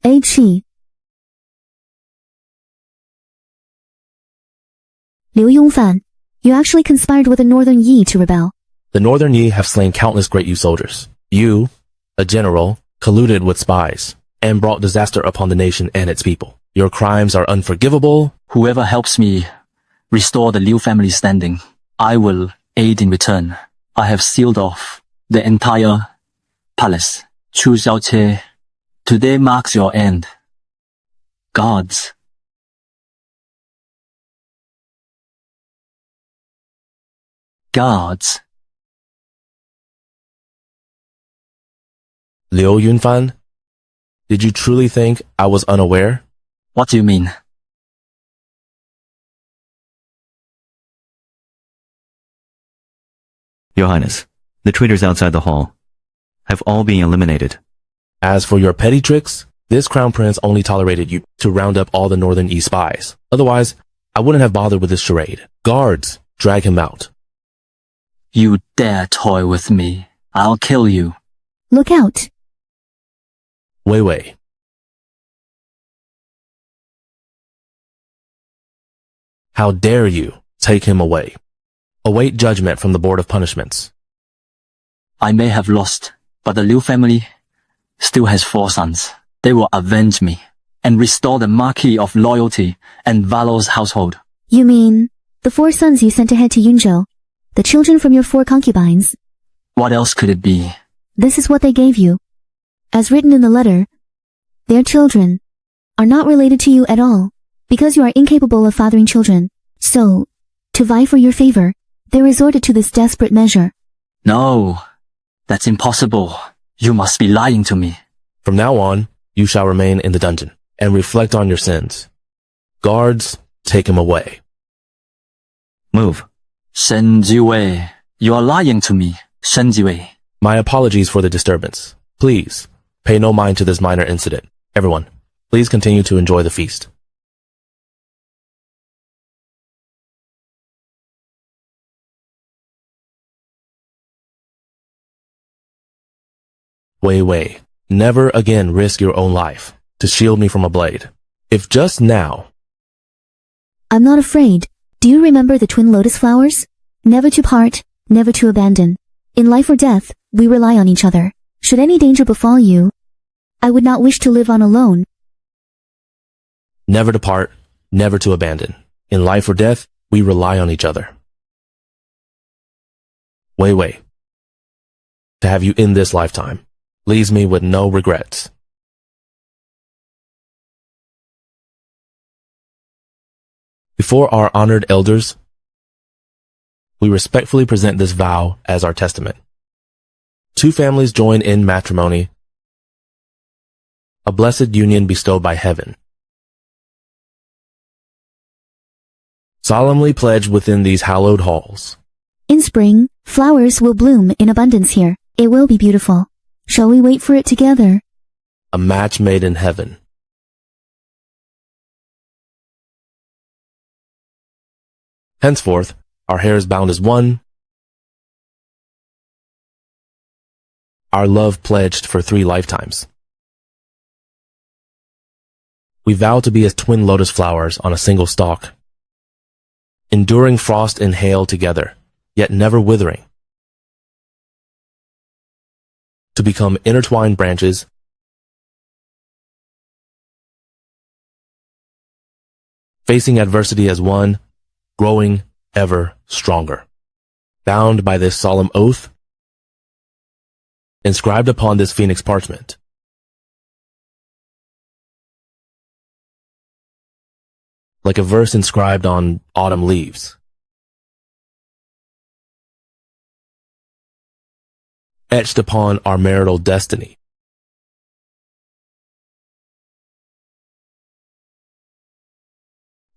Qi. Liu Yongfan, you actually conspired with the Northern Yi to rebel. The Northern Yi have slain countless Great Yu soldiers. You, a general, colluded with spies and brought disaster upon the nation and its people. Your crimes are unforgivable. Whoever helps me restore the Liu family standing, I will aid in return. I have sealed off the entire palace. Chu Xiaoqie, today marks your end. Gods. Gods. Liu Yunfan, did you truly think I was unaware? What do you mean? Your Highness, the traitors outside the hall have all been eliminated. As for your petty tricks, this crown prince only tolerated you to round up all the Northern East spies. Otherwise, I wouldn't have bothered with this charade. Guards, drag him out. You dare toy with me, I'll kill you. Look out. Wei Wei. How dare you take him away? Await judgment from the Board of Punishments. I may have lost, but the Liu family still has 4 sons. They will avenge me and restore the Marquis of Loyalty and Valor's household. You mean the 4 sons you sent ahead to Yunzhou? The children from your 4 concubines? What else could it be? This is what they gave you. As written in the letter, their children are not related to you at all, because you are incapable of fathering children. So, to vie for your favor, they resorted to this desperate measure. No, that's impossible. You must be lying to me. From now on, you shall remain in the dungeon and reflect on your sins. Guards, take him away. Move. Shen Jiwei, you are lying to me. Shen Jiwei. My apologies for the disturbance. Please, pay no mind to this minor incident. Everyone, please continue to enjoy the feast. Wei, never again risk your own life to shield me from a blade. If just now... I'm not afraid. Do you remember the twin lotus flowers? Never to part, never to abandon. In life or death, we rely on each other. Should any danger befall you, I would not wish to live on alone. Never to part, never to abandon. In life or death, we rely on each other. Wei, to have you in this lifetime leaves me with no regrets. Before our honored elders, we respectfully present this vow as our testament. Two families join in matrimony, a blessed union bestowed by heaven. Solemnly pledged within these hallowed halls. In spring, flowers will bloom in abundance here. It will be beautiful. Shall we wait for it together? A match made in heaven. Henceforth, our hair is bound as one, our love pledged for 3 lifetimes. We vow to be as twin lotus flowers on a single stalk, enduring frost and hail together, yet never withering. To become intertwined branches, facing adversity as one, growing ever stronger. Bound by this solemn oath, inscribed upon this phoenix parchment. Like a verse inscribed on autumn leaves. Etched upon our marital destiny.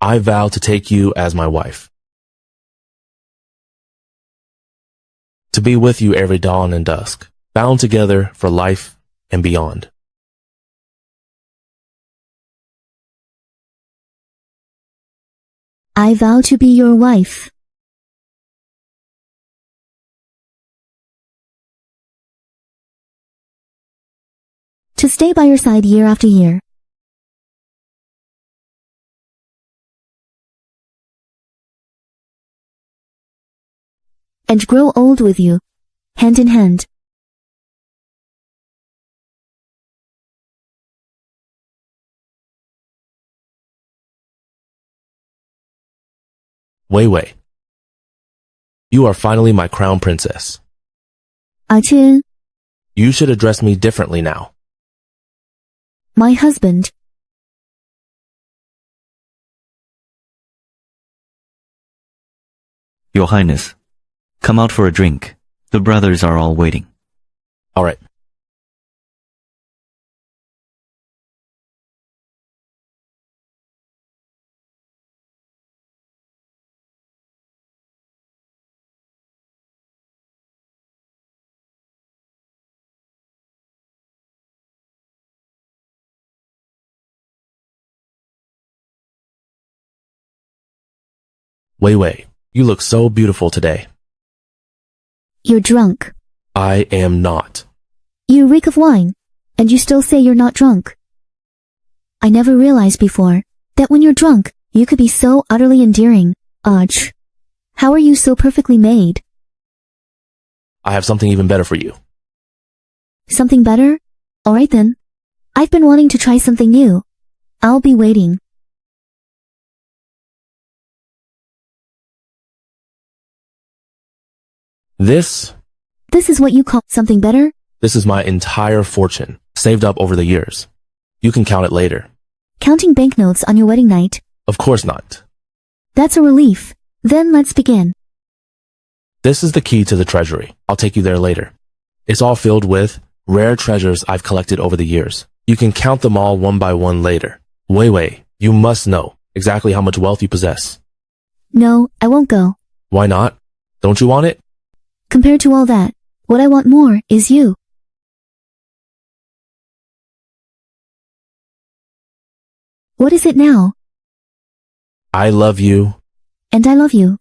I vow to take you as my wife. To be with you every dawn and dusk, bound together for life and beyond. I vow to be your wife. To stay by your side year after year. And grow old with you, hand in hand. Wei, you are finally my crown princess. Chen, You should address me differently now. my husband. Your Highness, come out for a drink. The brothers are all waiting. All right. Wei, you look so beautiful today. You're drunk. I am not. You reek of wine, and you still say you're not drunk. I never realized before that when you're drunk, you could be so utterly endearing. Ach. How are you so perfectly made? I have something even better for you. Something better? Alright then. I've been wanting to try something new. I'll be waiting. This This is what you call something better? is my entire fortune. saved up over the years. You can count it later. Counting banknotes on your wedding night? Of course not. That's a relief. Then let's begin. This is the key to the treasury. I'll take you there later. It's all filled with rare treasures I've collected over the years. You can count them all one by one later. Wei Wei, you must know exactly how much wealth you possess. No, I won't go. Why not? Don't you want it? Compared to all that, what I want more is you. What is it now? I love you. And I love you.